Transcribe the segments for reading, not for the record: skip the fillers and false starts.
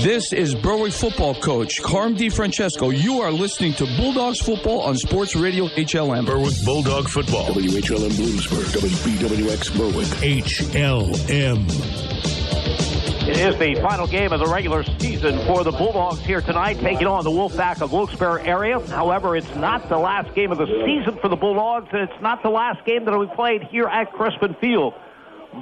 This is Berwick football coach Carm DiFrancesco. You are listening to Bulldogs football on Sports Radio HLM. Berwick Bulldog football. WHLM Bloomsburg, WBWX Berwick. HLM. It is the final game of the regular season for the Bulldogs here tonight, taking on the Wolfpack of Wilkes-Barre Area. However, it's not the last game of the season for the Bulldogs, and it's not the last game that will be played here at Crispin Field.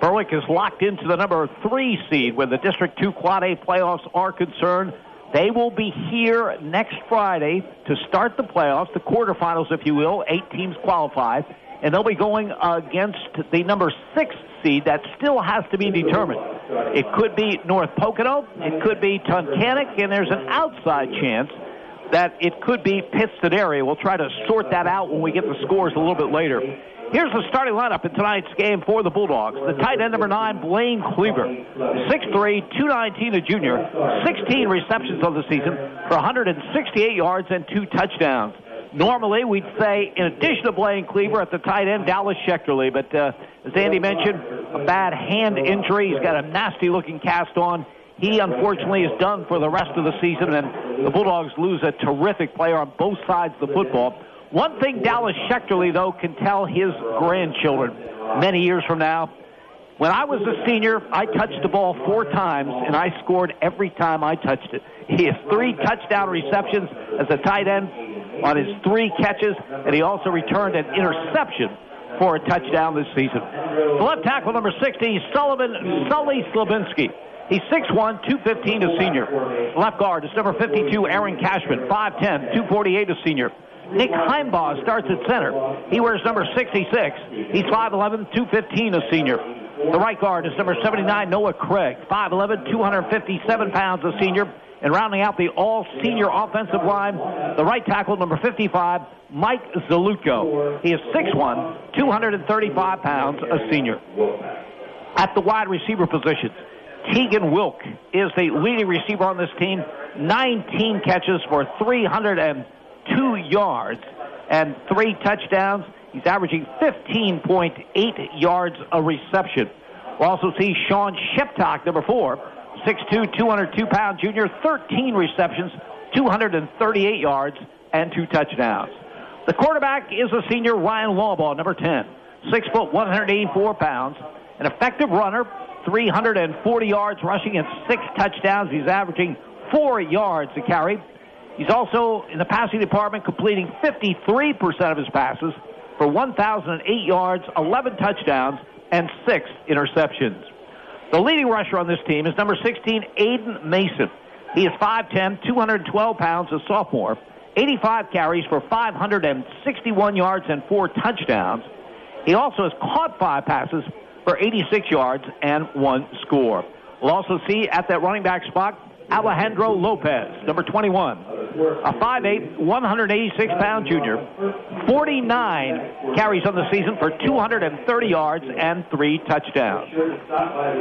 Berwick is locked into the number 3 seed when the District 2 Quad A playoffs are concerned. They will be here next Friday to start the playoffs, the quarterfinals, if you will. 8 teams qualify, and they'll be going against the number 6 seed that still has to be determined. It could be North Pocono, it could be Tunkhannock, and there's an outside chance that it could be Pittston area. We'll try to sort that out when we get the scores a little bit later. Here's the starting lineup in tonight's game for the Bulldogs. The tight end, number 9, Blaine Cleaver. 6'3", 219, a junior. 16 receptions on the season for 168 yards and 2 touchdowns. Normally, we'd say, in addition to Blaine Cleaver at the tight end, Dallas Schechterly. But as Andy mentioned, a bad hand injury. He's got a nasty-looking cast on. He, unfortunately, is done for the rest of the season, and the Bulldogs lose a terrific player on both sides of the football. One thing Dallas Schechterly, though, can tell his grandchildren many years from now, when I was a senior, I touched the ball 4 times, and I scored every time I touched it. He has 3 touchdown receptions as a tight end on his 3 catches, and he also returned an interception for a touchdown this season. The left tackle, number 60, Sully Slabinski. He's 6'1", 215, a senior. Left guard is number 52, Aaron Cashman, 5'10", 248, a senior. Nick Heimbaugh starts at center. He wears number 66. He's 5'11", 215, a senior. The right guard is number 79, Noah Craig, 5'11", 257 pounds, a senior. And rounding out the all-senior offensive line, the right tackle, number 55, Mike Zalutko. He is 6'1", 235 pounds, a senior. At the wide receiver positions, Tegan Wilk is the leading receiver on this team. 19 catches for 302 yards and 3 touchdowns. He's averaging 15.8 yards a reception. We'll also see Sean Sheptock, number 4, 6'2", 202-pound junior, 13 receptions, 238 yards, and 2 touchdowns. The quarterback is a senior, Ryan Lawbaugh, number 10, 6 foot, 184 pounds, an effective runner, 340 yards rushing and 6 touchdowns. He's averaging 4 yards a carry. He's also, in the passing department, completing 53% of his passes for 1,008 yards, 11 touchdowns, and 6 interceptions. The leading rusher on this team is number 16, Aiden Mason. He is 5'10", 212 pounds, a sophomore, 85 carries for 561 yards and 4 touchdowns. He also has caught 5 passes for 86 yards and 1 score. We'll also see at that running back spot, Alejandro Lopez, number 21, a 5'8", 186-pound junior, 49 carries on the season for 230 yards and 3 touchdowns.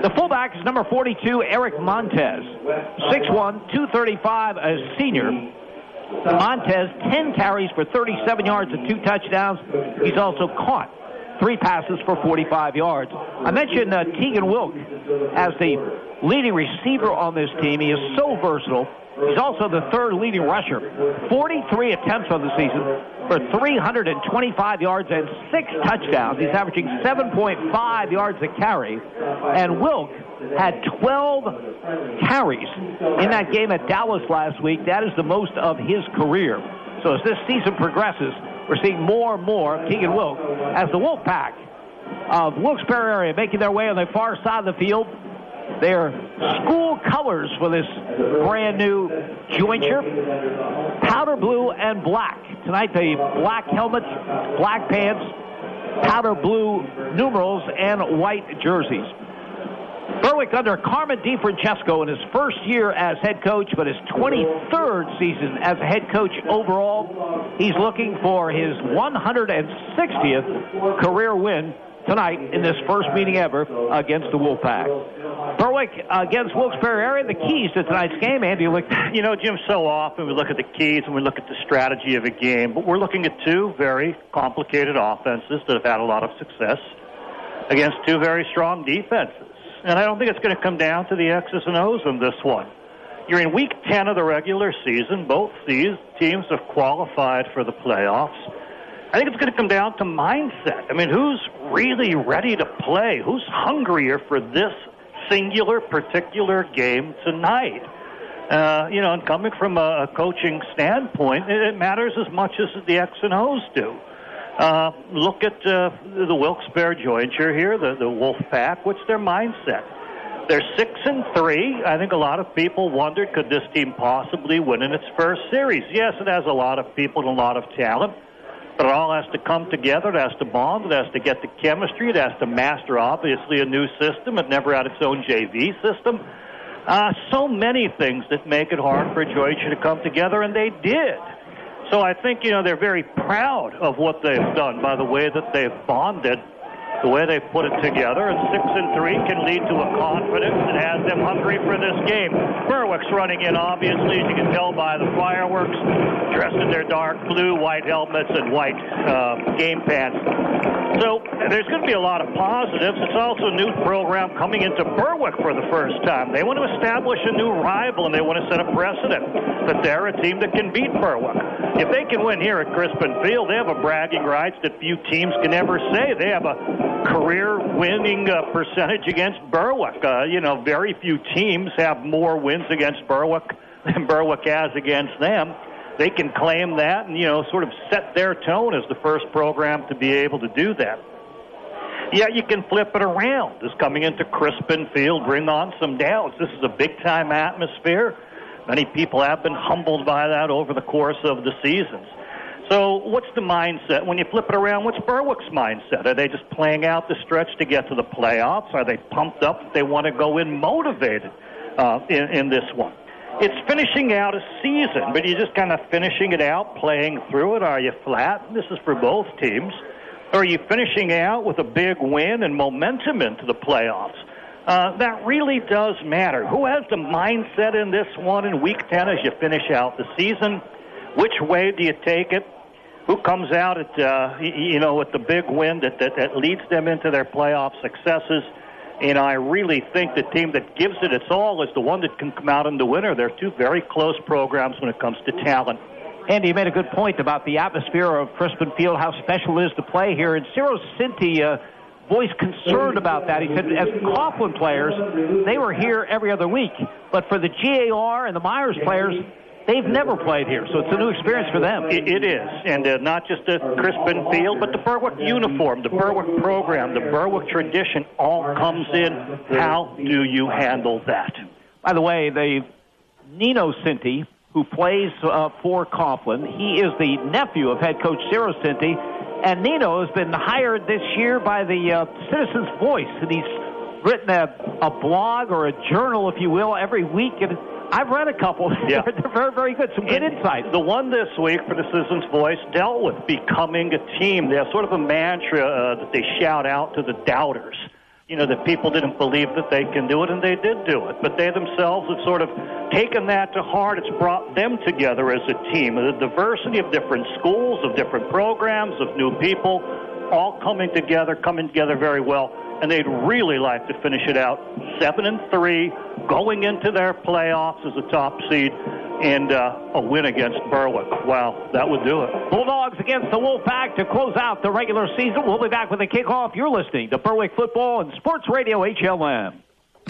The fullback is number 42, Eric Montez, 6'1", 235, a senior. Montez, 10 carries for 37 yards and 2 touchdowns. He's also caught 3 passes for 45 yards. I mentioned Tegan Wilk as the leading receiver on this team. He is so versatile. He's also the 3rd leading rusher. 43 attempts on the season for 325 yards and 6 touchdowns. He's averaging 7.5 yards a carry. And Wilk had 12 carries in that game at Dallas last week. That is the most of his career. So as this season progresses, we're seeing more and more of Tegan Wilk as the Wolfpack of Wilkes-Barre area making their way on the far side of the field. Their school colors for this brand new jointure, powder blue and black. Tonight the black helmets, black pants, powder blue numerals, and white jerseys. Berwick under Carmen DiFrancesco in his first year as head coach, but his 23rd season as a head coach overall. He's looking for his 160th career win tonight in this first meeting ever against the Wolfpack. Berwick against Wilkes-Barre area, the keys to tonight's game. Andy Lichter. You know, Jim, so often we look at the keys and we look at the strategy of a game, but we're looking at 2 very complicated offenses that have had a lot of success against 2 very strong defenses. And I don't think it's going to come down to the X's and O's in this one. You're in week 10 of the regular season. Both these teams have qualified for the playoffs. I think it's going to come down to mindset. I mean, who's really ready to play? Who's hungrier for this singular, particular game tonight? And coming from a coaching standpoint, it matters as much as the X and O's do. Look at the Wilkes-Barre jointure here, the Wolfpack. What's their mindset? They're 6-3. I think a lot of people wondered, could this team possibly win in its first series? Yes, it has a lot of people and a lot of talent, but it all has to come together. It has to bond. It has to get the chemistry. It has to master, obviously, a new system. It never had its own JV system. So many things that make it hard for a jointure to come together, and they did. So I think, they're very proud of what they've done by the way that they've bonded, the way they've put it together. And 6-3 can lead to a confidence that has them hungry for this game. Berwick's running in, obviously, as you can tell by the fireworks, dressed in their dark blue, white helmets, and white game pants. So there's going to be a lot of positives. It's also a new program coming into Berwick for the first time. They want to establish a new rival, and they want to set a precedent that they're a team that can beat Berwick. If they can win here at Crispin Field, they have a bragging rights that few teams can ever say. They have a career winning percentage against Berwick. Very few teams have more wins against Berwick than Berwick has against them. They can claim that and, sort of set their tone as the first program to be able to do that. Yeah, you can flip it around. This coming into Crispin Field, bring on some doubts. This is a big-time atmosphere. Many people have been humbled by that over the course of the seasons. So what's the mindset? When you flip it around, what's Berwick's mindset? Are they just playing out the stretch to get to the playoffs? Are they pumped up? They want to go in motivated in this one. It's finishing out a season, but you're just kind of finishing it out, playing through it. Are you flat? This is for both teams. Or are you finishing out with a big win and momentum into the playoffs? That really does matter. Who has the mindset in this one in Week 10 as you finish out the season? Which way do you take it? Who comes out at the big win that leads them into their playoff successes? And I really think the team that gives it its all is the one that can come out in the winner. They're two very close programs when it comes to talent. Andy, you made a good point about the atmosphere of Crispin Field, how special it is to play here. And Ciro Cinti voiced concern about that. He said, as Coughlin players, they were here every other week. But for the GAR and the Myers players, they've never played here, so it's a new experience for them. It is, and not just the Crispin Field, but the Berwick uniform, the Berwick program, the Berwick tradition all comes in. How do you handle that? By the way, the Nino Cinti, who plays for Coughlin, he is the nephew of head coach Ciro Cinti, and Nino has been hired this year by the Citizens Voice, and he's written a blog or a journal, if you will, every week, and I've read a couple. Yeah. They're very, very good. Some good insight. The one this week for the Citizens Voice dealt with becoming a team. They have sort of a mantra that they shout out to the doubters. That people didn't believe that they can do it, and they did do it. But they themselves have sort of taken that to heart. It's brought them together as a team. The diversity of different schools, of different programs, of new people, all coming together very well. And they'd really like to finish it out 7-3, going into their playoffs as a top seed, and a win against Berwick. Wow, that would do it. Bulldogs against the Wolfpack to close out the regular season. We'll be back with the kickoff. You're listening to Berwick Football and Sports Radio HLM.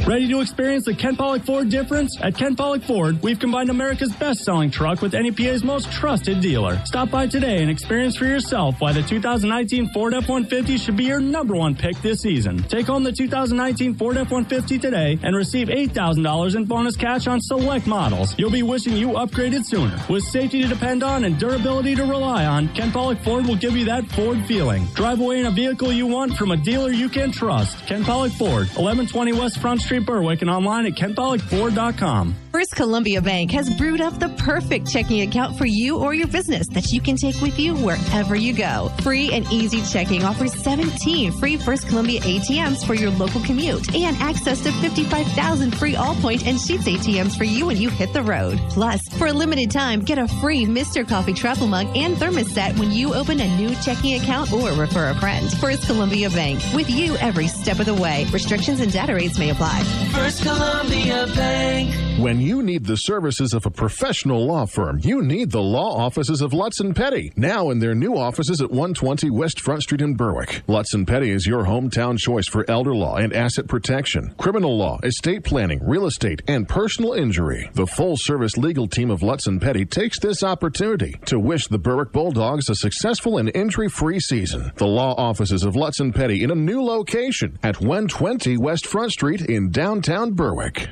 Ready to experience the Ken Pollock Ford difference? At Ken Pollock Ford, we've combined America's best-selling truck with NEPA's most trusted dealer. Stop by today and experience for yourself why the 2019 Ford F-150 should be your number one pick this season. Take home the 2019 Ford F-150 today and receive $8,000 in bonus cash on select models. You'll be wishing you upgraded sooner. With safety to depend on and durability to rely on, Ken Pollock Ford will give you that Ford feeling. Drive away in a vehicle you want from a dealer you can trust. Ken Pollock Ford, 1120 West Front Street, Berwick, and online at KenPollockFord.com. First Columbia Bank has brewed up the perfect checking account for you or your business that you can take with you wherever you go. Free and Easy Checking offers 17 free First Columbia ATMs for your local commute and access to 55,000 free Allpoint and Sheets ATMs for you when you hit the road. Plus, for a limited time, get a free Mr. Coffee travel mug and thermos set when you open a new checking account or refer a friend. First Columbia Bank, with you every step of the way. Restrictions and data rates may apply. First Columbia Bank. When you need the services of a professional law firm, you need the law offices of Lutz & Petty, now in their new offices at 120 West Front Street in Berwick. Lutz & Petty is your hometown choice for elder law and asset protection, criminal law, estate planning, real estate, and personal injury. The full-service legal team of Lutz & Petty takes this opportunity to wish the Berwick Bulldogs a successful and injury-free season. The law offices of Lutz & Petty in a new location at 120 West Front Street in downtown Berwick.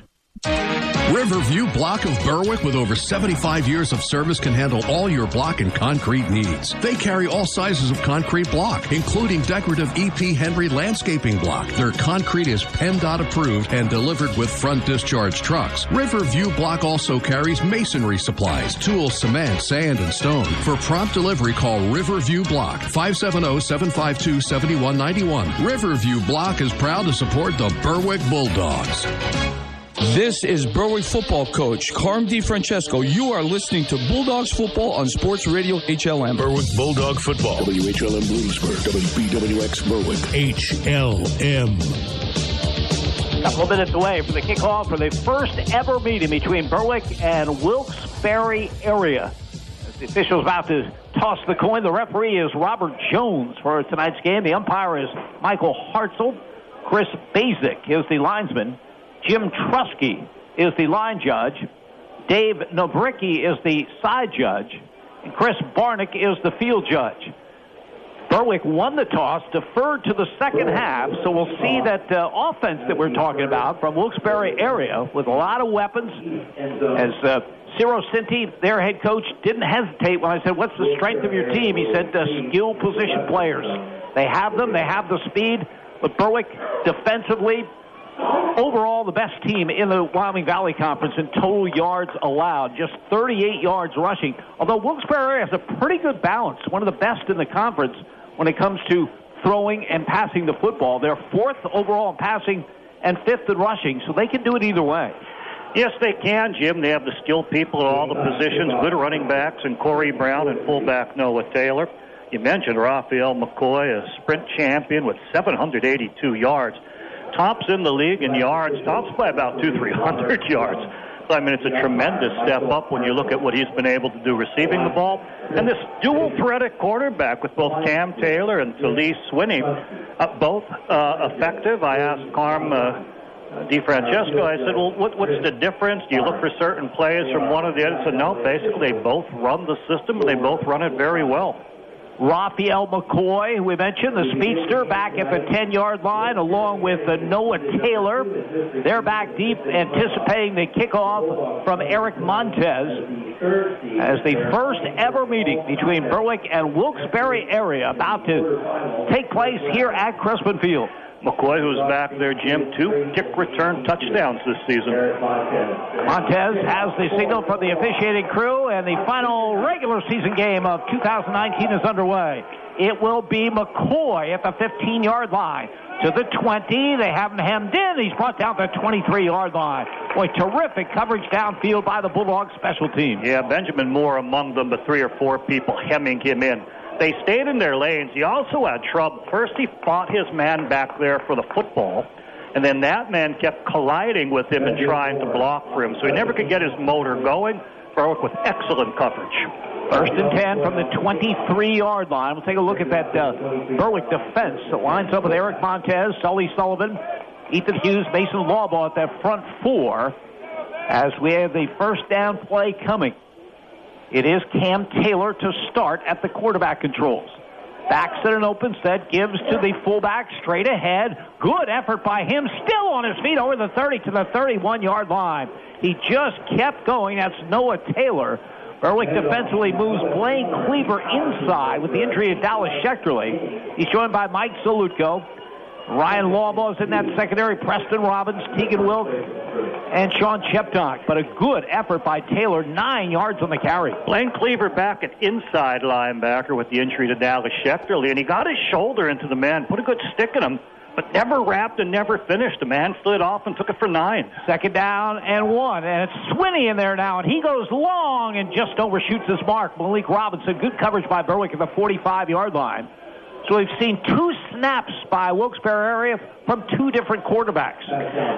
Riverview Block of Berwick, with over 75 years of service, can handle all your block and concrete needs. They carry all sizes of concrete block, including decorative E.P. Henry landscaping block. Their concrete is PennDOT approved and delivered with front discharge trucks. Riverview Block also carries masonry supplies, tools, cement, sand, and stone. For prompt delivery, call Riverview Block, 570-752-7191. Riverview Block is proud to support the Berwick Bulldogs. This is Berwick football coach Carm DiFrancesco. You are listening to Bulldogs football on Sports Radio HLM. Berwick Bulldog football. WHLM Bloomsburg, WBWX Berwick. HLM. A couple of minutes away from the kickoff for the first ever meeting between Berwick and Wilkes-Barre Area. As the official is about to toss the coin, the referee is Robert Jones for tonight's game. The umpire is Michael Hartzell. Chris Basic is the linesman. Jim Trusky is the line judge. Dave Nobricki is the side judge. And Chris Barnick is the field judge. Berwick won the toss, deferred to the second half, so we'll see that offense that we're talking about from Wilkes-Barre Area with a lot of weapons. As Ciro Cinti, their head coach, didn't hesitate when I said, what's the strength of your team? He said, skill position players. They have them. They have the speed. But Berwick, defensively, overall, the best team in the Wyoming Valley Conference in total yards allowed, just 38 yards rushing. Although Wilkes-Barre has a pretty good balance, one of the best in the conference when it comes to throwing and passing the football. They're fourth overall in passing and fifth in rushing, so they can do it either way. Yes, they can, Jim. They have the skilled people at all the positions, good running backs, and Corey Brown and fullback Noah Taylor. You mentioned Raphael McCoy, a sprint champion with 782 yards. Tops in the league in yards, tops by about 200-300 yards. So, I mean, it's a tremendous step up when you look at what he's been able to do receiving the ball. And this dual-threaded quarterback with both Cam Taylor and Felice Swinney, both effective. I asked Carm DiFrancesco, I said, well, what's the difference? Do you look for certain plays from one or the other? He said, no, basically they both run the system, and they both run it very well. Raphael McCoy, who we mentioned, the speedster, back at the 10-yard line, along with Noah Taylor. They're back deep, anticipating the kickoff from Eric Montez as the first ever meeting between Berwick and Wilkes-Barre Area about to take place here at Crispin Field. McCoy, who's back there, Jim, 2 kick return touchdowns this season. Montez has the signal from the officiating crew, and the final regular season game of 2019 is underway. It will be McCoy at the 15-yard line. To the 20, they have him hemmed in. He's brought down the 23-yard line. Boy, terrific coverage downfield by the Bulldogs special team. Yeah, Benjamin Moore among them, but 3 or 4 people hemming him in. They stayed in their lanes. He also had trouble. First, he fought his man back there for the football, and then that man kept colliding with him and trying to block for him, so he never could get his motor going. Berwick with excellent coverage. First and 10 from the 23-yard line. We'll take a look at that Berwick defense that lines up with Eric Montez, Sully Sullivan, Ethan Hughes, Mason Lawbaugh at that front 4 as we have the first down play coming. It is Cam Taylor to start at the quarterback controls. Backs at an open set, gives to the fullback straight ahead. Good effort by him, still on his feet over the 30 to the 31-yard line. He just kept going. That's Noah Taylor. Berwick defensively moves Blaine Cleaver inside with the injury of Dallas Schechterly. He's joined by Mike Salutko. Ryan Lawbaugh's in that secondary. Preston Robbins, Tegan Wilk, and Sean Chepdock. But a good effort by Taylor, 9 yards on the carry. Blaine Cleaver back at inside linebacker with the injury to Dallas Schechterly, and he got his shoulder into the man, put a good stick in him, but never wrapped and never finished. The man slid off and took it for 9. Second down and 1, and it's Swinney in there now, and he goes long and just overshoots his mark. Malik Robinson, good coverage by Berwick at the 45-yard line. So we've seen 2 snaps by Wilkes-Barre Area from 2 different quarterbacks.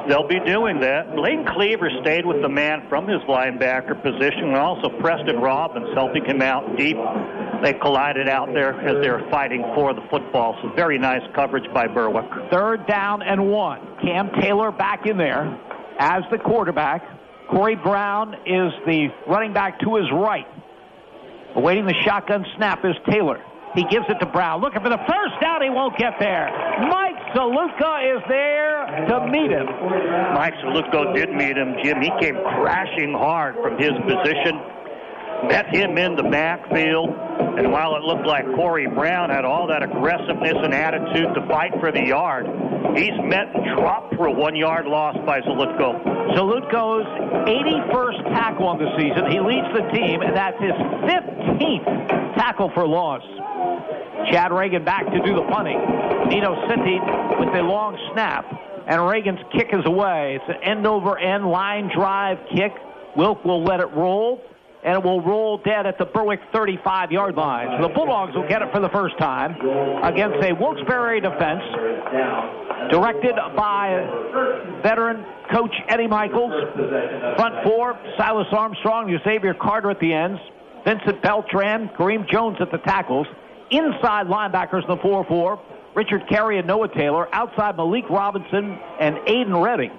They'll be doing that. Blaine Cleaver stayed with the man from his linebacker position, and also Preston Robbins helping him out deep. They collided out there as they were fighting for the football. So very nice coverage by Berwick. 3rd down and 1. Cam Taylor back in there as the quarterback. Corey Brown is the running back to his right. Awaiting the shotgun snap is Taylor. He gives it to Brown. Looking for the first down. He won't get there. Mike Salutka is there to meet him. Mike Salutka did meet him, Jim. He came crashing hard from his position. Met him in the backfield. And while it looked like Corey Brown had all that aggressiveness and attitude to fight for the yard, he's met and dropped for a 1-yard loss by Salutko. Salutko's 81st tackle on the season. He leads the team, and that's his 15th tackle for loss. Chad Reagan back to do the punting. Nino Cinti with the long snap, and Reagan's kick is away. It's an end-over-end line drive kick. Wilk will let it roll, and it will roll dead at the Berwick 35-yard line. So the Bulldogs will get it for the first time against a Wilkes-Barre defense directed by veteran coach Eddie Michaels. Front 4, Silas Armstrong, Xavier Carter at the ends, Vincent Beltran, Kareem Jones at the tackles. Inside linebackers in the 4-4, Richard Carey and Noah Taylor. Outside, Malik Robinson and Aiden Redding.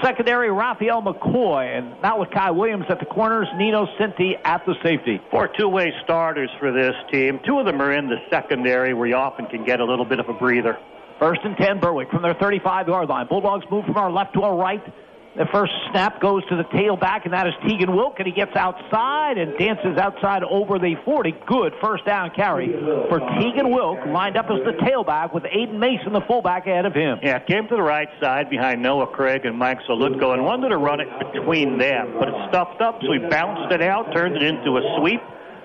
Secondary, Raphael McCoy and Malachi Williams at the corners, Nino Cinti at the safety. 4 two-way starters for this team. 2 of them are in the secondary where you often can get a little bit of a breather. 1st and 10, Berwick from their 35-yard line. Bulldogs move from our left to our right. The first snap goes to the tailback, and that is Tegan Wilk, and he gets outside and dances outside over the 40. Good first down carry for Tegan Wilk, lined up as the tailback with Aiden Mason, the fullback, ahead of him. Yeah, came to the right side behind Noah Craig and Mike Salutko and wanted to run it between them, but it stuffed up, so he bounced it out, turned it into a sweep,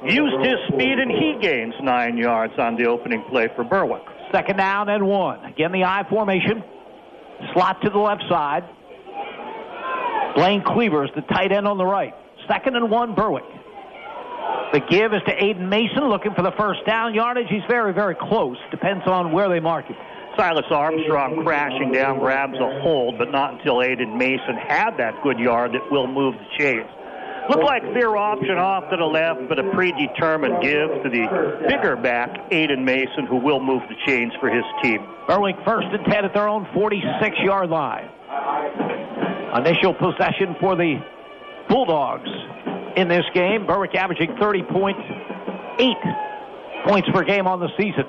used his speed, and he gains 9 yards on the opening play for Berwick. 2nd down and 1. Again, the I formation. Slot to the left side. Blaine Cleaver is the tight end on the right. 2nd and 1, Berwick. The give is to Aiden Mason, looking for the first down yardage. He's very, very close. Depends on where they mark him. Silas Armstrong crashing down, grabs a hold, but not until Aiden Mason had that good yard that will move the chains. Looked like clear option off to the left, but a predetermined give to the bigger back, Aiden Mason, who will move the chains for his team. Berwick 1st and 10 at their own 46-yard line. Initial possession for the Bulldogs in this game. Berwick averaging 30.8 points per game on the season.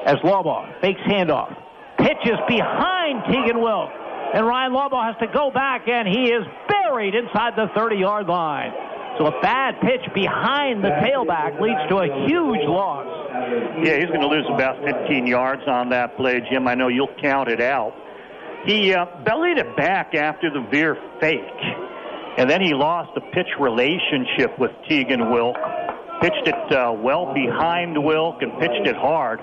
As Lawbaugh fakes handoff. Pitches behind Tegan Wilk. And Ryan Lawbaugh has to go back, and he is buried inside the 30-yard line. So a bad pitch behind the tailback leads to a huge loss. Yeah, he's going to lose about 15 yards on that play, Jim. I know you'll count it out. He bellied it back after the veer fake, and then he lost the pitch relationship with Tegan Wilk. Pitched it well behind Wilk and pitched it hard.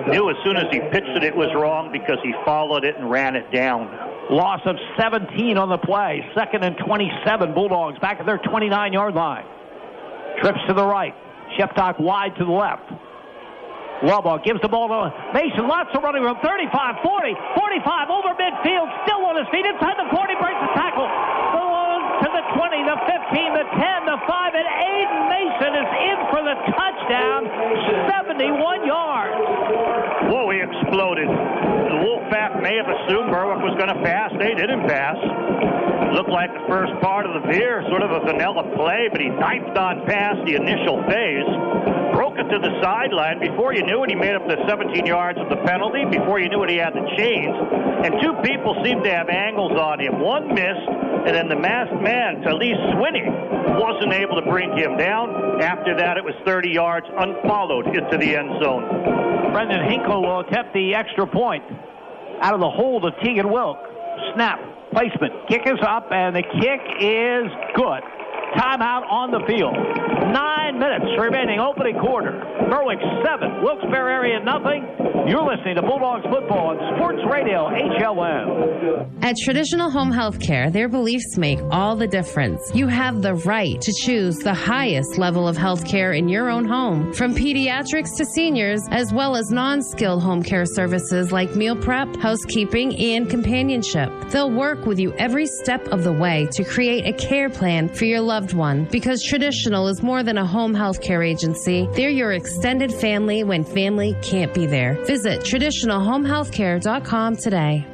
Knew as soon as he pitched it, it was wrong because he followed it and ran it down. Loss of 17 on the play. 2nd and 27, Bulldogs back at their 29-yard line. Trips to the right. Sheptock wide to the left. Lawbaugh gives the ball to Mason. Lots of running room. 35, 40, 45, over midfield. Still on his feet. Inside the 40, breaks the tackle. To the 20, the 15, the 10, the 5, and Aiden Mason is in for the touchdown. 71 yards. Whoa, he exploded. The Wolfpack may have assumed Berwick was going to pass. They didn't pass. Looked like the first part of the veer, sort of a vanilla play, but he knifed on past the initial phase. Broke it to the sideline. Before you knew it, he made up the 17 yards of the penalty. Before you knew it, he had the chains. And 2 people seemed to have angles on him. One missed, and then the masked man, Talise Swinney, wasn't able to bring him down. After that, it was 30 yards unfollowed into the end zone. Brendan Hinkle will attempt the extra point out of the hold of Tegan Wilk. Snap, placement, kick is up, and the kick is good. timeout on the field. 9 minutes remaining, opening quarter. Berwick 7, Wilkes-Barre Area nothing. You're listening to Bulldogs football on Sports Radio HLM. At Traditional Home Healthcare, their beliefs make all the difference. You have the right to choose the highest level of healthcare in your own home, from pediatrics to seniors, as well as non-skilled home care services like meal prep, housekeeping, and companionship. They'll work with you every step of the way to create a care plan for your loved one, because Traditional is more than a home health care agency. They're your extended family when family can't be there. Visit TraditionalHomeHealthcare.com today.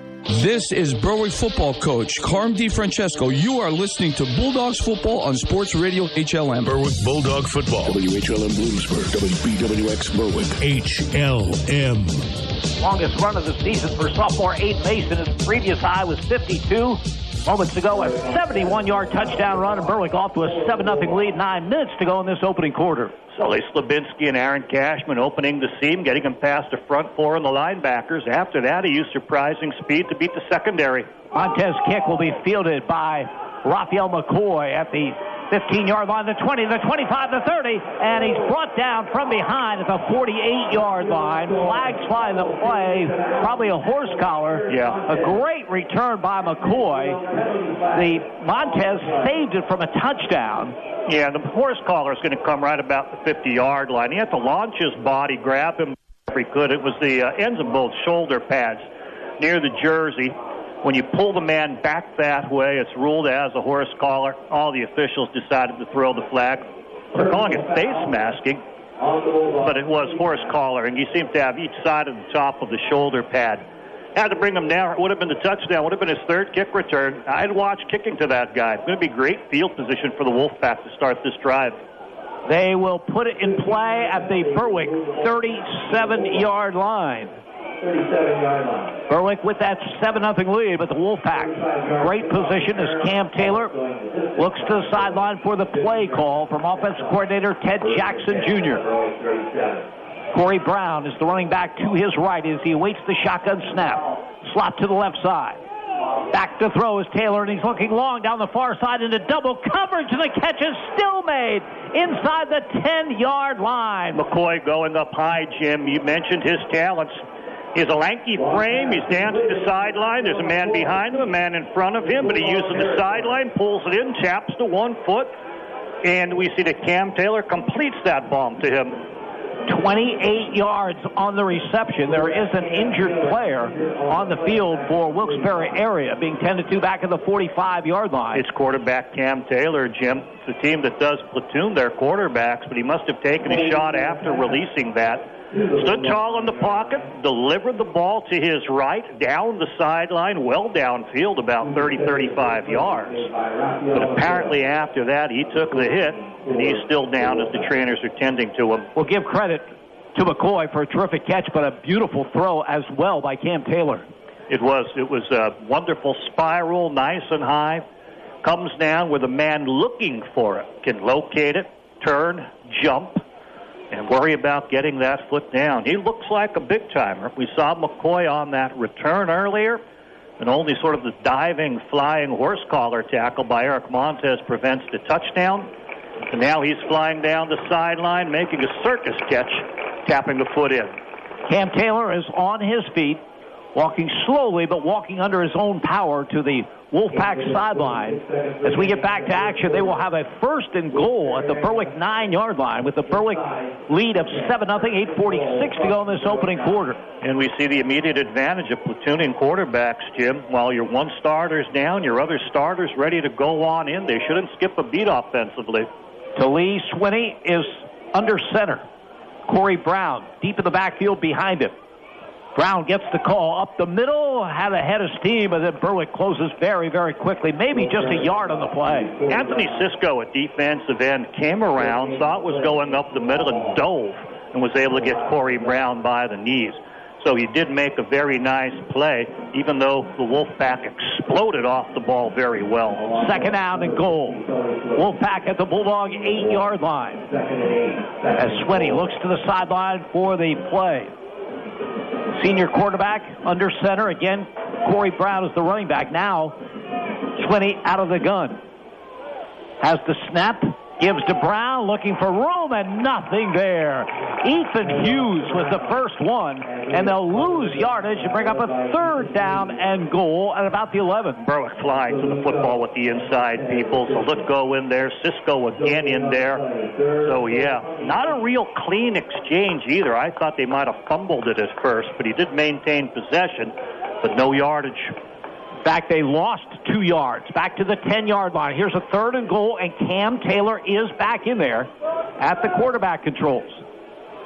This is Berwick football coach Carm DiFrancesco. You are listening to Bulldogs football on Sports Radio HLM. Berwick Bulldog football. WHLM Wilkes-Barre, WBWX Berwick. HLM. Longest run of the season for sophomore Abe Mason. His previous high was 52. Moments ago, a 71-yard touchdown run, and Berwick off to a 7-0 lead. 9 minutes to go in this opening quarter. Sully Slabinski and Aaron Cashman opening the seam, getting him past the front four and the linebackers. After that, he used surprising speed to beat the secondary. Montez kick will be fielded by Raphael McCoy at the 15-yard line, the 20, the 25, the 30, and he's brought down from behind at the 48-yard line. Flags fly in the play, probably a horse collar. Yeah. A great return by McCoy. The Montez saved it from a touchdown. Yeah, the horse collar is going to come right about the 50-yard line. He had to launch his body, grab him if he could. It was the ends of both shoulder pads near the jersey. When you pull the man back that way, it's ruled as a horse collar. All the officials decided to throw the flag. They're calling it face masking, but it was horse collar, and you seem to have each side of the top of the shoulder pad. Had to bring him down. It would have been the touchdown. Would have been his third kick return. I'd watch kicking to that guy. It's going to be great field position for the Wolfpack to start this drive. They will put it in play at the Berwick 37-yard line. Berwick with that 7-0 lead, but the Wolfpack, great position as Cam Taylor looks to the sideline for the play call from offensive coordinator Ted Jackson Jr. Corey Brown is the running back to his right as he awaits the shotgun snap. Slot to the left side. Back to throw is Taylor, and he's looking long down the far side into double coverage, and the catch is still made inside the 10-yard line. McCoy going up high, Jim. You mentioned his talents. He's a lanky frame. He's down to the sideline. There's a man behind him, a man in front of him, but he uses the sideline, pulls it in, taps to 1 foot, and we see that Cam Taylor completes that bomb to him. 28 yards on the reception. There is an injured player on the field for Wilkes-Barre Area, being 10-2 back at the 45-yard line. It's quarterback Cam Taylor, Jim. It's a team that does platoon their quarterbacks, but he must have taken a shot after releasing that. Stood tall in the pocket, delivered the ball to his right, down the sideline, well downfield, about 30-35 yards. But apparently after that, he took the hit, and he's still down as the trainers are tending to him. We'll give credit to McCoy for a terrific catch, but a beautiful throw as well by Cam Taylor. It was a wonderful spiral, nice and high. Comes down where the man looking for it can locate it, turn, jump, and worry about getting that foot down. He looks like a big-timer. We saw McCoy on that return earlier, and only sort of the diving, flying horse collar tackle by Eric Montez prevents the touchdown. And now he's flying down the sideline, making a circus catch, tapping the foot in. Cam Taylor is on his feet, walking slowly, but walking under his own power to the Wolfpack sideline. As we get back to action, they will have a 1st and goal at the Berwick 9-yard line with the Berwick lead of 7-0, 8:46 to go in this opening quarter. And we see the immediate advantage of platooning quarterbacks, Jim. While your one starter's down, your other starter's ready to go on in. They shouldn't skip a beat offensively. Talee Swinney is under center. Corey Brown deep in the backfield behind him. Brown gets the call up the middle, had a head of steam, and then Berwick closes very, very quickly, maybe just a yard on the play. Anthony Sisko at defensive end came around, saw it was going up the middle, and dove, and was able to get Corey Brown by the knees. So he did make a very nice play, even though the Wolfpack exploded off the ball very well. 2nd down and goal. Wolfpack at the Bulldog 8-yard line. As Swinney looks to the sideline for the play. Senior quarterback under center. Again, Corey Brown is the running back. Now, Swinney out of the gun. has the snap, gives to Brown, looking for room, and nothing there. Ethan Hughes was the first one, and they'll lose yardage and bring up a 3rd down and goal at about the 11. Berwick flying to the football with the inside people. So Lutko in there, Cisco again in there. So, yeah, not a real clean exchange either. I thought they might have fumbled it at first, but he did maintain possession, but no yardage. In fact, they lost 2 yards. Back to the 10-yard line. Here's a 3rd and goal, and Cam Taylor is back in there at the quarterback controls.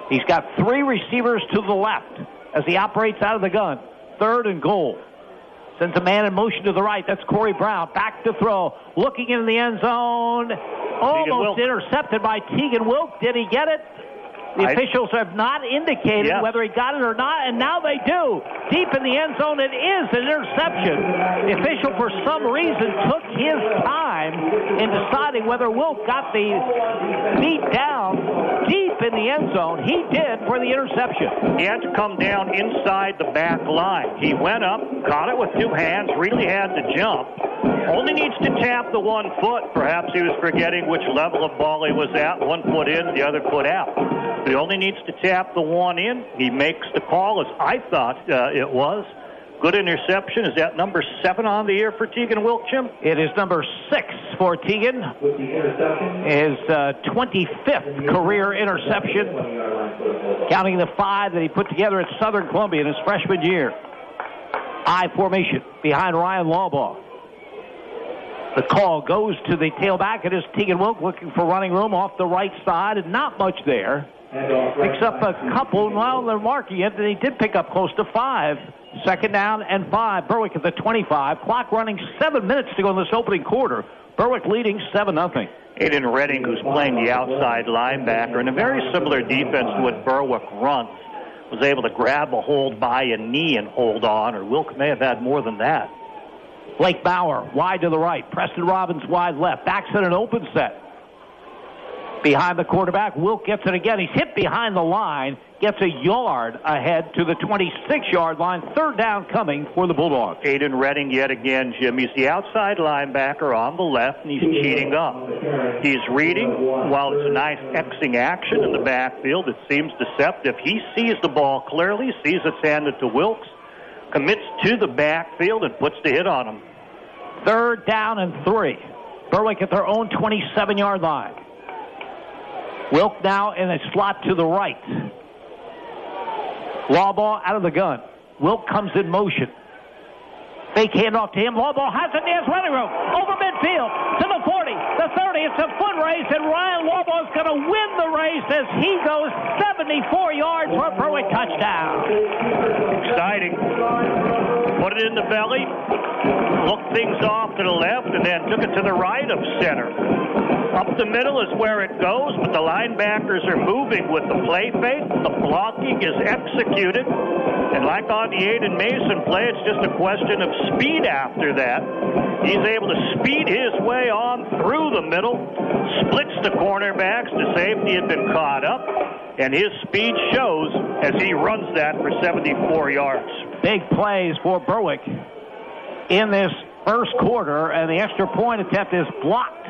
He's got 3 receivers to the left as he operates out of the gun. 3rd and goal. Sends a man in motion to the right. That's Corey Brown. Back to throw. Looking into the end zone. Almost intercepted by Tegan Wilk. Did he get it? The officials have not indicated whether he got it or not, and now they do. Deep in the end zone, it is an interception. The official, for some reason, took his time in deciding whether Wilk got the beat down deep in the end zone. He did for the interception. He had to come down inside the back line. He went up, caught it with 2 hands, really had to jump. Only needs to tap the 1 foot. Perhaps he was forgetting which level of ball he was at. 1 foot in, the other foot out. He only needs to tap the 1 in. He makes the call, as I thought it was. Good interception. Is that number 7 on the year for Tegan Wilk, Jim? It is number 6 for Tegan. His 25th career interception, counting the 5 that he put together at Southern Columbia in his freshman year. I formation behind Ryan Lawbaugh. The call goes to the tailback. It is Tegan Wilk looking for running room off the right side, and not much there. Picks up a couple. Well, they're marking it, and he did pick up close to 5. 2nd down and 5. Berwick at the 25. Clock running 7 minutes to go in this opening quarter. Berwick leading 7-0. Aiden Redding, who's playing the outside linebacker, in a very similar defense to what Berwick runs, was able to grab a hold by a knee and hold on, or Wilk may have had more than that. Blake Bauer, wide to the right. Preston Robbins, wide left. Backs in an open set. Behind the quarterback, Wilk gets it again. He's hit behind the line. Gets a yard ahead to the 26-yard line. 3rd down coming for the Bulldogs. Aiden Redding yet again, Jim. He's the outside linebacker on the left, and he's cheating up. He's reading. While it's a nice Xing action in the backfield, it seems deceptive. He sees the ball clearly, sees it's handed to Wilkes, commits to the backfield, and puts the hit on him. 3rd down and 3. Berwick at their own 27-yard line. Wilk now in a slot to the right. Lawbaugh out of the gun. Wilk comes in motion. Fake handoff to him. Lawbaugh has it. He has running room. Over midfield to the 40, the 30. It's a foot race, and Ryan Lawbaugh is going to win the race as he goes 74 yards for a Berwick touchdown. Exciting. Put it in the belly. Looked things off to the left, and then took it to the right of center. Up the middle is where it goes, but the linebackers are moving with the play fake. The blocking is executed. And like on the Aiden Mason play, it's just a question of speed after that. He's able to speed his way on through the middle, splits the cornerbacks. The safety had been caught up, and his speed shows as he runs that for 74 yards. Big plays for Berwick in this first quarter, and the extra point attempt is blocked.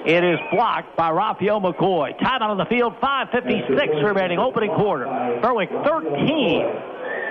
It is blocked by Raphael McCoy. Time out on the field, 5:56 remaining, opening quarter. Berwick 13.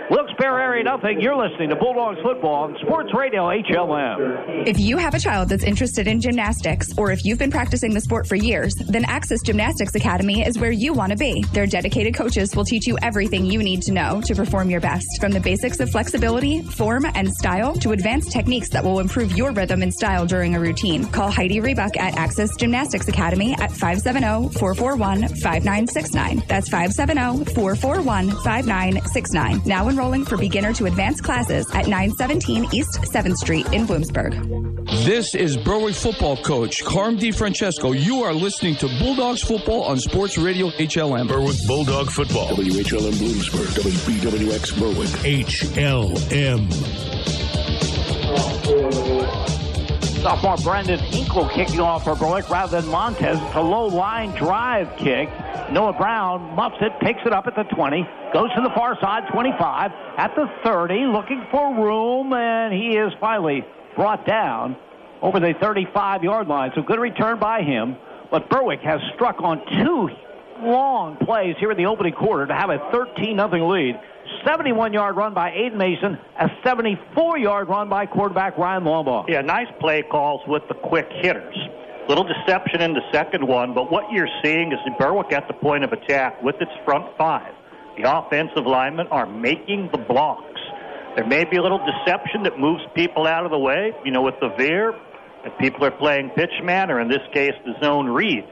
Wilkes-Barre Area nothing. You're listening to Bulldogs football on Sports Radio HLM. If you have a child that's interested in gymnastics, or if you've been practicing the sport for years, then Access Gymnastics Academy is where you want to be. Their dedicated coaches will teach you everything you need to know to perform your best, from the basics of flexibility, form, and style to advanced techniques that will improve your rhythm and style during a routine. Call Heidi Rebuck at Access Gymnastics Academy at 570-441-5969. That's 570-441-5969. Now enrolling for beginner to advanced classes at 917 East 7th Street in Wilkes-Barre. This is Berwick football coach Carm DiFrancesco. You are listening to Bulldogs football on Sports Radio HLM. Berwick Bulldog football. WHLM Wilkes-Barre, WBWX Berwick. HLM. Sophomore Brendan Hinkle kicking off for Berwick rather than Montez. It's a low line drive kick. Noah Brown muffs it, picks it up at the 20, goes to the far side, 25, at the 30, looking for room, and he is finally brought down over the 35-yard line. So good return by him. But Berwick has struck on 2 long plays here in the opening quarter to have a 13-0 lead. 71-yard run by Aiden Mason, a 74-yard run by quarterback Ryan Longbaugh. Yeah, nice play calls with the quick hitters. Little deception in the second one, but what you're seeing is Berwick at the point of attack with its front 5. The offensive linemen are making the blocks. There may be a little deception that moves people out of the way, with the veer, if people are playing pitch man, or in this case, the zone read.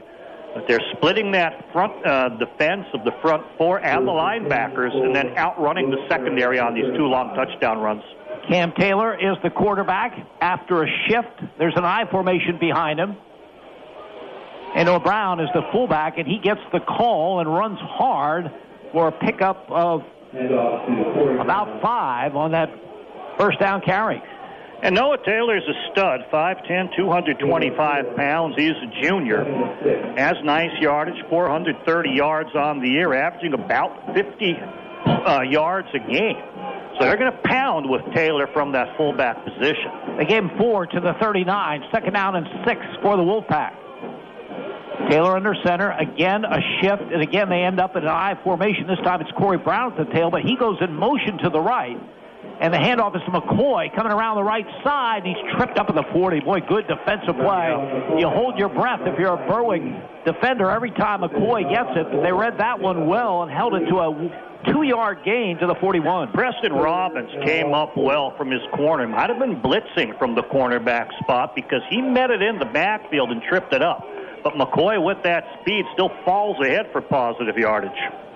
But they're splitting that front defense of the front 4 and the linebackers and then outrunning the secondary on these 2 long touchdown runs. Cam Taylor is the quarterback. After a shift, there's an I formation behind him. And O'Brown is the fullback, and he gets the call and runs hard for a pickup of about 5 on that first down carry. And Noah Taylor's a stud, 5'10", 225 pounds. He's a junior. Has nice yardage, 430 yards on the year, averaging about 50 yards a game. So they're going to pound with Taylor from that fullback position. They gave him 4 to the 39, second down and 6 for the Wolfpack. Taylor under center, again a shift, and again they end up in an I formation. This time it's Corey Brown at the tail, but he goes in motion to the right. And the handoff is to McCoy coming around the right side. He's tripped up at the 40. Boy, good defensive play. You hold your breath if you're a Berwick defender every time McCoy gets it. But they read that one well and held it to a 2-yard gain to the 41. Preston Robbins came up well from his corner. Might have been blitzing from the cornerback spot because he met it in the backfield and tripped it up. But McCoy, with that speed, still falls ahead for positive yardage.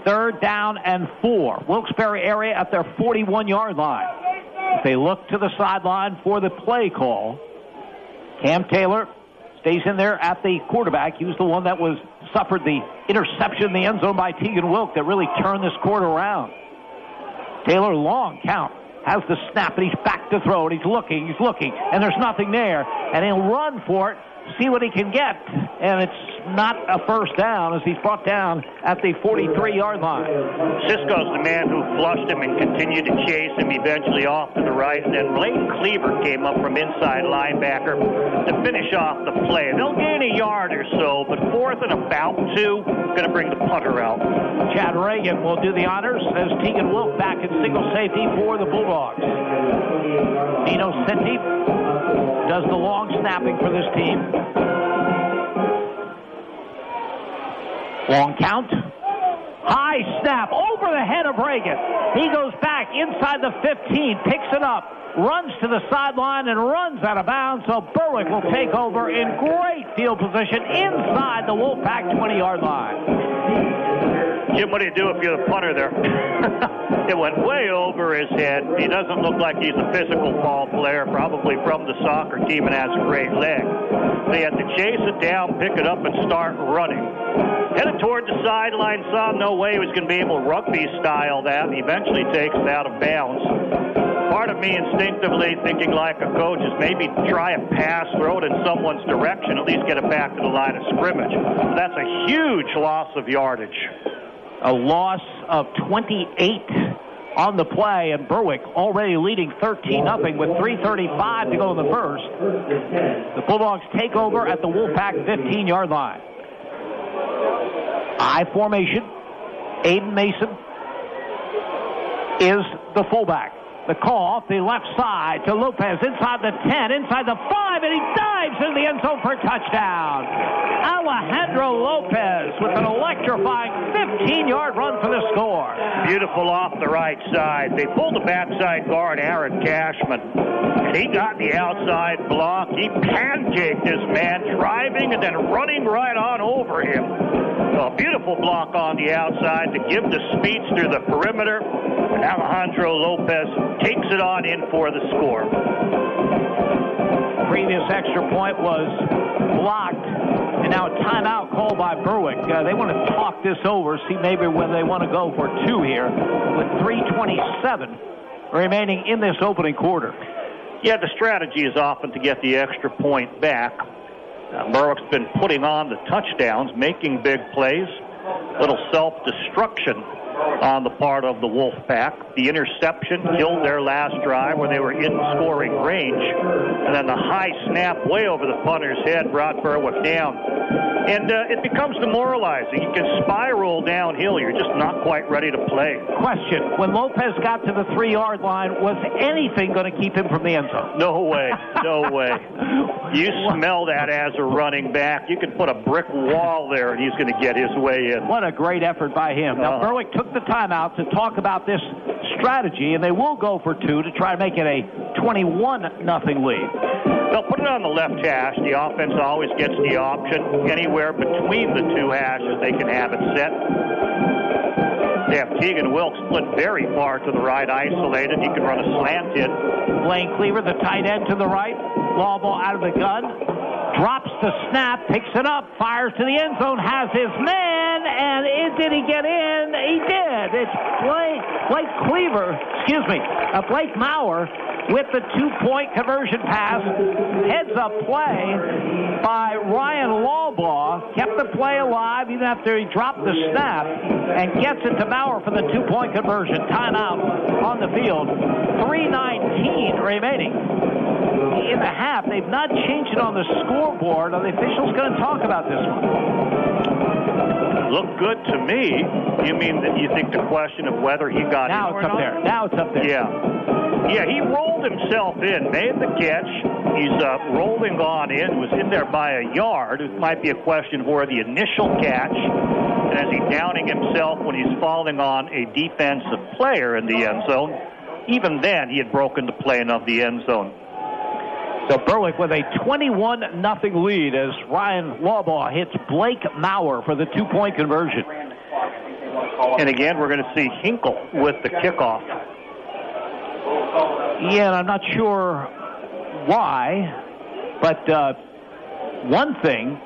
Third down and 4. Wilkes-Barre area at their 41-yard line. They look to the sideline for the play call. Cam Taylor stays in there at the quarterback. He was the one that suffered the interception in the end zone by Tegan Wilk that really turned this quarter around. Taylor, long count, has the snap, and he's back to throw, and he's looking, and there's nothing there. And he'll run for it, see what he can get, and it's not a first down as he's brought down at the 43-yard line. Cisco's the man who flushed him and continued to chase him, eventually off to the right, and then Blaine Cleaver came up from inside linebacker to finish off the play. They'll gain a yard or so, but 4th and about 2, going to bring the punter out. Chad Reagan will do the honors as Tegan Wilk back in single safety for the Bulldogs. Nino Cinti does the long snapping for this team. Long count. High snap over the head of Reagan. He goes back inside the 15, picks it up, runs to the sideline, and runs out of bounds. So Berwick will take over in great field position inside the Wolfpack 20-yard line. Jim, what do you do if you're the punter there? It went way over his head. He doesn't look like he's a physical ball player, probably from the soccer team, and has a great leg. They had to chase it down, pick it up, and start running. Headed toward the sideline, saw no way he was going to be able to rugby-style that, and eventually takes it out of bounds. Part of me instinctively thinking like a coach is maybe try a pass, throw it in someone's direction, at least get it back to the line of scrimmage. That's a huge loss of yardage. A loss of 28 on the play, and Berwick already leading 13-0 with 3:35 to go in the first. The Bulldogs take over at the Wolfpack 15-yard line. I formation. Aiden Mason is the fullback. The call off the left side to Lopez inside the 10, inside the 5, and he dives into the end zone for a touchdown. Alejandro Lopez with an electrifying 15-yard run for the score. Beautiful off the right side. They pulled the backside guard, Aaron Cashman, and he got the outside block. He pancaked his man, driving and then running right on over him. So a beautiful block on the outside to give the speedster the perimeter, and Alejandro Lopez takes it on in for the score. Previous extra point was blocked, and now a timeout called by Berwick. They want to talk this over, see maybe whether they want to go for 2 here with 3:27 remaining in this opening quarter. Yeah, the strategy is often to get the extra point back. Berwick's been putting on the touchdowns, making big plays. Little self-destruction on the part of the Wolfpack. The interception killed their last drive where they were in scoring range. And then the high snap way over the punter's head brought Berwick down. And it becomes demoralizing. You can spiral downhill. You're just not quite ready to play. Question. When Lopez got to the 3-yard line, was anything going to keep him from the end zone? No way. No way. You smell that as a running back. You can put a brick wall there, and he's going to get his way in. What a great effort by him. Now, Berwick took the timeout to talk about this strategy, and they will go for 2 to try to make it a 21-0 lead. They'll put it on the left hash. The offense always gets the option. Anywhere between the 2 hashes, they can have it set. They have Tegan Wilkes split very far to the right, isolated. He can run a slant in. Blaine Cleaver, the tight end to the right. Law ball out of the gun. Drops the snap, picks it up, fires to the end zone, has his man, and did he get in? He did. It's Blake Maurer with the 2-point conversion pass. Heads up play by Ryan Lawbaugh. Kept the play alive even after he dropped the snap and gets it to Maurer for the 2-point conversion. Timeout on the field. 3:19 remaining in the half. They've not changed it on the scoreboard. Are the officials going to talk about this one? Look good to me. You mean that you think the question of whether he got now in or it's up not? there. Now it's up there. Yeah, he rolled himself in, made the catch. He's rolling on in, was in there by a yard. It might be a question for the initial catch. And as he's downing himself when he's falling on a defensive player in the end zone, even then he had broken the plane of the end zone. So Berwick with a 21-0 lead as Ryan Lawbaugh hits Blake Maurer for the 2-point conversion. And again, we're going to see Hinkle with the kickoff. Yeah, and I'm not sure why, but one thing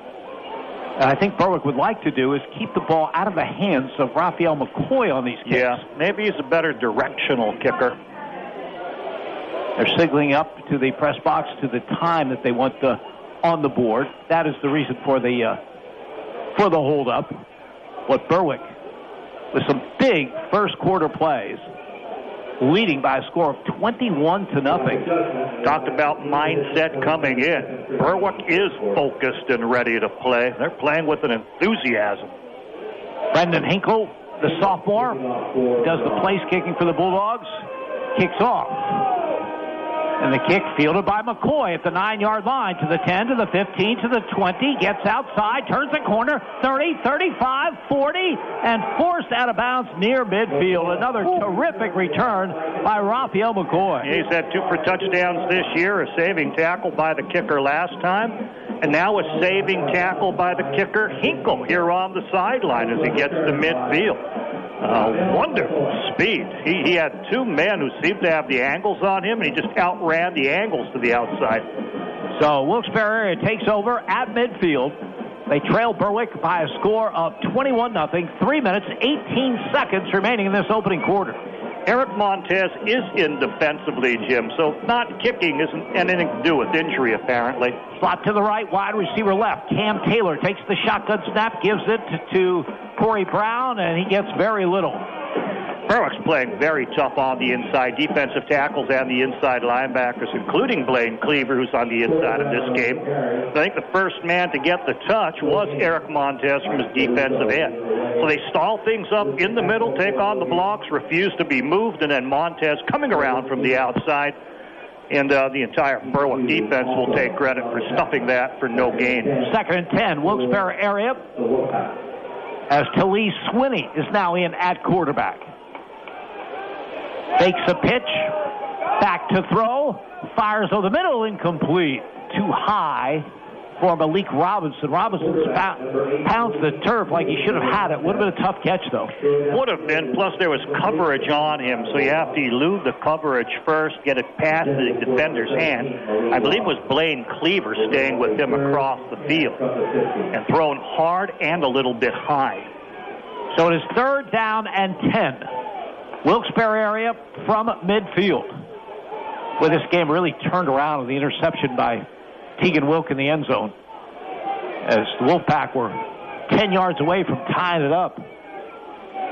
I think Berwick would like to do is keep the ball out of the hands of Raphael McCoy on these kicks. Yeah, maybe he's a better directional kicker. They're signaling up to the press box to the time that they want on the board. That is the reason for the holdup. But Berwick, with some big first quarter plays, leading by a score of 21-0. Talked about mindset coming in. Berwick is focused and ready to play. They're playing with an enthusiasm. Brendan Hinkle, the sophomore, does the place kicking for the Bulldogs. Kicks off. And the kick fielded by McCoy at the 9-yard line to the 10, to the 15, to the 20. Gets outside, turns the corner, 30, 35, 40, and forced out of bounds near midfield. Another terrific return by Raphael McCoy. He's had 2 for touchdowns this year, a saving tackle by the kicker last time, and now a saving tackle by the kicker Hinkle here on the sideline as he gets to midfield. Wonderful speed. He had 2 men who seemed to have the angles on him, and he just outran the angles to the outside. So Wilkes-Barre Area takes over at midfield. They trail Berwick by a score of 21-0. 3 minutes, 18 seconds remaining in this opening quarter. Eric Montez is in defensively, Jim, so not kicking isn't anything to do with injury, apparently. Slot to the right, wide receiver left. Cam Taylor takes the shotgun snap, gives it to Corey Brown, and he gets very little. Berwick's playing very tough on the inside, defensive tackles and the inside linebackers, including Blaine Cleaver, who's on the inside of this game. I think the first man to get the touch was Eric Montez from his defensive end. So they stall things up in the middle, take on the blocks, refuse to be moved, and then Montez coming around from the outside. And the entire Berwick defense will take credit for stuffing that for no gain. 2nd and 10, Wilkes-Barre Area, as Talise Swinney is now in at quarterback. Fakes a pitch, back to throw, fires over the middle, incomplete. Too high for Malik Robinson. Robinson pounds the turf like he should have had it. Would have been a tough catch, though. Would have been, plus there was coverage on him, so you have to elude the coverage first, get it past the defender's hand. I believe it was Blaine Cleaver staying with him across the field and thrown hard and a little bit high. So it is 3rd down and 10. Wilkes-Barre Area from midfield. With this game really turned around with the interception by Tegan Wilk in the end zone, as the Wolfpack were 10 yards away from tying it up.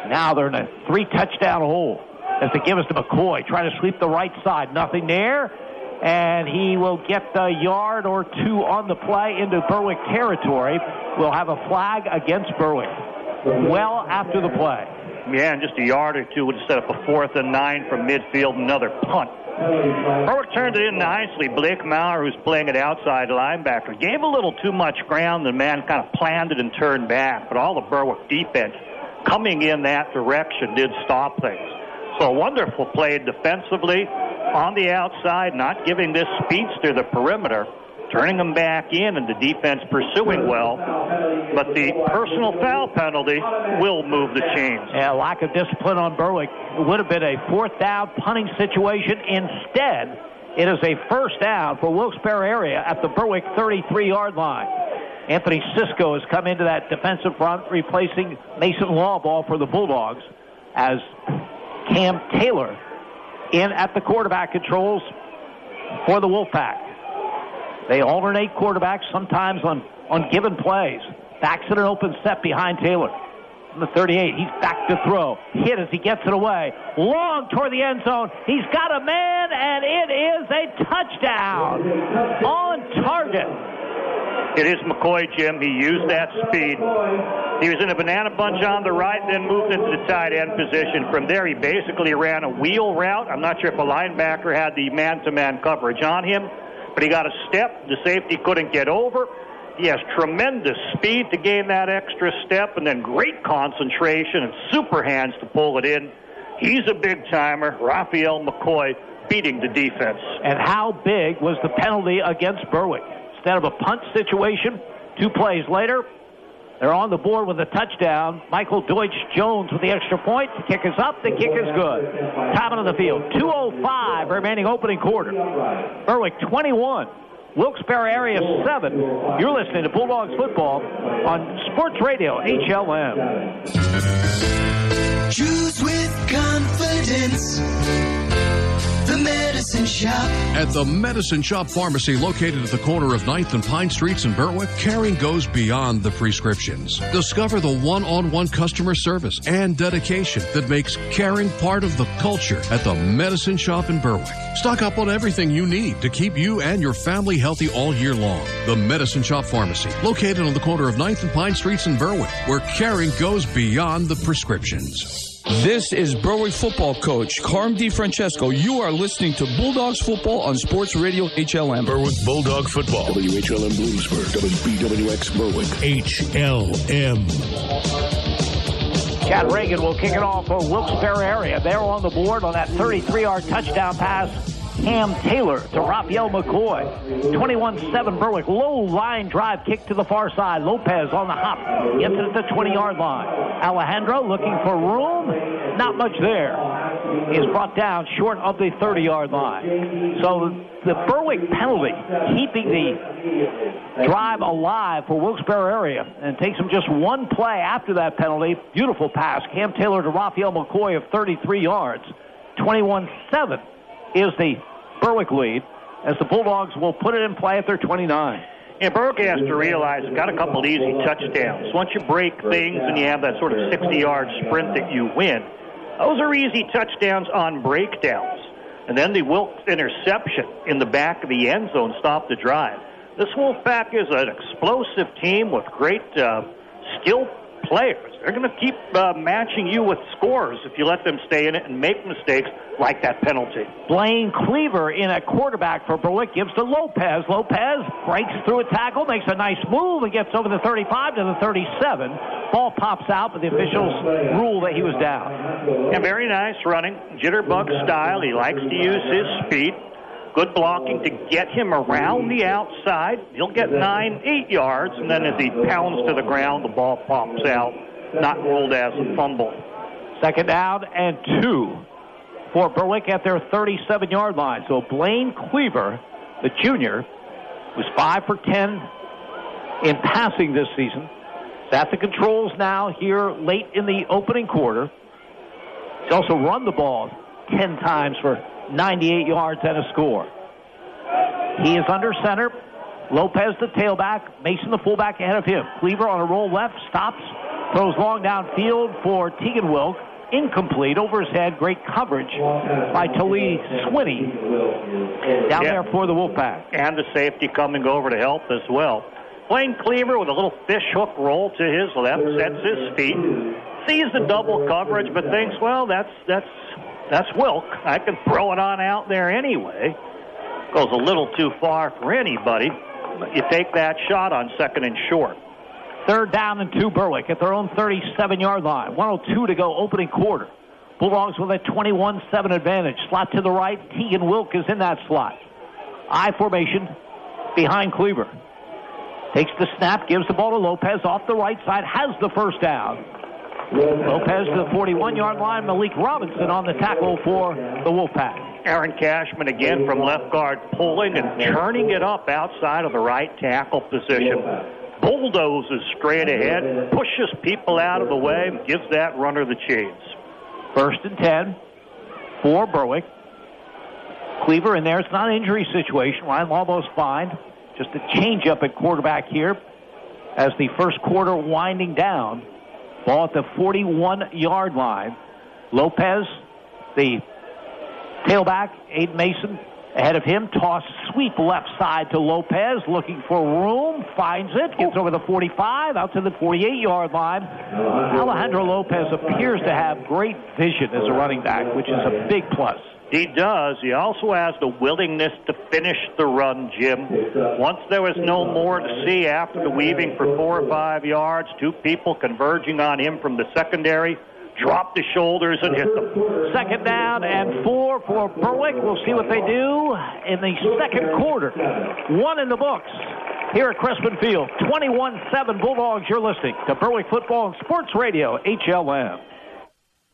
Now they're in a 3-touchdown hole as they give us to McCoy. Trying to sweep the right side. Nothing there. And he will get a yard or two on the play into Berwick territory. We'll have a flag against Berwick well after the play. Yeah, and just a yard or two would set up a 4th and 9 from midfield, another punt. Berwick turned it in nicely. Blake Maurer, who's playing at outside linebacker, gave a little too much ground. The man kind of planned it and turned back. But all the Berwick defense coming in that direction did stop things. So a wonderful play defensively on the outside, not giving this speedster the perimeter, turning him back in, and the defense pursuing well. But the personal foul penalty will move the chains. Yeah, lack of discipline on Berwick. It would have been a 4th down punting situation. Instead, it is a 1st down for Wilkes-Barre Area at the Berwick 33-yard line. Anthony Sisko has come into that defensive front, replacing Mason Lawball for the Bulldogs, as Cam Taylor in at the quarterback controls for the Wolfpack. They alternate quarterbacks sometimes on given plays. Backs in an open set behind Taylor. On the 38, he's back to throw. Hit as he gets it away. Long toward the end zone. He's got a man, and it is a touchdown. On target. It is McCoy, Jim. He used that speed. He was in a banana bunch on the right, then moved into the tight end position. From there, he basically ran a wheel route. I'm not sure if a linebacker had the man-to-man coverage on him, but he got a step. The safety couldn't get over. He has tremendous speed to gain that extra step, and then great concentration and super hands to pull it in. He's a big-timer. Raphael McCoy beating the defense. And how big was the penalty against Berwick? Instead of a punt situation, 2 plays later, they're on the board with a touchdown. Michael Deutsch-Jones with the extra point. The kick is up. The kick is good. Time on the field. 2:05 remaining opening quarter. Berwick 21. Wilkes-Barre Area 7. You're listening to Bulldogs football on Sports Radio HLM. Choose with confidence. The Medicine Shop. At the Medicine Shop Pharmacy, located at the corner of 9th and Pine Streets in Berwick, caring goes beyond the prescriptions. Discover the one-on-one customer service and dedication that makes caring part of the culture at the Medicine Shop in Berwick. Stock up on everything you need to keep you and your family healthy all year long. The Medicine Shop Pharmacy, located on the corner of 9th and Pine Streets in Berwick, where caring goes beyond the prescriptions. This is Berwick football coach Carm DiFrancesco. You are listening to Bulldogs football on Sports Radio HLM. Berwick Bulldog football. WHLM Wilkes-Barre, WBWX Berwick. HLM. Chad Reagan will kick it off for Wilkes-Barre Area. They're on the board on that 33-yard touchdown pass. Cam Taylor to Raphael McCoy. 21-7 Berwick. Low line drive kick to the far side. Lopez on the hop. Gets it at the 20-yard line. Alejandro looking for room. Not much there. Is brought down short of the 30-yard line. So the Berwick penalty keeping the drive alive for Wilkes-Barre Area, and takes them just one play after that penalty. Beautiful pass. Cam Taylor to Raphael McCoy of 33 yards. 21-7 is the Berwick lead, as the Bulldogs will put it in play at their 29. Yeah, Berwick has to realize it's got a couple easy touchdowns. Once you break things and you have that sort of 60-yard sprint that you win, those are easy touchdowns on breakdowns. And then the Wilkes interception in the back of the end zone stopped the drive. This Wolfpack is an explosive team with great skill players. They're going to keep matching you with scores if you let them stay in it and make mistakes like that penalty. Blaine Cleaver in at quarterback for Berwick gives to Lopez. Lopez breaks through a tackle, makes a nice move, and gets over the 35 to the 37. Ball pops out, but the officials rule that he was down. And very nice running, jitterbug style. He likes to use his speed. Good blocking to get him around the outside. He'll get 8 yards, and then as he pounds to the ground, the ball pops out, not ruled as a fumble. 2nd down and 2 for Berwick at their 37-yard line. So Blaine Cleaver, the junior, was 5 for 10 in passing this season. He's at the controls now here late in the opening quarter. He's also run the ball 10 times for 98 yards and a score. He is under center. Lopez the tailback. Mason the fullback ahead of him. Cleaver on a roll left. Stops. Throws long downfield for Tegan Wilk. Incomplete. Over his head. Great coverage by Talee Swinney down there for the Wolfpack. And the safety coming over to help as well. Blaine Cleaver with a little fish hook roll to his left, sets his feet, sees the double coverage, but thinks, well, that's Wilk. I can throw it on out there anyway. Goes a little too far for anybody. But you take that shot on second and short. Third down and 2, Berwick at their own 37-yard line. 1:02 to go, opening quarter. Bulldogs with a 21-7 advantage. Slot to the right. Tegan Wilk is in that slot. I formation behind Cleaver. Takes the snap, gives the ball to Lopez off the right side, has the first down. Lopez to the 41-yard line. Malik Robinson on the tackle for the Wolfpack. Aaron Cashman again from left guard, pulling and turning it up outside of the right tackle position. Bulldozes straight ahead, pushes people out of the way, gives that runner the chance. 1st and 10 for Berwick. Cleaver in there. It's not an injury situation. Ryan almost fine. Just a change-up at quarterback here as the first quarter winding down. Ball at the 41-yard line. Lopez, the tailback, Aiden Mason, ahead of him. Toss sweep left side to Lopez, looking for room, finds it, gets over the 45, out to the 48-yard line. Alejandro Lopez appears to have great vision as a running back, which is a big plus. He does. He also has the willingness to finish the run, Jim. Once there was no more to see after the weaving for 4 or 5 yards, 2 people converging on him from the secondary, dropped his shoulders and hit them. 2nd down and 4 for Berwick. We'll see what they do in the second quarter. 1 in the books here at Crespin Field. 21-7 Bulldogs. You're listening to Berwick Football and Sports Radio, HLM.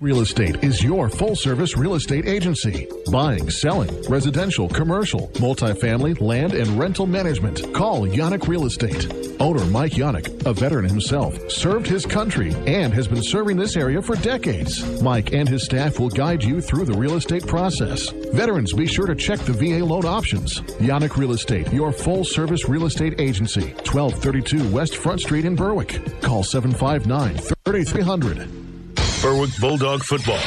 Real Estate is your full-service real estate agency. Buying, selling, residential, commercial, multifamily, land, and rental management. Call Yannick Real Estate. Owner Mike Yannick, a veteran himself, served his country and has been serving this area for decades. Mike and his staff will guide you through the real estate process. Veterans, be sure to check the VA loan options. Yannick Real Estate, your full-service real estate agency. 1232 West Front Street in Berwick. Call 759-3300. Berwick Bulldog football.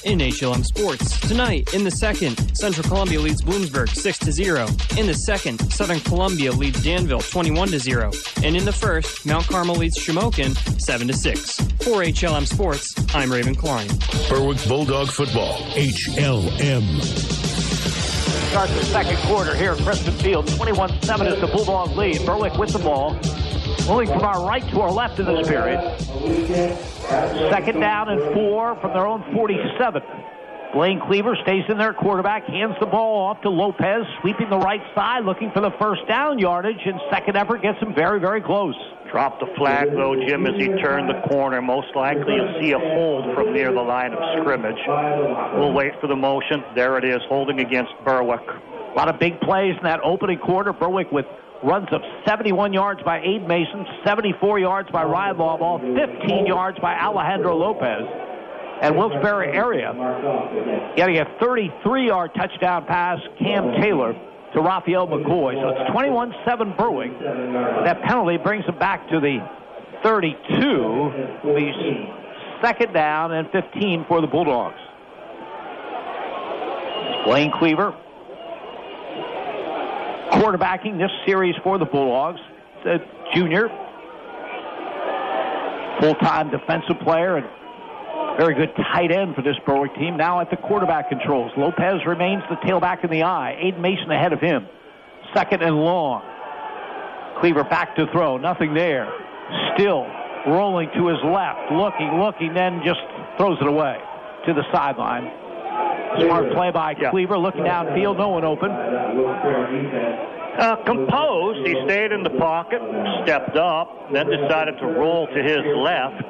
In HLM Sports, tonight in the second, Central Columbia leads Bloomsburg 6-0. In the second, Southern Columbia leads Danville 21-0. And in the first, Mount Carmel leads Shamokin 7-6. For HLM Sports, I'm Raven Klein. Berwick Bulldog football. HLM. Start the second quarter here at Crespin Field. 21-7 is the Bulldog lead. Berwick with the ball. Moving from our right to our left in this period. 2nd down and 4 from their own 47. Blaine Cleaver stays in there, quarterback, hands the ball off to Lopez, sweeping the right side, looking for the first down yardage, and second effort gets him very, very close. Dropped the flag, though, Jim, as he turned the corner. Most likely you'll see a hold from near the line of scrimmage. We'll wait for the motion. There it is, holding against Berwick. A lot of big plays in that opening quarter. Berwick with runs of 71 yards by Aid Mason, 74 yards by Ryan Lawball, 15 yards by Alejandro Lopez. And Wilkes-Barre Area getting a 33-yard touchdown pass, Cam Taylor, to Raphael McCoy. So it's 21-7 Berwick. That penalty brings them back to the 32. The 2nd down and 15 for the Bulldogs. Blaine Cleaver quarterbacking this series for the Bulldogs. It's a junior, full-time defensive player, and very good tight end for this Berwick team. Now at the quarterback controls. Lopez remains the tailback in the eye. Aiden Mason ahead of him. 2nd and long. Cleaver back to throw. Nothing there. Still rolling to his left. Looking, then just throws it away to the sideline. Smart play by Cleaver, looking downfield, no one open. Composed, he stayed in the pocket, stepped up, then decided to roll to his left.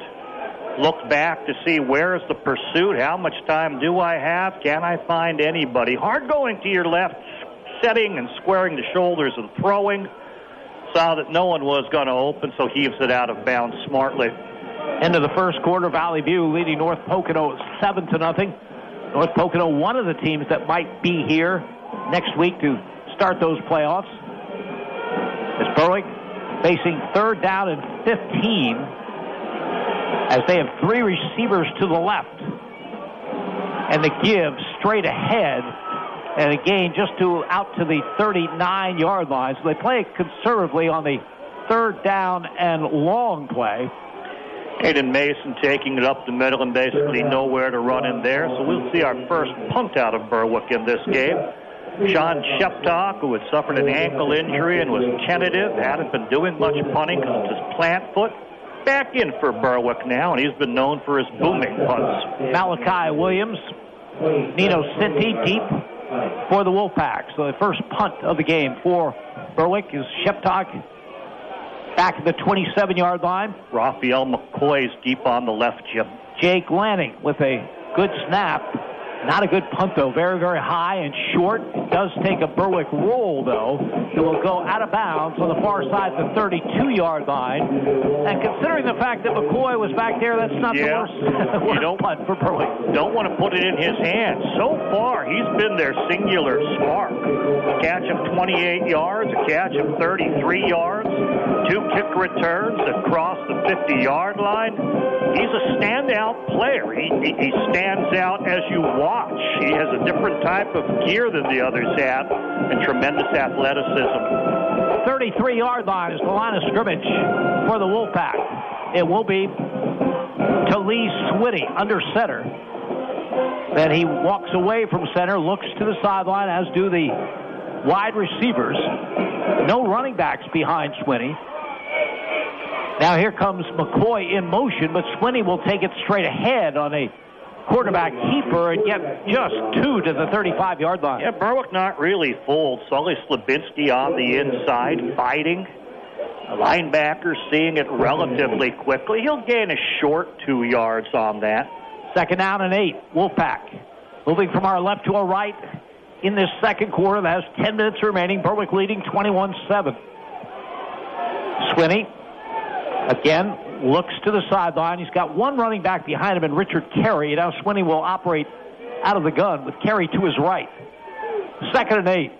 Looked back to see where's the pursuit, how much time do I have, can I find anybody? Hard going to your left, setting and squaring the shoulders and throwing. Saw that no one was going to open, so heaves it out of bounds smartly. End of the first quarter, Valley View leading North Pocono 7-0. North Pocono, one of the teams that might be here next week to start those playoffs. As Berwick facing 3rd down and 15. as they have three receivers to the left. And the give straight ahead, and again just out to the 39-yard line. So they play it conservatively on the third down and long play. Aiden Mason taking it up the middle and basically nowhere to run in there. So we'll see our first punt out of Berwick in this game. Sean Sheptock, who had suffered an ankle injury and was tentative, hadn't been doing much punting because it's his plant foot, back in for Berwick now, and he's been known for his booming punts. Malachi Williams, Nino Cinti deep for the Wolfpack. So the first punt of the game for Berwick is Sheptock back at the 27-yard line. Raphael McCoy's deep on the left, Jim. Jake Lanning with a good snap. Not a good punt, though. Very, very high and short. It does take a Berwick roll, though. It will go out of bounds on the far side, the 32-yard line. And considering the fact that McCoy was back there, that's not the worst punt for Berwick. Don't want to put it in his hands. So far, he's been their singular spark. A catch of 28 yards, a catch of 33 yards, 2 kick returns across the 50-yard line. He's a standout player. He stands out as you watch. He has a different type of gear than the others have and tremendous athleticism. 33-yard line is the line of scrimmage for the Wolfpack. It will be to Lee Switty under center. Then he walks away from center, looks to the sideline, as do the wide receivers. No running backs behind Swinny. Now here comes McCoy in motion, but Swinny will take it straight ahead on a quarterback keeper and get just 2 to the 35-yard line. Yeah, Berwick not really fooled. Sully Slabinski on the inside, fighting. The linebacker seeing it relatively quickly. He'll gain a short 2 yards on that. Second down and 8, Wolfpack. Moving from our left to our right in this second quarter. That has 10 minutes remaining. Berwick leading 21-7. Swinny again looks to the sideline. He's got one running back behind him in Richard Carey. Now Swinny will operate out of the gun with Carey to his right. Second and 8.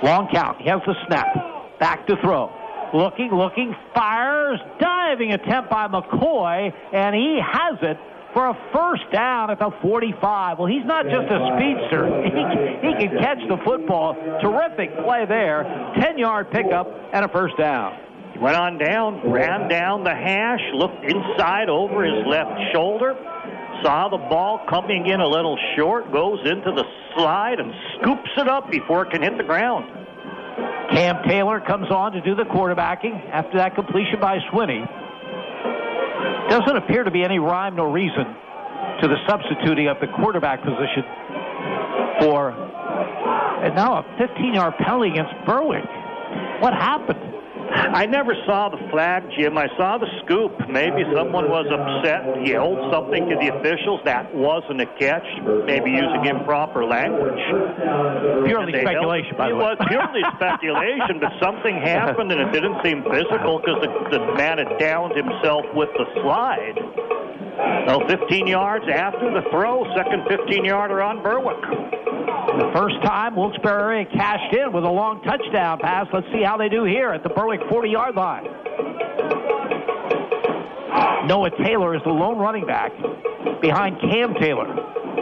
Long count. He has the snap. Back to throw. Looking, fires. Diving attempt by McCoy, and he has it for a first down at the 45. Well, he's not just a speedster. He can catch the football. Terrific play there. 10-yard pickup and a first down. He went on down, ran down the hash, looked inside over his left shoulder, saw the ball coming in a little short, goes into the slide and scoops it up before it can hit the ground. Cam Taylor comes on to do the quarterbacking after that completion by Swinny. Doesn't appear to be any rhyme nor reason to the substituting of the quarterback position for, and now a 15-yard penalty against Berwick. What happened? I never saw the flag, Jim. I saw the scoop. Maybe someone was upset, yelled something to the officials. That wasn't a catch. Maybe using improper language. Purely speculation, by the way. It was purely speculation, but something happened, and it didn't seem physical because the man had downed himself with the slide. So 15 yards after the throw, second 15-yarder on Berwick. The first time Wilkes-Barre Area cashed in with a long touchdown pass. Let's see how they do here at the Berwick 40-yard line. Noah Taylor is the lone running back behind Cam Taylor.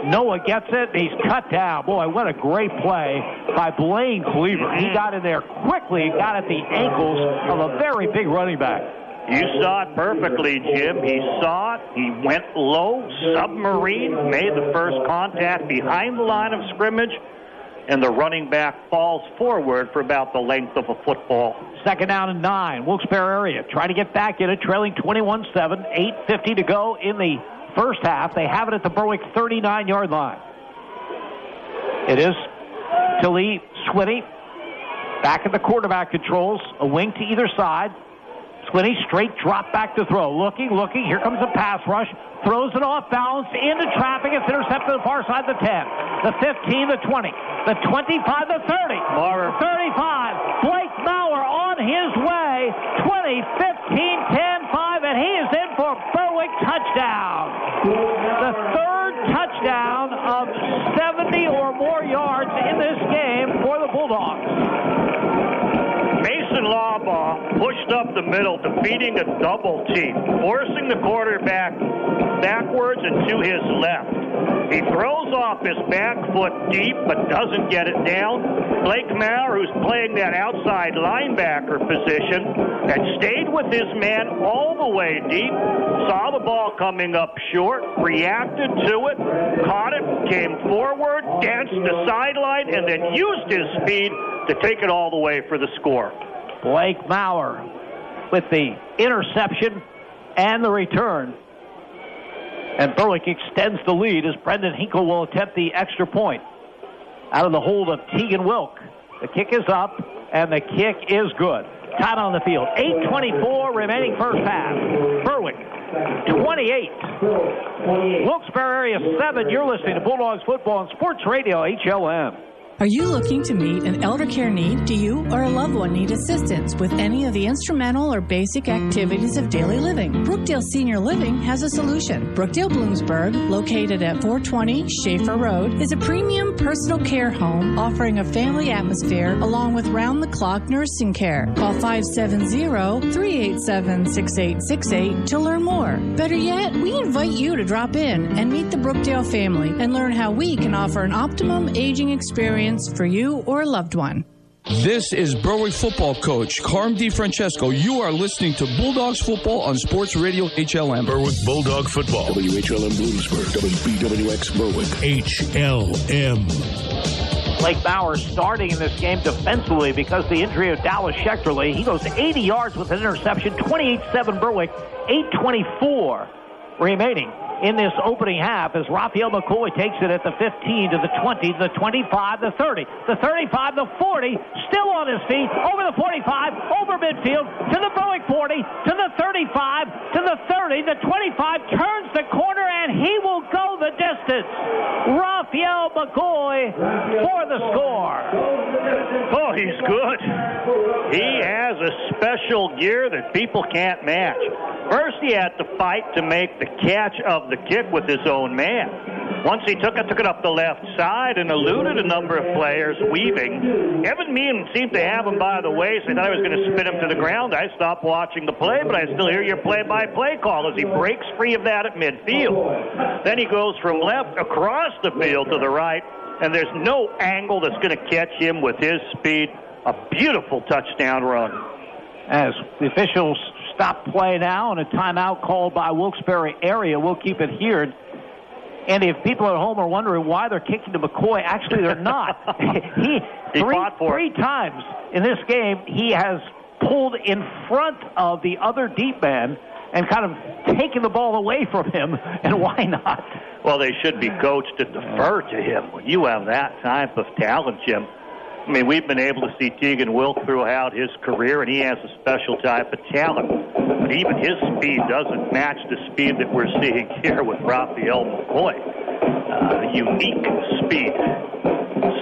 Noah gets it. He's cut down. Boy, what a great play by Blaine Cleaver. He got in there quickly, got at the ankles of a very big running back. You saw it perfectly, Jim. He saw it. He went low, submarine, made the first contact behind the line of scrimmage, and the running back falls forward for about the length of a football. Second down and 9. Wilkes-Barre Area trying to get back in it, trailing 21-7. 8:50 to go in the first half. They have it at the Berwick 39-yard line. It is to Lee Swinny. Back at the quarterback controls. A wing to either side. Swinny straight drop back to throw. Looking. Here comes a pass rush. Throws it off balance into traffic. It's intercepted to the far side, the 10. The 15, the 20. The 25, the 30. 35. Blake Maurer on his way. 20, 15, 10, 5, and he is in for Berwick touchdown. The third touchdown of 70 or more yards in this game for the Bulldogs. Mason Lawbaugh pushed marched up the middle, defeating a double team, forcing the quarterback backwards and to his left. He throws off his back foot deep, but doesn't get it down. Blake Maurer, who's playing that outside linebacker position, had stayed with his man all the way deep, saw the ball coming up short, reacted to it, caught it, came forward, danced the sideline, and then used his speed to take it all the way for the score. Blake Maurer with the interception and the return. And Berwick extends the lead as Brendan Hinkle will attempt the extra point. Out of the hold of Tegan Wilk. The kick is up, and the kick is good. Time on the field. 8:24 remaining first half. Berwick 28. Wilkes-Barre Area 7. You're listening to Bulldogs Football on Sports Radio HLM. Are you looking to meet an elder care need? Do you or a loved one need assistance with any of the instrumental or basic activities of daily living? Brookdale Senior Living has a solution. Brookdale Bloomsburg, located at 420 Schaefer Road, is a premium personal care home offering a family atmosphere along with round-the-clock nursing care. Call 570-387-6868 to learn more. Better yet, we invite you to drop in and meet the Brookdale family and learn how we can offer an optimum aging experience for you or a loved one. This is Berwick football coach Carm DiFrancesco. You are listening to Bulldogs football on Sports Radio HLM. Berwick Bulldog football. WHLM Bloomsburg, WBWX Berwick. HLM. Blake Maurer starting in this game defensively because the injury of Dallas Schechterle. He goes 80 yards with an interception, 28-7 Berwick, 8:24 remaining in this opening half as Raphael McCoy takes it at the 15 to the 20 to the 25, the 30, the 35, the 40, still on his feet, over the 45, over midfield, to the Berwick 40, to the 35, to the 30, the 25, turns the corner, and he will go the distance. Raphael McCoy for the score. Oh, he's good. He has a special gear that people can't match. First, he had to fight to make the catch of the kick with his own man. Once he took it up the left side and eluded a number of players, weaving. Evan Meehan seemed to have him by the waist. I thought I was going to spin him to the ground. I stopped watching the play, but I still hear your play-by-play call as he breaks free of that at midfield. Then he goes from left across the field to the right, and there's no angle that's going to catch him with his speed. A beautiful touchdown run. As the officials stop play now and a timeout called by Wilkes-Barre Area, we'll keep it here. And if people at home are wondering why they're kicking to McCoy, actually they're not. Three times in this game he has pulled in front of the other deep man and kind of taken the ball away from him, and why not? Well, they should be coached to defer to him when you have that type of talent, Jim. I mean, we've been able to see Tegan Wilk throughout his career, and he has a special type of talent. But even his speed doesn't match the speed that we're seeing here with Raphael McCoy. Unique speed.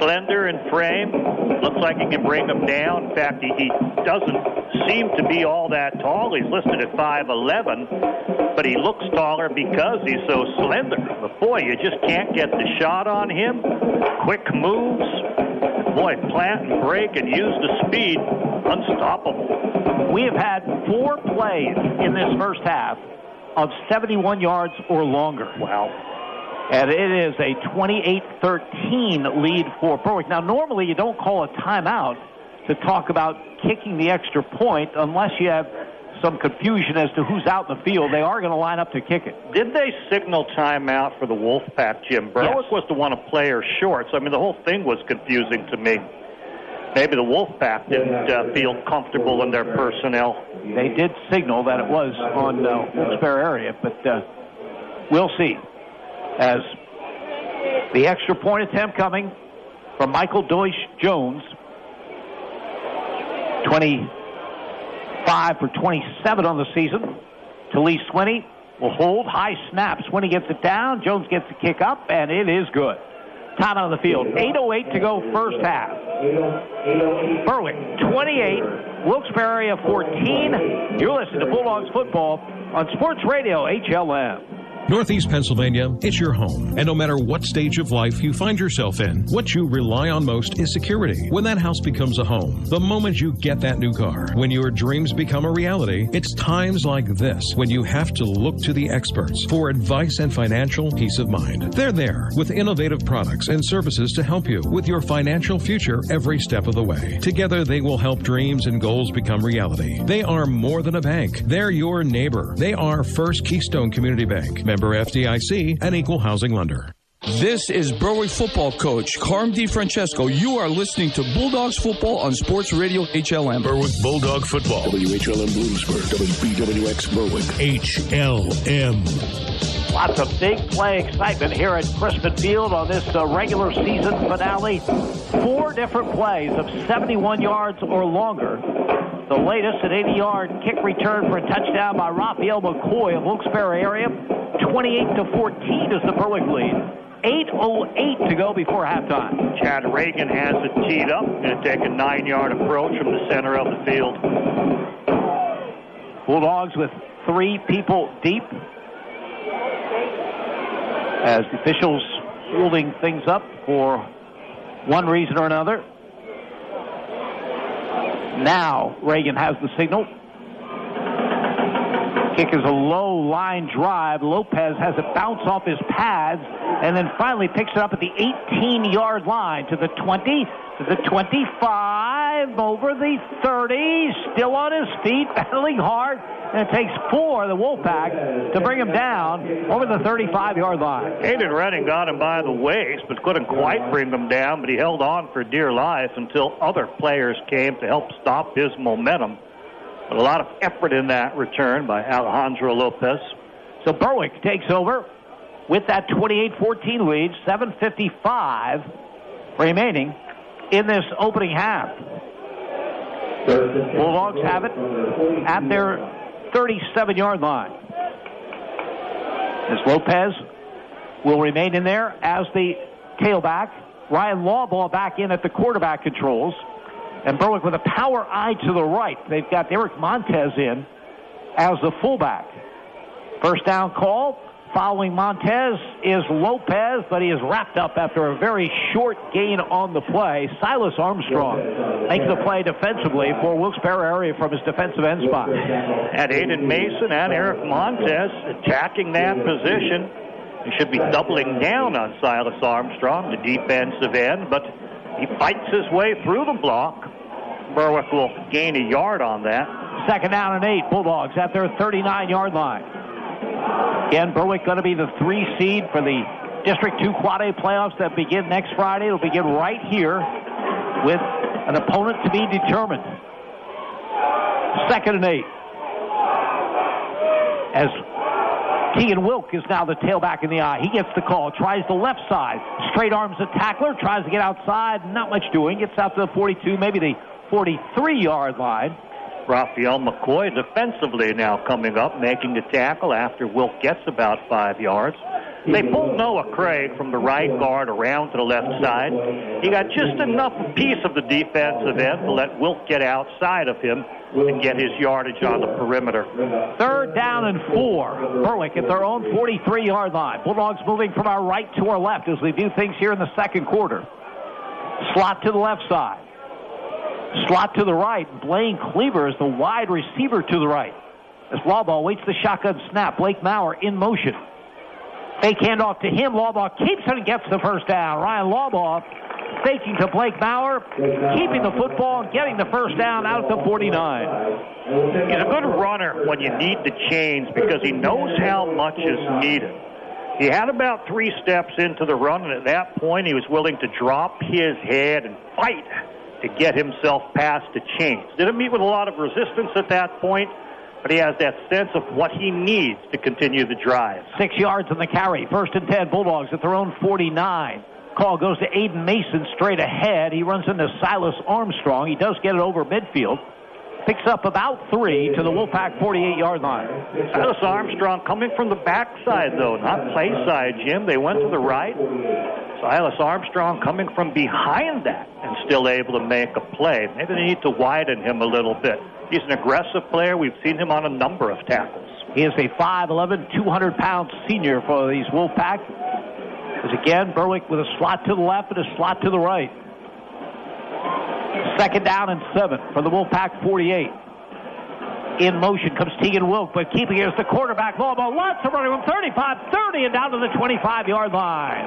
Slender in frame. Looks like he can bring him down. In fact, he doesn't seem to be all that tall. He's listed at 5'11", but he looks taller because he's so slender. But boy, you just can't get the shot on him. Quick moves. Boy, plant and break and use the speed. Unstoppable. We have had 4 plays in this first half of 71 yards or longer. Wow. And it is a 28-13 lead for Berwick. Now, normally you don't call a timeout to talk about kicking the extra point unless you have some confusion as to who's out in the field. They are going to line up to kick it. Did they signal timeout for the Wolfpack, Jim? Berwick was the one of player short, so I mean the whole thing was confusing to me. Maybe the Wolfpack didn't feel comfortable in their personnel. They did signal that it was on Wilkes-Barre Area, but we'll see. As the extra point attempt coming from Michael Deutsch-Jones, 25 for 27 on the season. To Lee Swinney will hold. High snap. Swinney gets it down. Jones gets the kick up, and it is good. Time out on the field. 8:08 to go first half. Berwick 28, Wilkes-Barre Area 14. You're listening to Bulldogs football on Sports Radio HLM. Northeast Pennsylvania, it's your home. And no matter what stage of life you find yourself in, what you rely on most is security. When that house becomes a home, the moment you get that new car, when your dreams become a reality, it's times like this when you have to look to the experts for advice and financial peace of mind. They're there with innovative products and services to help you with your financial future every step of the way. Together, they will help dreams and goals become reality. They are more than a bank. They're your neighbor. They are First Keystone Community Bank, member FDIC, and equal housing lender. This is Berwick football coach Carm DiFrancesco. You are listening to Bulldogs football on Sports Radio HLM. Berwick Bulldog football. WHLM Wilkes-Barre, WBWX Berwick. HLM. Lots of big play excitement here at Crispin Field on this regular season finale. 4 different plays of 71 yards or longer. The latest, an 80-yard kick return for a touchdown by Raphael McCoy of Wilkes-Barre Area. 28-14 is the Berwick lead. 8:08 to go before halftime. Chad Reagan has it teed up. Going to take a 9-yard approach from the center of the field. Bulldogs with 3 people deep, as the officials holding things up for one reason or another. Now Reagan has the signal. Kick is a low line drive. Lopez has it bounce off his pads and then finally picks it up at the 18-yard line to the 20, to the 25, over the 30, still on his feet, battling hard, and it takes 4 of the Wolfpack to bring him down over the 35-yard line. Aiden Redding got him by the waist, but couldn't quite bring him down, but he held on for dear life until other players came to help stop his momentum. But a lot of effort in that return by Alejandro Lopez. So Berwick takes over with that 28-14 lead, 7:55 remaining in this opening half. Bulldogs have it at their 37-yard line. As Lopez will remain in there as the tailback. Ryan Lawball back in at the quarterback controls. And Berwick with a power eye to the right. They've got Eric Montez in as the fullback. First down call following Montez is Lopez, but he is wrapped up after a very short gain on the play. Silas Armstrong makes the play defensively for Wilkes-Barre Area from his defensive end spot. And Aiden Mason and Eric Montez attacking that position. He should be doubling down on Silas Armstrong, the defensive end, but he fights his way through the block. Berwick will gain a yard on that. Second down and 8. Bulldogs at their 39-yard line. Again, Berwick going to be the 3 seed for the District 2 Quad A playoffs that begin next Friday. It'll begin right here with an opponent to be determined. Second and 8. As Keegan Wilk is now the tailback in the eye. He gets the call, tries the left side. Straight arms a tackler, tries to get outside. Not much doing. Gets out to the 42, maybe the 43-yard line. Raphael McCoy defensively now coming up, making the tackle after Wilk gets about 5 yards. They pull Noah Craig from the right guard around to the left side. He got just enough piece of the defensive end to let Wilk get outside of him and get his yardage on the perimeter. Third down and 4. Berwick at their own 43-yard line. Bulldogs moving from our right to our left as we do things here in the second quarter. Slot to the left side. Slot to the right. Blaine Cleaver is the wide receiver to the right. As Lawball waits the shotgun snap. Blake Maurer in motion. Fake handoff to him. Lawball keeps it and gets the first down. Ryan Lawball faking to Blake Maurer, keeping the football and getting the first down out at the 49. He's a good runner when you need the chains because he knows how much is needed. He had about 3 steps into the run, and at that point he was willing to drop his head and fight to get himself past the chains. Didn't meet with a lot of resistance at that point, but he has that sense of what he needs to continue the drive. 6 yards on the carry. First and 10, Bulldogs at their own 49. Call goes to Aiden Mason straight ahead. He runs into Silas Armstrong. He does get it over midfield. Picks up about 3 to the Wolfpack 48-yard line. Silas Armstrong coming from the backside, though, not play side, Jim. They went to the right. Silas Armstrong coming from behind that and still able to make a play. Maybe they need to widen him a little bit. He's an aggressive player. We've seen him on a number of tackles. He is a 5'11", 200-pound senior for these Wolfpack. As again, Berwick with a slot to the left and a slot to the right. 2nd down and 7 for the Wolfpack 48. In motion comes Tegan Wilk, but keeping it as the quarterback. Ball, lots of running room, 35-30, and down to the 25-yard line.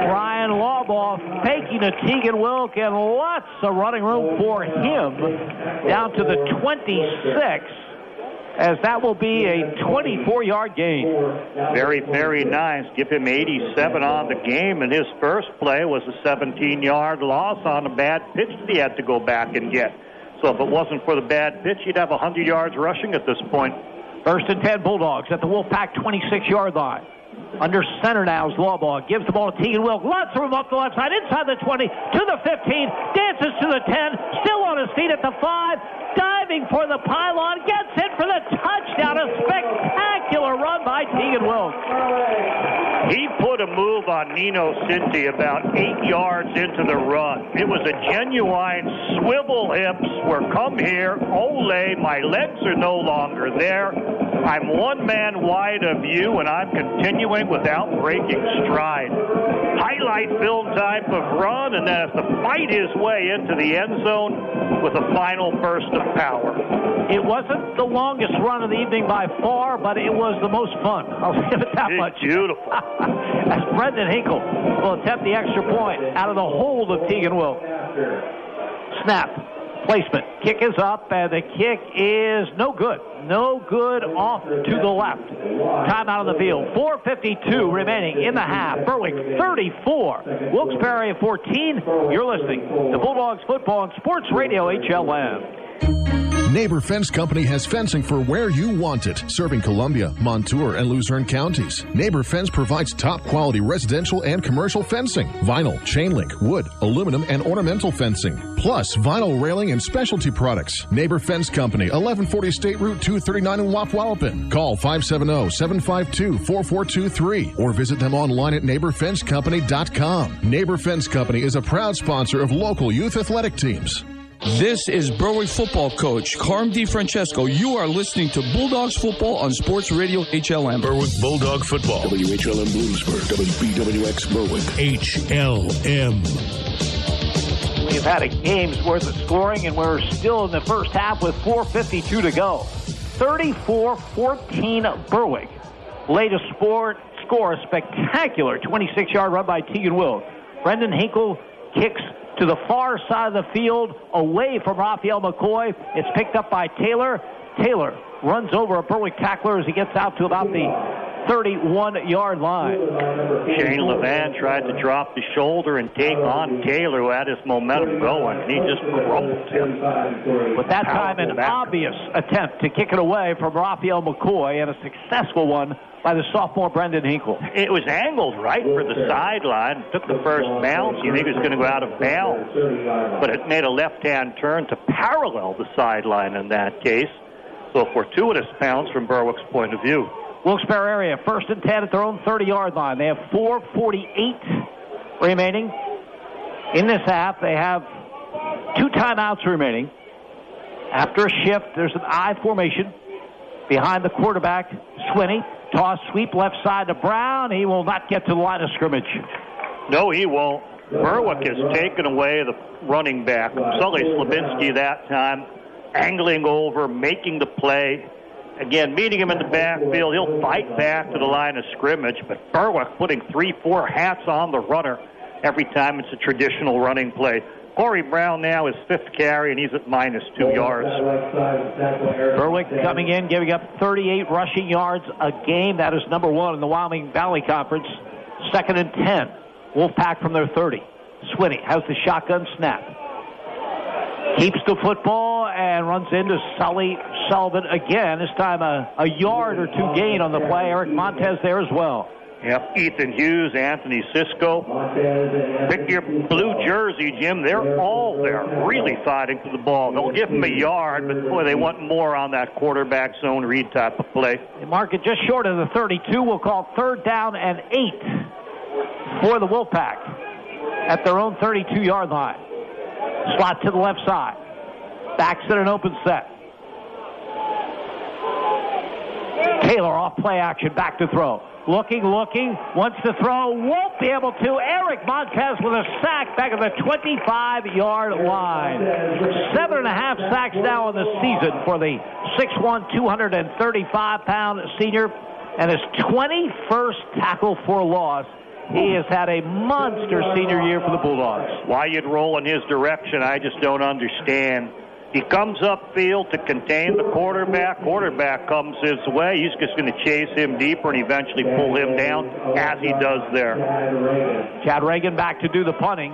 Brian Lawbaugh faking to Tegan Wilk, and lots of running room for him down to the 26, as that will be a 24-yard gain. Very, very nice. Give him 87 on the game, and his first play was a 17-yard loss on a bad pitch that he had to go back and get. So if it wasn't for the bad pitch, he'd have 100 yards rushing at this point. 1st and 10 Bulldogs at the Wolfpack 26-yard line. Under center now is Lawbaugh. Gives the ball to Tegan Wilk. Lots of room up the left side. Inside the 20, to the 15. Dances to the 10. Still on his feet at the 5. Diving for the pylon. Gets hit for the touchdown. A spectacular run by Tegan Wilk. He put a move on Nino Cinti about 8 yards into the run. It was a genuine swivel hips where come here, ole, my legs are no longer there. I'm one man wide of you, and I'm continuing without breaking stride. Highlight film type of run, and then has to fight his way into the end zone with a final burst of power. It wasn't the longest run of the evening by far, but it was the most fun. I'll give it that much. Beautiful. As Brendan Hinkle will attempt the extra point out of the hold of Tegan Wilk. Snap. Placement. Kick is up, and the kick is no good. No good, off to the left. Timeout on the field. 4:52 remaining in the half. Berwick 34. Wilkes-Barre 14. You're listening to Bulldogs Football on Sports Radio HLM. Neighbor Fence Company has fencing for where you want it, serving Columbia, Montour, and Luzerne counties. Neighbor Fence provides top-quality residential and commercial fencing, vinyl, chain link, wood, aluminum, and ornamental fencing, plus vinyl railing and specialty products. Neighbor Fence Company, 1140 State Route 239 in Wapwallopen. Call 570-752-4423 or visit them online at neighborfencecompany.com. Neighbor Fence Company is a proud sponsor of local youth athletic teams. This is Berwick football coach Carm DiFrancesco. You are listening to Bulldogs football on Sports Radio HLM. Berwick Bulldog football. WHLM Wilkes-Barre, WBWX Berwick. HLM. We've had a game's worth of scoring, and we're still in the first half with 4:52 to go. 34-14 Berwick. Latest score, a spectacular 26-yard run by Tegan Wilk. Brendan Hinkle kicks to the far side of the field, away from Raphael McCoy. It's picked up by Taylor. Taylor runs over a Berwick tackler as he gets out to about the 31-yard line. Shane Levan tried to drop the shoulder and take on Taylor, who had his momentum going, and he just crumpled him. But that time, an obvious attempt to kick it away from Raphael McCoy, and a successful one by the sophomore Brendan Hinkle. It was angled right for the sideline. Took the first bounce. You think it was going to go out of bounds, but it made a left-hand turn to parallel the sideline in that case. So a fortuitous bounce from Berwick's point of view. Wilkes-Barre Area, 1st and 10 at their own 30-yard line. They have 4:48 remaining. In this half, they have 2 timeouts remaining. After a shift, there's an I formation behind the quarterback, Swinney. Toss, sweep left side to Brown. He will not get to the line of scrimmage. No, he won't. Berwick has taken away the running back. Sully Slabinski that time, angling over, making the play. Again, meeting him in the backfield. He'll fight back to the line of scrimmage, but Berwick putting 3-4 hats on the runner every time it's a traditional running play. Corey Brown now is 5th carry, and he's at -2 yards. Berwick coming in, giving up 38 rushing yards a game. That is number 1 in the Wyoming Valley Conference. 2nd and 10. Wolfpack from their 30. Swinney has the shotgun snap. Keeps the football and runs into Sully Sullivan again. This time a yard or 2 gain on the play. Eric Montez there as well. Yep, Ethan Hughes, Anthony Cisco. Pick your blue jersey, Jim. They're all there, really fighting for the ball. They'll give them a yard, but boy, they want more on that quarterback zone read type of play. They mark it just short of the 32. We'll call 3rd down and 8 for the Wolfpack at their own 32-yard line. Slot to the left side. Backs in an open set. Taylor off play action, back to throw. Looking, wants to throw, won't be able to. Eric Montez with a sack back at the 25-yard line. 7.5 sacks now in the season for the 6'1", 235-pound senior, and his 21st tackle for loss. He has had a monster senior year for the Bulldogs. Why you'd roll in his direction, I just don't understand. He comes upfield to contain the quarterback. Quarterback comes his way. He's just going to chase him deeper and eventually pull him down, as he does there. Chad Reagan back to do the punting.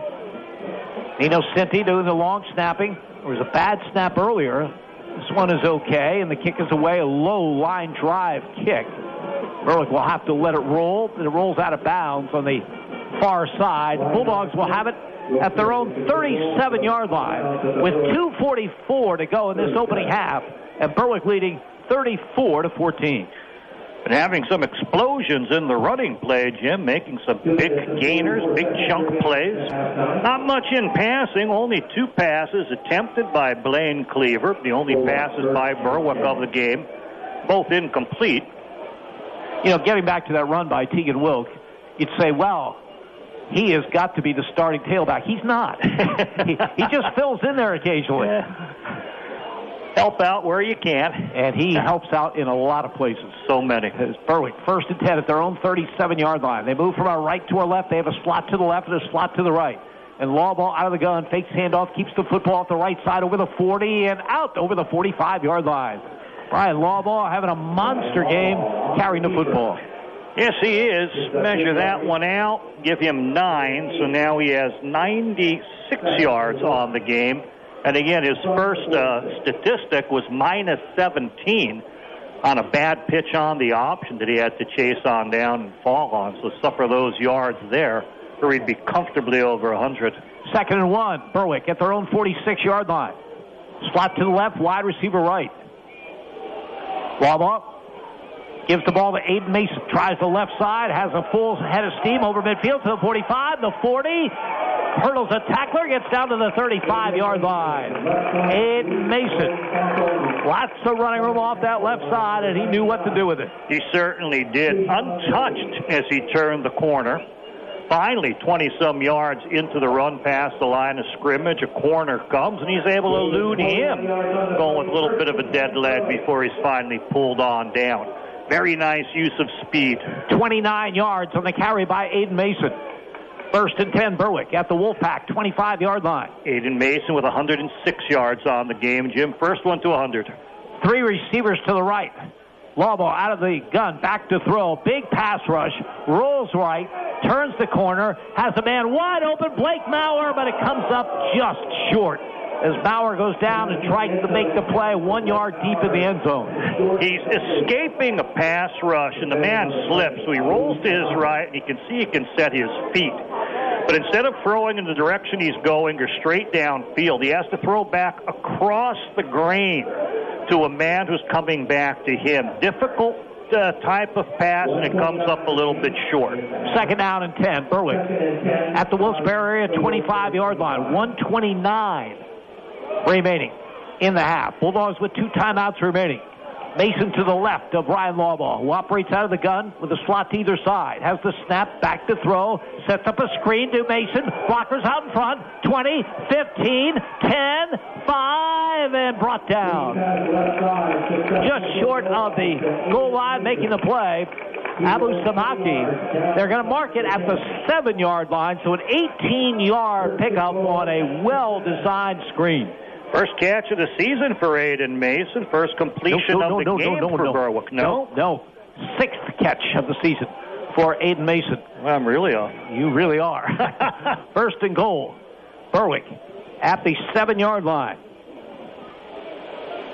Nino Cinti doing the long snapping. There was a bad snap earlier. This one is okay, and the kick is away, a low line drive kick. Berwick will have to let it roll. It rolls out of bounds on the far side. The Bulldogs will have it at their own 37-yard line with 2:44 to go in this opening half, and Berwick leading 34-14. And having some explosions in the running play, Jim, making some big gainers, big chunk plays. Not much in passing, only 2 passes attempted by Blaine Cleaver, the only passes by Berwick of the game, both incomplete. You know, getting back to that run by Tegan Wilk, you'd say, well, he has got to be the starting tailback. He's not. he just fills in there occasionally. Help out where you can. And he helps out in a lot of places. So many. It's Berwick, 1st and 10 at their own 37-yard line. They move from our right to our left. They have a slot to the left and a slot to the right. And Lawball out of the gun, fakes handoff, keeps the football off the right side over the 40 and out over the 45-yard line. Brian Lawball having a monster game carrying the football. Yes, he is. Measure that one out. Give him 9. So now he has 96 yards on the game. And again, his first statistic was minus 17 on a bad pitch on the option that he had to chase on down and fall on. So suffer those yards there, or he'd be comfortably over 100. 2nd and 1. Berwick at their own 46-yard line. Slot to the left, wide receiver right. Lawball gives the ball to Aiden Mason. Tries the left side, has a full head of steam over midfield to the 45, the 40. Hurdles a tackler, gets down to the 35-yard line. Aiden Mason. Lots of running room off that left side, and he knew what to do with it. He certainly did. Untouched as he turned the corner. Finally, 20-some yards into the run past the line of scrimmage. A corner comes, and he's able to elude him, going with a little bit of a dead leg before he's finally pulled on down. Very nice use of speed. 29 yards on the carry by Aiden Mason. 1st and 10, Berwick at the Wolfpack, 25-yard line. Aiden Mason with 106 yards on the game, Jim. First one to 100. 3 receivers to the right. Lawball out of the gun, back to throw. Big pass rush, rolls right, turns the corner, has a man wide open, Blake Maurer, but it comes up just short as Maurer goes down and tries to make the play 1 yard deep in the end zone. He's escaping a pass rush, and the man slips, so he rolls to his right, and you can see he can set his feet. But instead of throwing in the direction he's going or straight downfield, he has to throw back across the grain to a man who's coming back to him. Difficult type of pass, and it comes up a little bit short. 2nd down and 10, Berwick at the Wilkes-Barre Area 25-yard line. 1:29 remaining in the half. Bulldogs with 2 timeouts remaining. Mason to the left of Brian Lawball, who operates out of the gun with a slot to either side. Has the snap, back to throw, sets up a screen to Mason. Blockers out in front. 20, 15, 10, 5, and brought down. Just short of the goal line, making the play. Abu Samaki, they're going to mark it at the 7-yard line, so an 18-yard pickup on a well-designed screen. First catch of the season for Aiden Mason. First completion of the game for Berwick. No. 6th catch of the season for Aiden Mason. Well, I'm really off. You really are. 1st and goal. Berwick at the 7-yard line.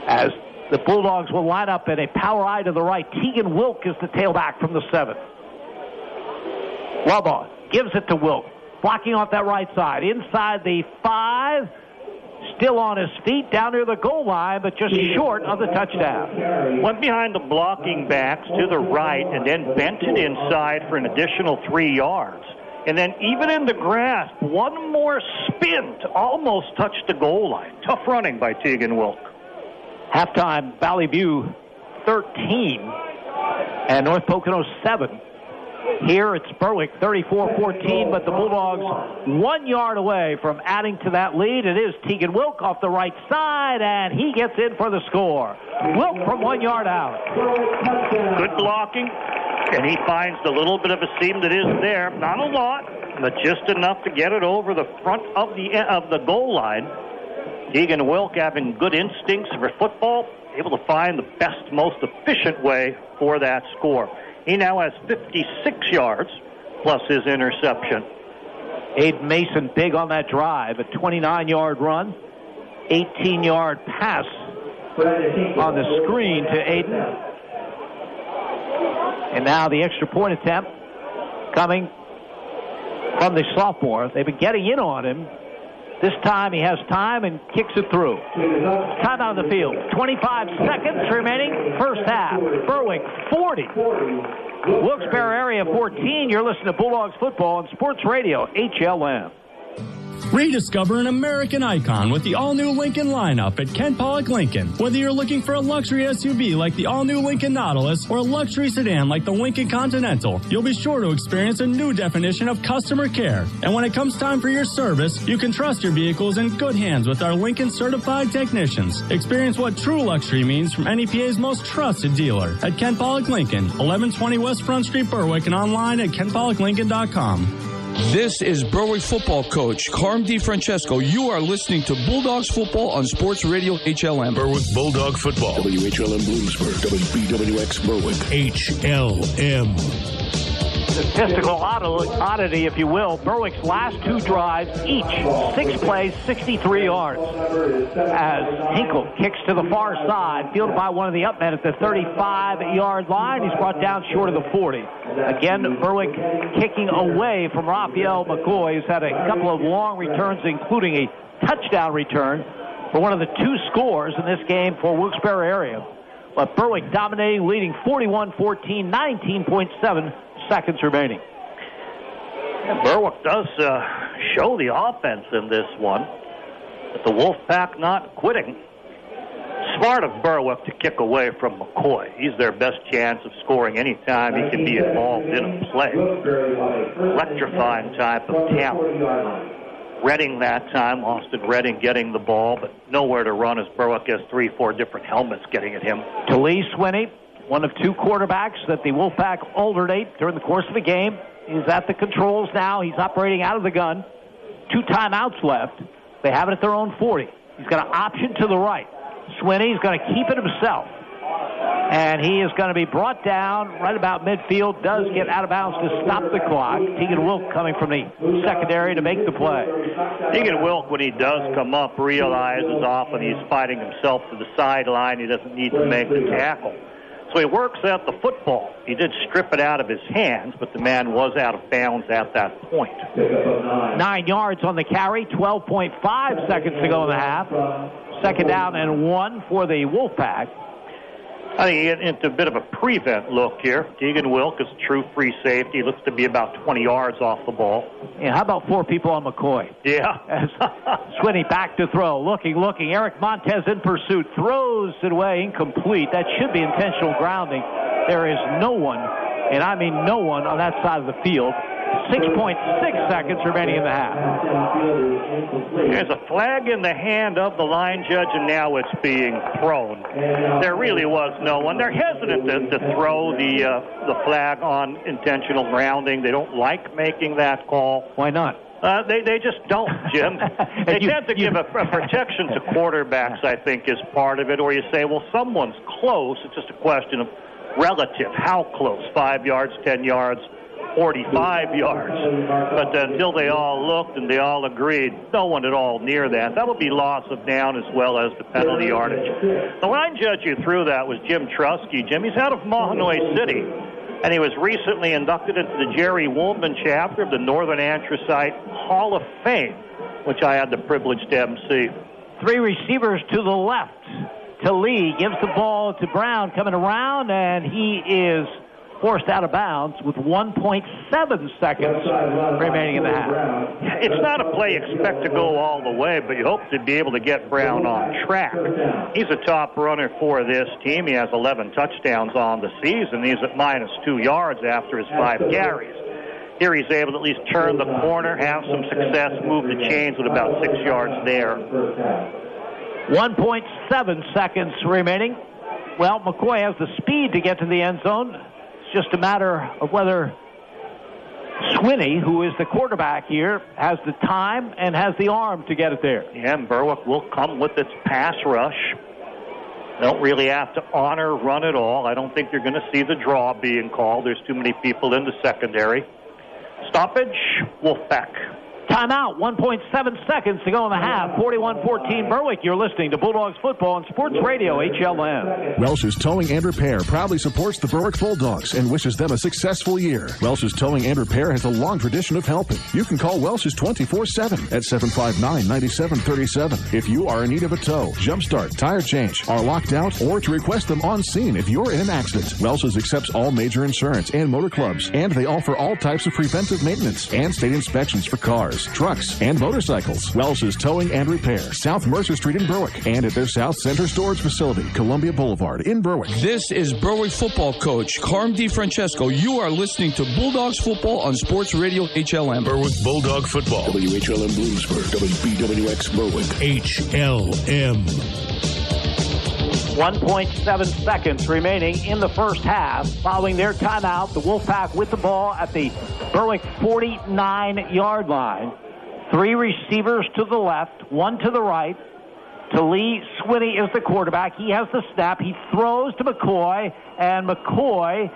As the Bulldogs will line up in a power eye to the right. Tegan Wilk is the tailback from the 7th. Lawball gives it to Wilk. Blocking off that right side. Inside the 5. Still on his feet down near the goal line, but just short of the touchdown. Went behind the blocking backs to the right and then bent it inside for an additional 3 yards. And then even in the grasp, one more spin to almost touch the goal line. Tough running by Tegan Wilk. Halftime, Valley View 13, and North Pocono 7. Here it's Berwick 34-14, but the Bulldogs 1 yard away from adding to that lead. It is Tegan Wilk off the right side, and he gets in for the score. Wilk from 1 yard out. Good blocking, and he finds the little bit of a seam that is there. Not a lot, but just enough to get it over the front of the goal line. Tegan Wilk having good instincts for football, able to find the best, most efficient way for that score. He now has 56 yards plus his interception. Aiden Mason big on that drive, a 29-yard run, 18-yard pass on the screen to Aiden. And now the extra point attempt coming from the sophomore. They've been getting in on him. This time he has time and kicks it through. Time out of the field. 25 seconds remaining. First half. Berwick 40. Wilkes-Barre Area 14. You're listening to Bulldogs football on Sports Radio HLM. Rediscover an American icon with the all-new Lincoln lineup at Ken Pollock Lincoln. Whether you're looking for a luxury SUV like the all-new Lincoln Nautilus or a luxury sedan like the Lincoln Continental, you'll be sure to experience a new definition of customer care. And when it comes time for your service, you can trust your vehicles in good hands with our Lincoln certified technicians. Experience what true luxury means from NEPA's most trusted dealer at Ken Pollock Lincoln, 1120 West Front Street, Berwick, and online at kenpollocklincoln.com. This is Berwick football coach Carm DiFrancesco. You are listening to Bulldogs football on Sports Radio HLM. Berwick Bulldog football. WHLM Bloomsburg, WBWX Berwick. HLM. Statistical oddity, if you will. Berwick's last two drives, each 6 plays, 63 yards. As Hinkle kicks to the far side, fielded by one of the up men at the 35-yard line. He's brought down short of the 40. Again, Berwick kicking away from Raphael McCoy, who's had a couple of long returns, including a touchdown return for one of the two scores in this game for Wilkes-Barre Area. But Berwick dominating, leading 41-14, 19.7 seconds remaining. And Berwick does show the offense in this one, but the Wolfpack not quitting. Smart of Berwick to kick away from McCoy. He's their best chance of scoring any time he can be involved in a play. Electrifying type of talent. Redding that time, Austin Redding getting the ball, but nowhere to run as Berwick has 3-4 different helmets getting at him. Lee Swinney, one of two quarterbacks that the Wolfpack alternate during the course of the game. He's at the controls now. He's operating out of the gun. 2 timeouts left. They have it at their own 40. He's got an option to the right. Swinney's going to keep it himself. And he is going to be brought down right about midfield. Does get out of bounds to stop the clock. Tegan Wilk coming from the secondary to make the play. Tegan Wilk, when he does come up, realizes often he's fighting himself to the sideline. He doesn't need to make the tackle. So he works at the football. He did strip it out of his hands, but the man was out of bounds at that point. 9 yards on the carry, 12.5 seconds to go in the half. Second down and 1 for the Wolfpack. I think he get into a bit of a prevent look here. Tegan Wilk is a true free safety. He looks to be about 20 yards off the ball. Yeah, how about 4 people on McCoy? Yeah. Swinney back to throw. Looking. Eric Montez in pursuit. Throws it away. Incomplete. That should be intentional grounding. There is no one, and I mean no one, on that side of the field. 6.6 seconds remaining in the half. There's a flag in the hand of the line judge, and now it's being thrown. There really was no one. They're hesitant to throw the flag on intentional grounding. They don't like making that call. Why not? They just don't, Jim. They tend to give a protection to quarterbacks, I think, is part of it. Or you say, well, someone's close. It's just a question of relative. How close? 5 yards, 10 yards, 45 yards. But until they all looked and they all agreed, no one at all near that. That would be loss of down as well as the penalty yardage. The line judge who threw that was Jim Trusky. Jim, he's out of Mahanoy City, and he was recently inducted into the Jerry Woolman chapter of the Northern Anthracite Hall of Fame, which I had the privilege to MC. 3 receivers to the left. To Lee, gives the ball to Brown, coming around, and he is forced out of bounds with 1.7 seconds remaining in the half. It's not a play you expect to go all the way, but you hope to be able to get Brown on track. He's a top runner for this team. He has 11 touchdowns on the season. He's at -2 yards after his 5 carries. Here he's able to at least turn the corner, have some success, move the chains with about 6 yards there. 1.7 seconds remaining. Well, McCoy has the speed to get to the end zone. It's just a matter of whether Swinney, who is the quarterback here, has the time and has the arm to get it there. Yeah, and Berwick will come with its pass rush. Don't really have to honor run at all. I don't think you're going to see the draw being called. There's too many people in the secondary. Stoppage, Wolfpack. Timeout, 1.7 seconds to go in the half. 41-14 Berwick. You're listening to Bulldogs football on Sports Radio HLN. Welsh's Towing and Repair proudly supports the Berwick Bulldogs and wishes them a successful year. Welsh's Towing and Repair has a long tradition of helping. You can call Welsh's 24/7 at 759-9737 if you are in need of a tow, jump start, tire change, are locked out, or to request them on scene if you're in an accident. Welsh's accepts all major insurance and motor clubs, and they offer all types of preventive maintenance and state inspections for cars, trucks, and motorcycles. Welsh's Towing and Repair, South Mercer Street in Berwick, and at their South Center Storage Facility, Columbia Boulevard in Berwick. This is Berwick football coach Carm DiFrancesco. You are listening to Bulldogs football on Sports Radio HLM. Berwick Bulldog football. WHLM Bloomsburg, WBWX Berwick. HLM. 1.7 seconds remaining in the first half. Following their timeout, the Wolfpack with the ball at the Berwick 49-yard line. 3 receivers to the left, 1 to the right. Lee Swinney is the quarterback. He has the snap. He throws to McCoy, and McCoy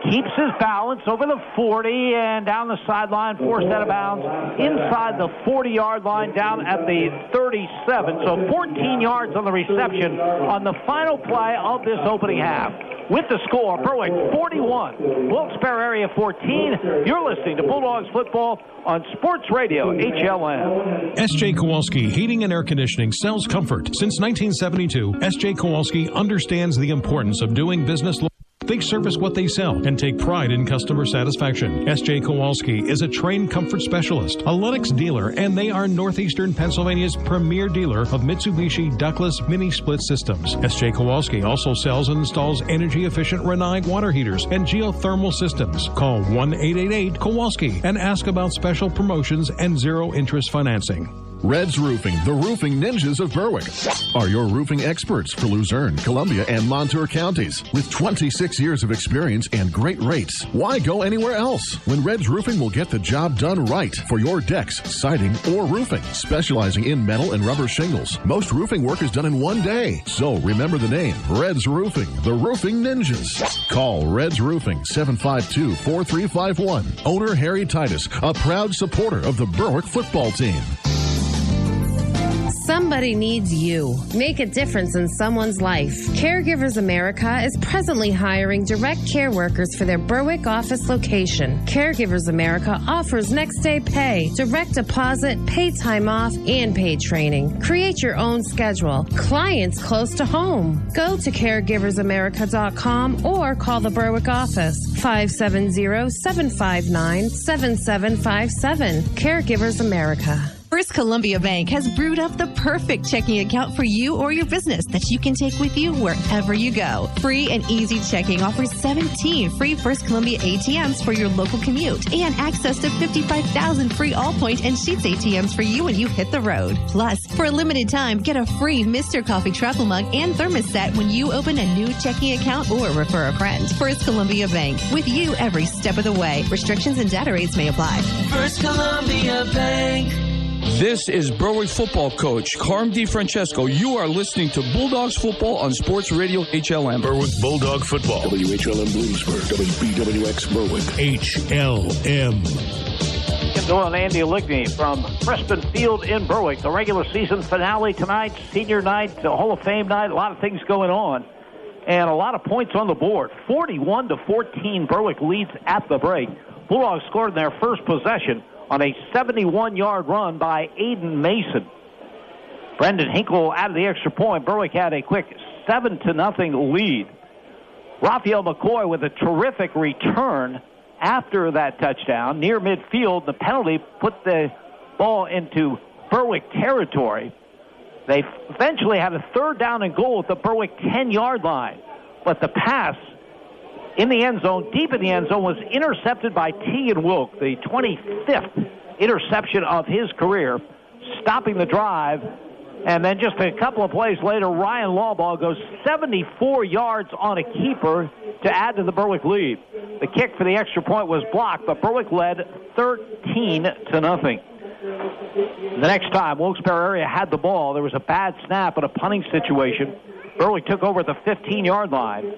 keeps his balance over the 40 and down the sideline, forced out of bounds inside the 40-yard line down at the 37. So 14 yards on the reception on the final play of this opening half. With the score, Berwick 41, Wilkes-Barre Area 14. You're listening to Bulldogs football on Sports Radio HLN. S.J. Kowalski Heating and Air Conditioning sells comfort. Since 1972, S.J. Kowalski understands the importance of doing business. They service what they sell and take pride in customer satisfaction. S.J. Kowalski is a trained comfort specialist, a Lennox dealer, and they are Northeastern Pennsylvania's premier dealer of Mitsubishi ductless mini-split systems. S.J. Kowalski also sells and installs energy-efficient Rinnai water heaters and geothermal systems. Call 1-888-KOWALSKI and ask about special promotions and zero-interest financing. Red's Roofing, the roofing ninjas of Berwick, are your roofing experts for Luzerne, Columbia, and Montour counties. With 26 years of experience and great rates, why go anywhere else when Red's Roofing will get the job done right for your decks, siding, or roofing, specializing in metal and rubber shingles. Most roofing work is done in one day, so remember the name, Red's Roofing, the roofing ninjas. Call Red's Roofing, 752-4351. Owner Harry Titus, a proud supporter of the Berwick football team. Somebody needs you. Make a difference in someone's life. Caregivers America is presently hiring direct care workers for their Berwick office location. Caregivers America offers next day pay, direct deposit, paid time off, and paid training. Create your own schedule. Clients close to home. Go to caregiversamerica.com or call the Berwick office, 570-759-7757. Caregivers America. First Columbia Bank has brewed up the perfect checking account for you or your business that you can take with you wherever you go. Free and Easy Checking offers 17 free First Columbia ATMs for your local commute and access to 55,000 free Allpoint and Sheets ATMs for you when you hit the road. Plus, for a limited time, get a free Mr. Coffee travel mug and thermostat when you open a new checking account or refer a friend. First Columbia Bank, with you every step of the way. Restrictions and data rates may apply. First Columbia Bank. This is Berwick football coach Carm DiFrancesco. You are listening to Bulldogs football on Sports Radio HLM. Berwick Bulldog football. WHLM Bloomsburg, WBWX Berwick. HLM. Kim Doyle and Andy Ligney from Crispin Field in Berwick. The regular season finale tonight, senior night, Hall of Fame night, a lot of things going on. And a lot of points on the board. 41-14, Berwick leads at the break. Bulldogs scored in their first possession on a 71-yard run by Aiden Mason. Brendan Hinkle out of the extra point. Berwick had a quick 7-0 lead. Raphael McCoy with a terrific return after that touchdown. Near midfield, the penalty put the ball into Berwick territory. They eventually had a third down and goal at the Berwick 10-yard line. But the pass in the end zone, deep in the end zone, was intercepted by Tegan Wilk, the 25th interception of his career, stopping the drive. And then just a couple of plays later, Ryan Lawbaugh goes 74 yards on a keeper to add to the Berwick lead. The kick for the extra point was blocked, but Berwick led 13-0. The next time Wilkes-Barre Area had the ball, there was a bad snap and a punting situation. Berwick took over at the 15-yard line.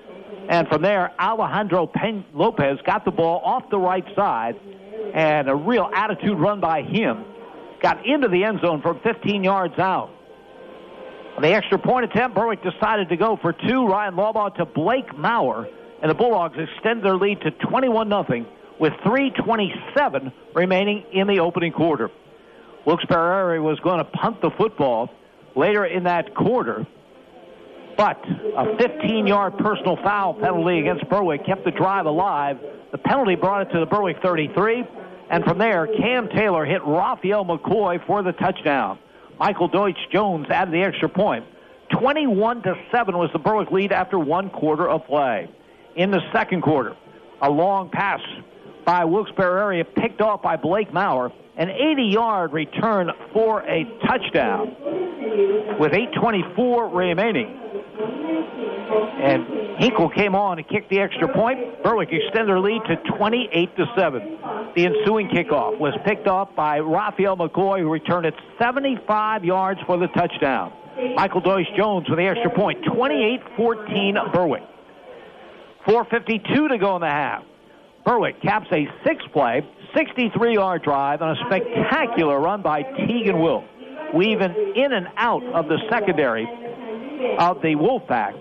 And from there, Alejandro Lopez got the ball off the right side, and a real attitude run by him. Got into the end zone from 15 yards out. On the extra point attempt, Berwick decided to go for two. Ryan Lawbaugh to Blake Maurer, and the Bulldogs extend their lead to 21-0 with 3:27 remaining in the opening quarter. Wilkes-Barre Area was going to punt the football later in that quarter, but a 15-yard personal foul penalty against Berwick kept the drive alive. The penalty brought it to the Berwick 33, and from there, Cam Taylor hit Raphael McCoy for the touchdown. Michael Deutsch-Jones added the extra point. 21-7 was the Berwick lead after one quarter of play. In the second quarter, a long pass by Wilkes-Barre Area picked off by Blake Maurer, an 80-yard return for a touchdown with 8:24 remaining. And Hinkle came on and kicked the extra point. Berwick extended their lead to 28-7. The ensuing kickoff was picked off by Raphael McCoy, who returned it 75 yards for the touchdown. Michael Deutsch-Jones with the extra point, 28-14 Berwick. 4:52 to go in the half. Berwick caps a six-play, 63-yard drive on a spectacular run by Tegan Wilk, weaving in and out of the secondary of the Wolfpack.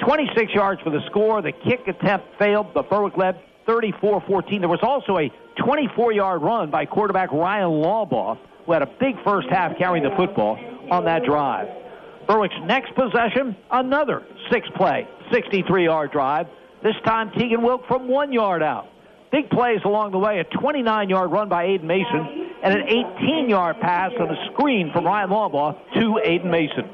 26 yards for the score. The kick attempt failed, but Berwick led 34-14. There was also a 24-yard run by quarterback Ryan Lawbaugh, who had a big first half carrying the football on that drive. Berwick's next possession, another six-play, 63-yard drive. This time, Tegan Wilk from 1 yard out. Big plays along the way, a 29-yard run by Aiden Mason, and an 18-yard pass on a screen from Ryan Lawbaugh to Aiden Mason.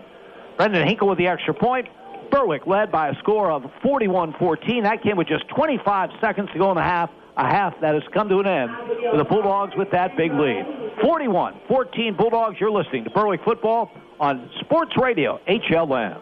Brendan Hinkle with the extra point. Berwick led by a score of 41-14. That came with just 25 seconds to go in the half, a half that has come to an end with the Bulldogs with that big lead. 41-14 Bulldogs. You're listening to Berwick Football on Sports Radio HLM.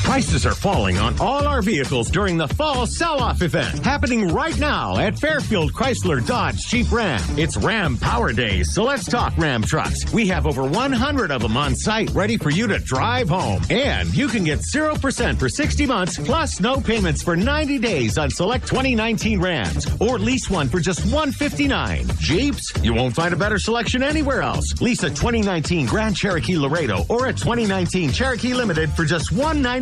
Prices are falling on all our vehicles during the fall sell-off event happening right now at Fairfield Chrysler Dodge Jeep Ram. It's Ram Power Days, so let's talk Ram trucks. We have over 100 of them on site ready for you to drive home. And you can get 0% for 60 months plus no payments for 90 days on select 2019 Rams or lease one for just $159. Jeeps? You won't find a better selection anywhere else. Lease a 2019 Grand Cherokee Laredo or a 2019 Cherokee Limited for just $199.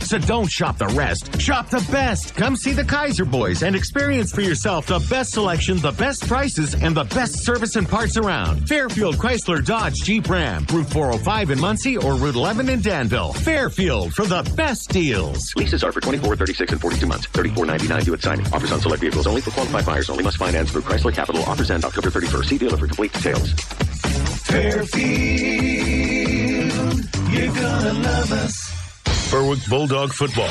So don't shop the rest. Shop the best. Come see the Kaiser Boys and experience for yourself the best selection, the best prices, and the best service and parts around. Fairfield Chrysler Dodge Jeep Ram. Route 405 in Muncie or Route 11 in Danville. Fairfield for the best deals. Leases are for 24, 36, and 42 months. $34.99 due at signing. Offers on select vehicles only for qualified buyers. Only must finance through Chrysler Capital. Offers end October 31st. See dealer for complete details. Fairfield, you're gonna love us. Berwick Bulldog Football.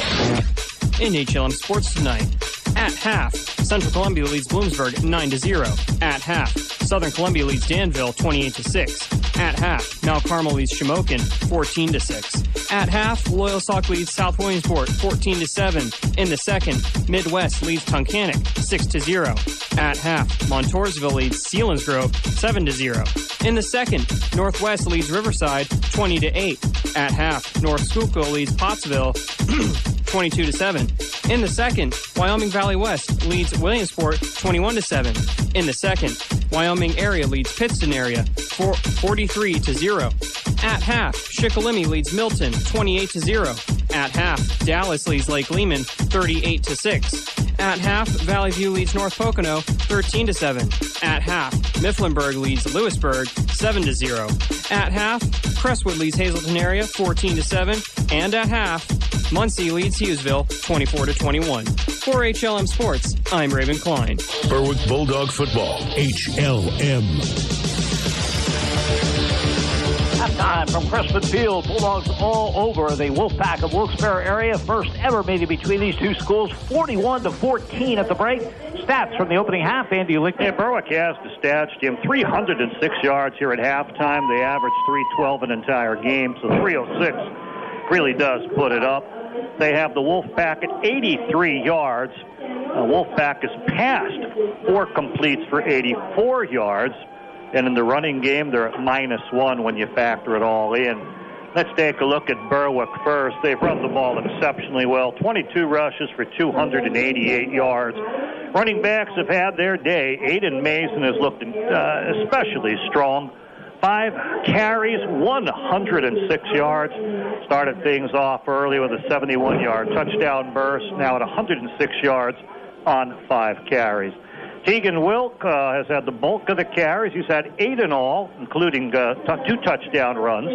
In HLM Sports tonight, at half, Central Columbia leads Bloomsburg 9-0. At half, Southern Columbia leads Danville 28-6. At half, Mount Carmel leads Shamokin 14-6. At half, Loyalsock leads South Williamsport 14-7. In the second, Midwest leads Tunkhannock 6-0. At half, Montoursville leads Selinsgrove 7-0. In the second, Northwest leads Riverside 20-8. At half, North Schuylkill leads Pottsville 22-7. In the second, Wyoming Valley West leads Williamsport 21-7. In the second, Wyoming area leads Pittston area 43-0. At half, Shikellamy leads Milton 28-0. At half, Dallas leads Lake Lehman 38-6. At half, Valley View leads North Pocono 13-7. At half, Mifflinburg leads Lewisburg 7-0. At half, Crestwood leads Hazleton area 14-7. And at half, Muncie leads Hughesville 24-21. For HLM Sports, I'm Raven Klein. Berwick Bulldog Football, HLM. Halftime from Crispin Field. Bulldogs all over the Wolfpack of Wilkes-Barre area. First ever meeting between these two schools. 41-14 at the break. Stats from the opening half, Andy Lichtner. Yeah, Berwick has the stats, Jim. 306 yards here at halftime. They averaged 312 an entire game, so 306 really does put it up. They have the Wolfpack at 83 yards. Wolfpack has passed 4 completes for 84 yards. And in the running game, they're at -1 when you factor it all in. Let's take a look at Berwick first. They've run the ball exceptionally well. 22 rushes for 288 yards. Running backs have had their day. Aiden Mason has looked especially strong. 5 carries, 106 yards. Started things off early with a 71-yard touchdown burst. Now at 106 yards on 5 carries. Tegan Wilk has had the bulk of the carries. He's had 8 in all, including 2 touchdown runs.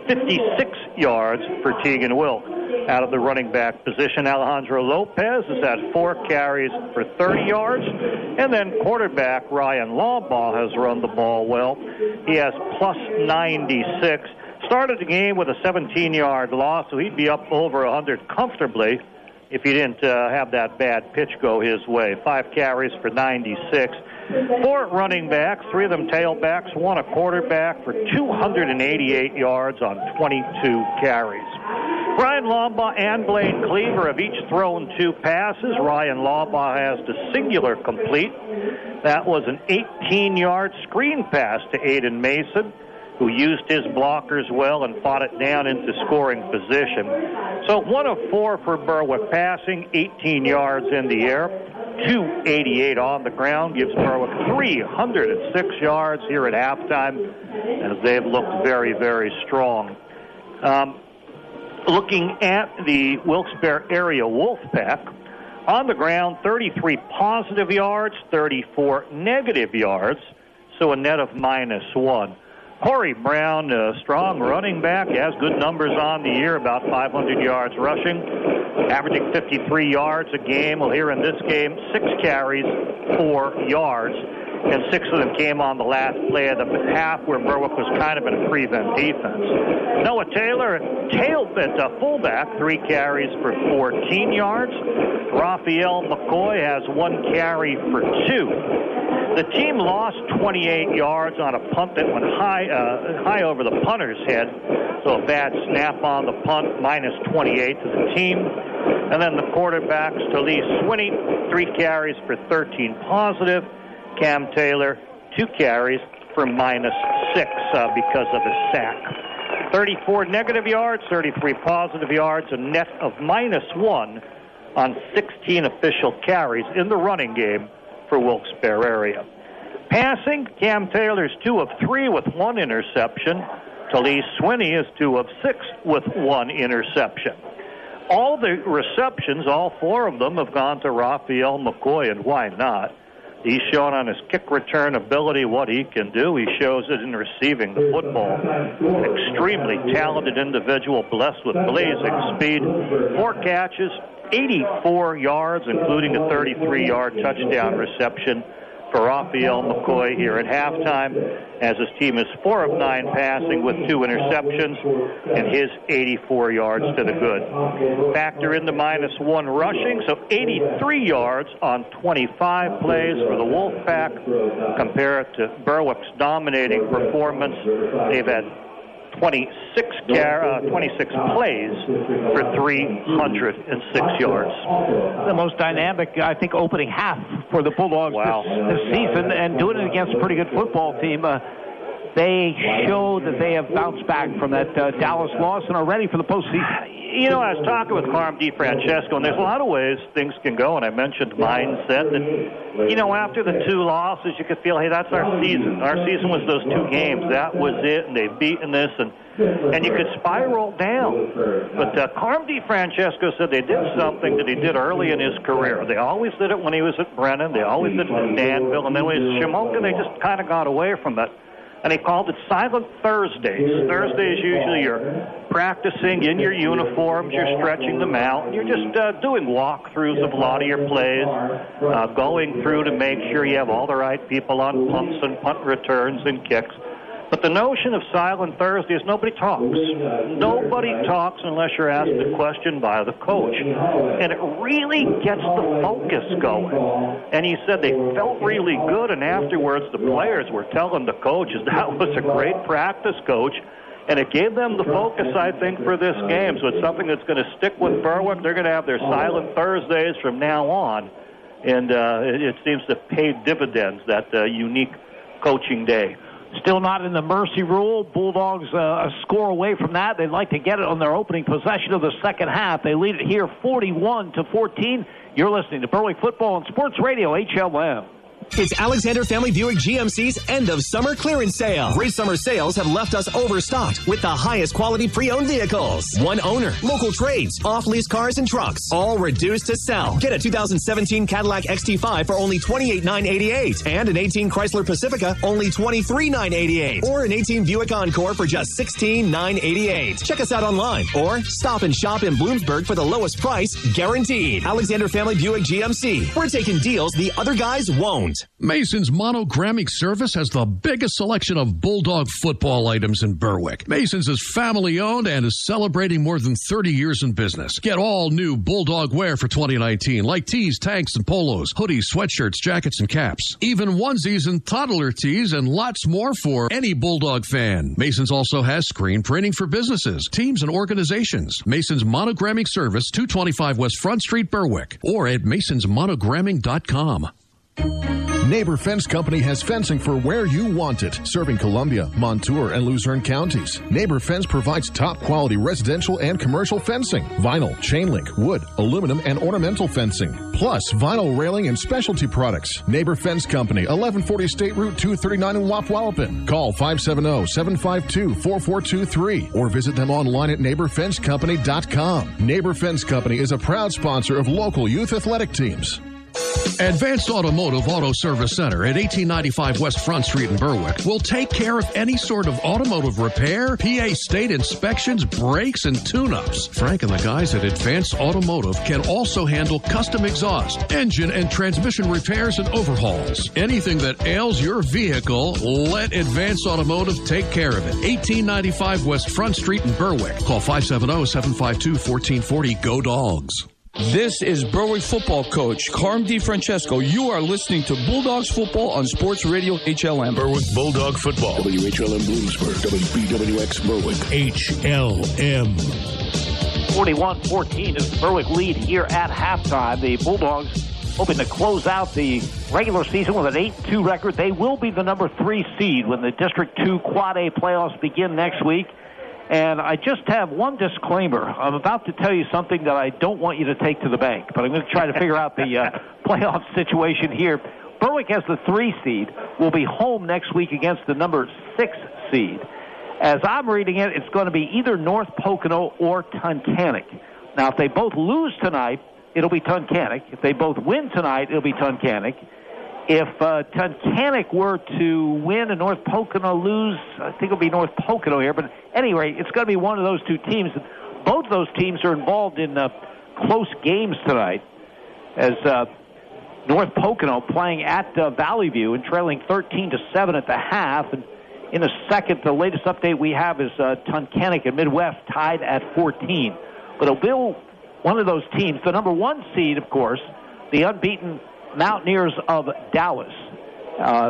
56 yards for Tegan Wilk. Out of the running back position, Alejandro Lopez has had 4 carries for 30 yards. And then quarterback Ryan Lawbaugh has run the ball well. He has plus 96. Started the game with a 17-yard loss, so he'd be up over 100 comfortably if he didn't have that bad pitch go his way. 5 carries for 96. 4 running backs, 3 of them tailbacks, 1 a quarterback for 288 yards on 22 carries. Ryan Lawbaugh and Blaine Cleaver have each thrown 2 passes. Ryan Lawbaugh has the singular complete. That was an 18-yard screen pass to Aiden Mason, who used his blockers well and fought it down into scoring position. So 1 of 4 for Berwick passing, 18 yards in the air, 288 on the ground, gives Berwick 306 yards here at halftime, as they've looked very, very strong. Looking at the Wilkes-Barre Area Wolfpack, on the ground, 33 positive yards, 34 negative yards, so a net of -1. Corey Brown, a strong running back, has good numbers on the year, about 500 yards rushing, averaging 53 yards a game. Well, here in this game, 6 carries, 4 yards, and 6 of them came on the last play of the half where Berwick was kind of in a prevent defense. Noah Taylor, at fullback, 3 carries for 14 yards. Raphael McCoy has 1 carry for 2. The team lost 28 yards on a punt that went high over the punter's head. So a bad snap on the punt, -28 to the team. And then the quarterbacks, Talise Swinney, 3 carries for 13 positive. Cam Taylor, 2 carries for -6 because of his sack. 34 negative yards, 33 positive yards, a net of -1 on 16 official carries in the running game for Wilkes-Barre area. Passing, Cam Taylor's 2 of 3 with 1 interception. Talise Swinney is 2 of 6 with 1 interception. All the receptions, all 4 of them, have gone to Raphael McCoy, and why not? He's shown on his kick return ability what he can do. He shows it in receiving the football. An extremely talented individual, blessed with blazing speed. 4 catches, 84 yards, including a 33-yard touchdown reception for Raphael McCoy here at halftime, as his team is 4 of 9 passing with 2 interceptions and his 84 yards to the good. Factor in the -1 rushing, so 83 yards on 25 plays for the Wolfpack. Compare it to Berwick's dominating performance. They've had 26 plays for 306 yards. The most dynamic, I think, opening half for the Bulldogs this season, and doing it against a pretty good football team. They show that they have bounced back from that Dallas loss and are ready for the postseason. You know, I was talking with Carm DiFrancesco, and there's a lot of ways things can go, and I mentioned mindset. And, you know, after the 2 losses, you could feel, hey, that's our season. Our season was those 2 games. That was it, and they've beaten this, and you could spiral down. But Carm DiFrancesco said they did something that he did early in his career. They always did it when he was at Brennan. They always did it in Danville. And then when he was at Shamokin, they just kind of got away from it. And he called it Silent Thursdays. Thursday is usually your practicing in your uniforms, you're stretching them out, and you're just doing walkthroughs of a lot of your plays, going through to make sure you have all the right people on punts and punt returns and kicks. But the notion of Silent Thursday is nobody talks. Nobody talks unless you're asked a question by the coach. And it really gets the focus going. And he said they felt really good, and afterwards the players were telling the coaches that was a great practice, coach. And it gave them the focus, I think, for this game. So it's something that's going to stick with Berwick. They're going to have their Silent Thursdays from now on. And it seems to pay dividends, that unique coaching day. Still not in the mercy rule. Bulldogs a score away from that. They'd like to get it on their opening possession of the second half. They lead it here 41-14. You're listening to Berwick Football on Sports Radio HLM. It's Alexander Family Buick GMC's end of summer clearance sale. Great summer sales have left us overstocked with the highest quality pre-owned vehicles. One owner, local trades, off-lease cars and trucks, all reduced to sell. Get a 2017 Cadillac XT5 for only $28,988 and an 18 Chrysler Pacifica only $23,988 or an 18 Buick Encore for just $16,988. Check us out online or stop and shop in Bloomsburg for the lowest price guaranteed. Alexander Family Buick GMC. We're taking deals the other guys won't. Mason's Monogrammic Service has the biggest selection of Bulldog football items in Berwick. Mason's is family-owned and is celebrating more than 30 years in business. Get all new Bulldog wear for 2019, like tees, tanks, and polos, hoodies, sweatshirts, jackets, and caps. Even onesies and toddler tees and lots more for any Bulldog fan. Mason's also has screen printing for businesses, teams, and organizations. Mason's Monogrammic Service, 225 West Front Street, Berwick, or at masonsmonogramming.com. Neighbor Fence Company has fencing for where you want it, serving Columbia, Montour, and Luzerne counties. Neighbor Fence provides top-quality residential and commercial fencing, vinyl, chain link, wood, aluminum, and ornamental fencing, plus vinyl railing and specialty products. Neighbor Fence Company, 1140 State Route 239 in Wapwallopen. Call 570-752-4423 or visit them online at neighborfencecompany.com. Neighbor Fence Company is a proud sponsor of local youth athletic teams. Advanced Automotive Auto Service Center at 1895 West Front Street in Berwick will take care of any sort of automotive repair, PA state inspections, brakes, and tune-ups. Frank and the guys at Advanced Automotive can also handle custom exhaust, engine and transmission repairs and overhauls. Anything that ails your vehicle, let Advanced Automotive take care of it. 1895 West Front Street in Berwick. Call 570-752-1440. Go Dogs. This is Berwick football coach Carm DiFrancesco. You are listening to Bulldogs football on Sports Radio HLM. Berwick Bulldog football. WHLM Bloomsburg, WBWX Berwick. HLM. 41-14 is the Berwick lead here at halftime. The Bulldogs hoping to close out the regular season with an 8-2 record. They will be the number 3 seed when the District 2 Quad A playoffs begin next week. And I just have one disclaimer. I'm about to tell you something that I don't want you to take to the bank, but I'm going to try to figure out the playoff situation here. Berwick has the 3 seed, will be home next week against the number 6 seed. As I'm reading it, it's going to be either North Pocono or Tunkhannock. Now, if they both lose tonight, it'll be Tunkhannock. If they both win tonight, it'll be Tunkhannock. If Tunkhannock were to win and North Pocono lose, I think it'll be North Pocono here. But at any rate, it's going to be one of those two teams. Both those teams are involved in close games tonight, as North Pocono playing at Valley View and trailing 13-7 at the half. And in a second, the latest update we have is Tunkhannock and Midwest tied at 14. But it'll be one of those teams. The number 1 seed, of course, the unbeaten Mountaineers of Dallas.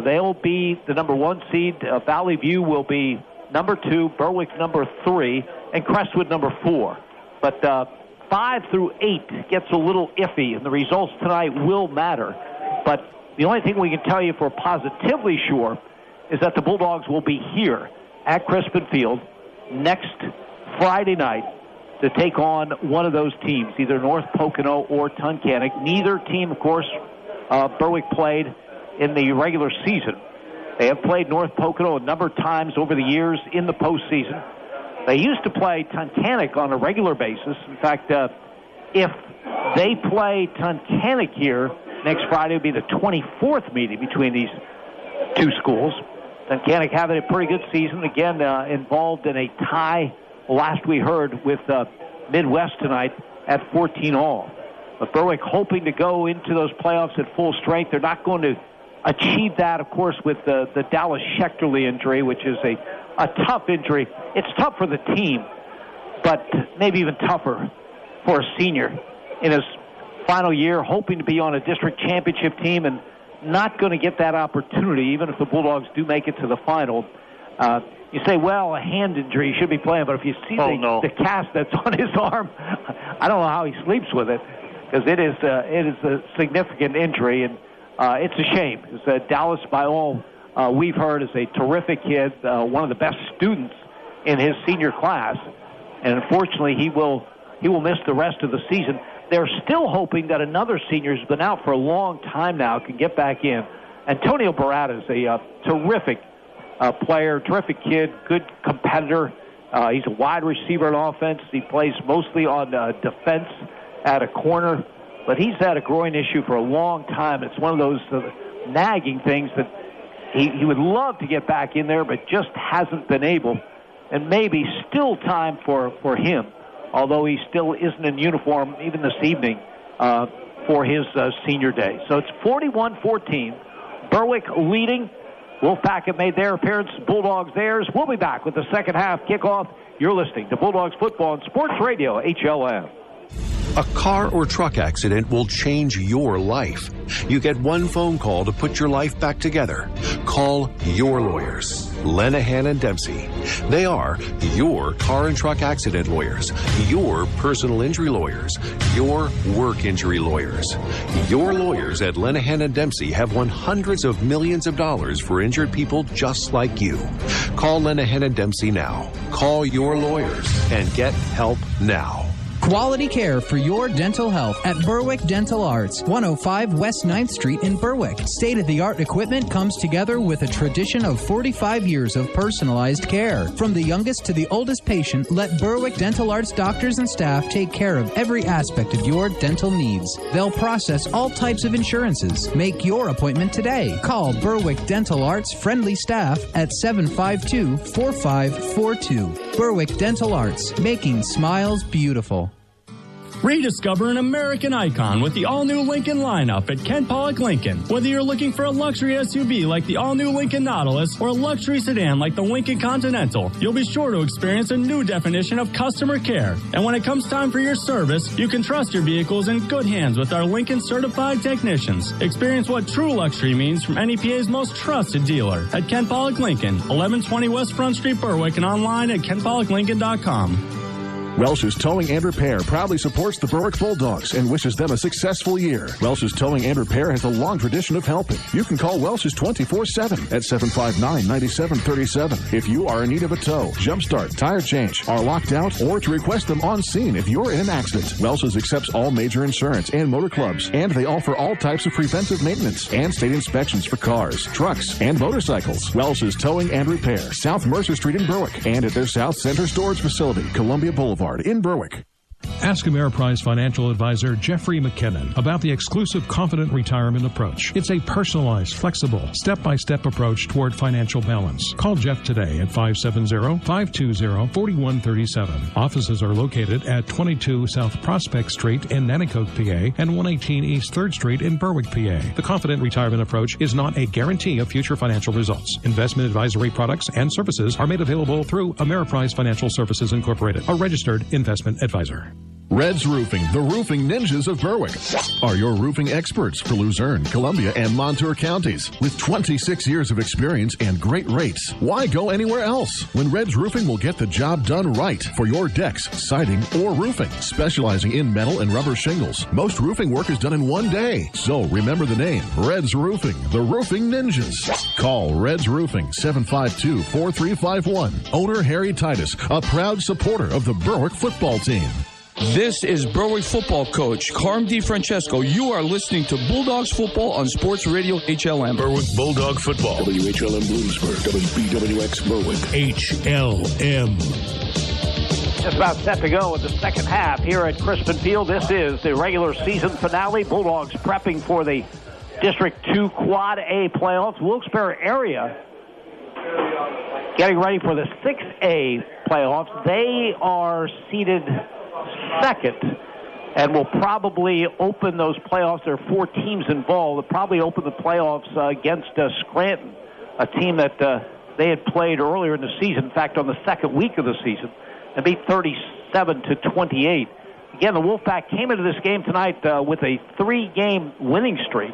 They'll be the number 1 seed. Valley View will be number 2, Berwick number 3, and Crestwood number 4. But 5 through 8 gets a little iffy, and the results tonight will matter. But the only thing we can tell you for positively sure is that the Bulldogs will be here at Crispin Field next Friday night to take on one of those teams, either North Pocono or Tunkhannock. Neither team, of course, Berwick played in the regular season. They have played North Pocono a number of times over the years in the postseason. They used to play Tunkhannock on a regular basis. In fact, if they play Tunkhannock here next Friday, it would be the 24th meeting between these two schools. Tunkhannock having a pretty good season, again involved in a tie last we heard with Midwest tonight at 14 all. But Berwick hoping to go into those playoffs at full strength. They're not going to achieve that, of course, with the Dallas Schechterle injury, which is a tough injury. It's tough for the team, but maybe even tougher for a senior in his final year, hoping to be on a district championship team and not going to get that opportunity, even if the Bulldogs do make it to the final. You say, well, a hand injury, he should be playing, but if you see the cast that's on his arm, I don't know how he sleeps with it, because it is a significant injury, and it's a shame. Dallas, by all we've heard, is a terrific kid, one of the best students in his senior class, and unfortunately he will miss the rest of the season. They're still hoping that another senior who's been out for a long time now can get back in. Antonio Barata is a terrific player, terrific kid, good competitor. He's a wide receiver on offense. He plays mostly on defense at a corner, but he's had a groin issue for a long time. It's one of those nagging things that he would love to get back in there, but just hasn't been able. And maybe still time for him, although he still isn't in uniform even this evening for his senior day. So it's 41-14. Berwick leading. Wolfpack have made their appearance. Bulldogs theirs. We'll be back with the second half kickoff. You're listening to Bulldogs Football on Sports Radio HLM. A car or truck accident will change your life. You get one phone call to put your life back together. Call your lawyers, Lenahan and Dempsey. They are your car and truck accident lawyers, your personal injury lawyers, your work injury lawyers. Your lawyers at Lenahan and Dempsey have won hundreds of millions of dollars for injured people just like you. Call Lenahan and Dempsey now. Call your lawyers and get help now. Quality care for your dental health at Berwick Dental Arts, 105 West 9th Street in Berwick. State-of-the-art equipment comes together with a tradition of 45 years of personalized care. From the youngest to the oldest patient, let Berwick Dental Arts doctors and staff take care of every aspect of your dental needs. They'll process all types of insurances. Make your appointment today. Call Berwick Dental Arts friendly staff at 752-4542. Berwick Dental Arts, making smiles beautiful. Rediscover an American icon with the all-new Lincoln lineup at Ken Pollock Lincoln. Whether you're looking for a luxury SUV like the all-new Lincoln Nautilus or a luxury sedan like the Lincoln Continental, you'll be sure to experience a new definition of customer care. And when it comes time for your service, you can trust your vehicles in good hands with our Lincoln certified technicians. Experience what true luxury means from NEPA's most trusted dealer at Ken Pollock Lincoln, 1120 West Front Street, Berwick, and online at kenpollocklincoln.com. Welsh's Towing and Repair proudly supports the Berwick Bulldogs and wishes them a successful year. Welsh's Towing and Repair has a long tradition of helping. You can call Welsh's 24/7 at 759-9737 if you are in need of a tow, jumpstart, tire change, are locked out, or to request them on scene if you're in an accident. Welsh's accepts all major insurance and motor clubs, and they offer all types of preventive maintenance and state inspections for cars, trucks, and motorcycles. Welsh's Towing and Repair, South Mercer Street in Berwick, and at their South Center storage facility, Columbia Boulevard in Berwick. Ask Ameriprise financial advisor Jeffrey McKinnon about the exclusive Confident Retirement Approach. It's a personalized, flexible, step-by-step approach toward financial balance. Call Jeff today at 570-520-4137. Offices are located at 22 South Prospect Street in Nanticoke, PA, and 118 East 3rd Street in Berwick, PA. The Confident Retirement Approach is not a guarantee of future financial results. Investment advisory products and services are made available through Ameriprise Financial Services Incorporated, a registered investment advisor. Red's Roofing, the roofing ninjas of Berwick, are your roofing experts for Luzerne, Columbia, and Montour counties. With 26 years of experience and great rates, why go anywhere else when Red's Roofing will get the job done right for your decks, siding, or roofing? Specializing in metal and rubber shingles, most roofing work is done in one day. So remember the name, Red's Roofing, the roofing ninjas. Call Red's Roofing, 752-4351. Owner Harry Titus, a proud supporter of the Berwick football team. This is Berwick football coach Carm DiFrancesco. You are listening to Bulldogs football on Sports Radio HLM. Berwick Bulldog football. WHLM Bloomsburg, WBWX Berwick. HLM. Just about set to go in the second half here at Crispin Field. This is the regular season finale. Bulldogs prepping for the District 2 Quad A playoffs. Wilkes-Barre Area getting ready for the 6A playoffs. They are seeded second and will probably open those playoffs. There are 4 teams involved. They'll probably open the playoffs against Scranton, a team that they had played earlier in the season, in fact, on the second week of the season, and beat 37-28. Again, the Wolfpack came into this game tonight with a 3-game winning streak.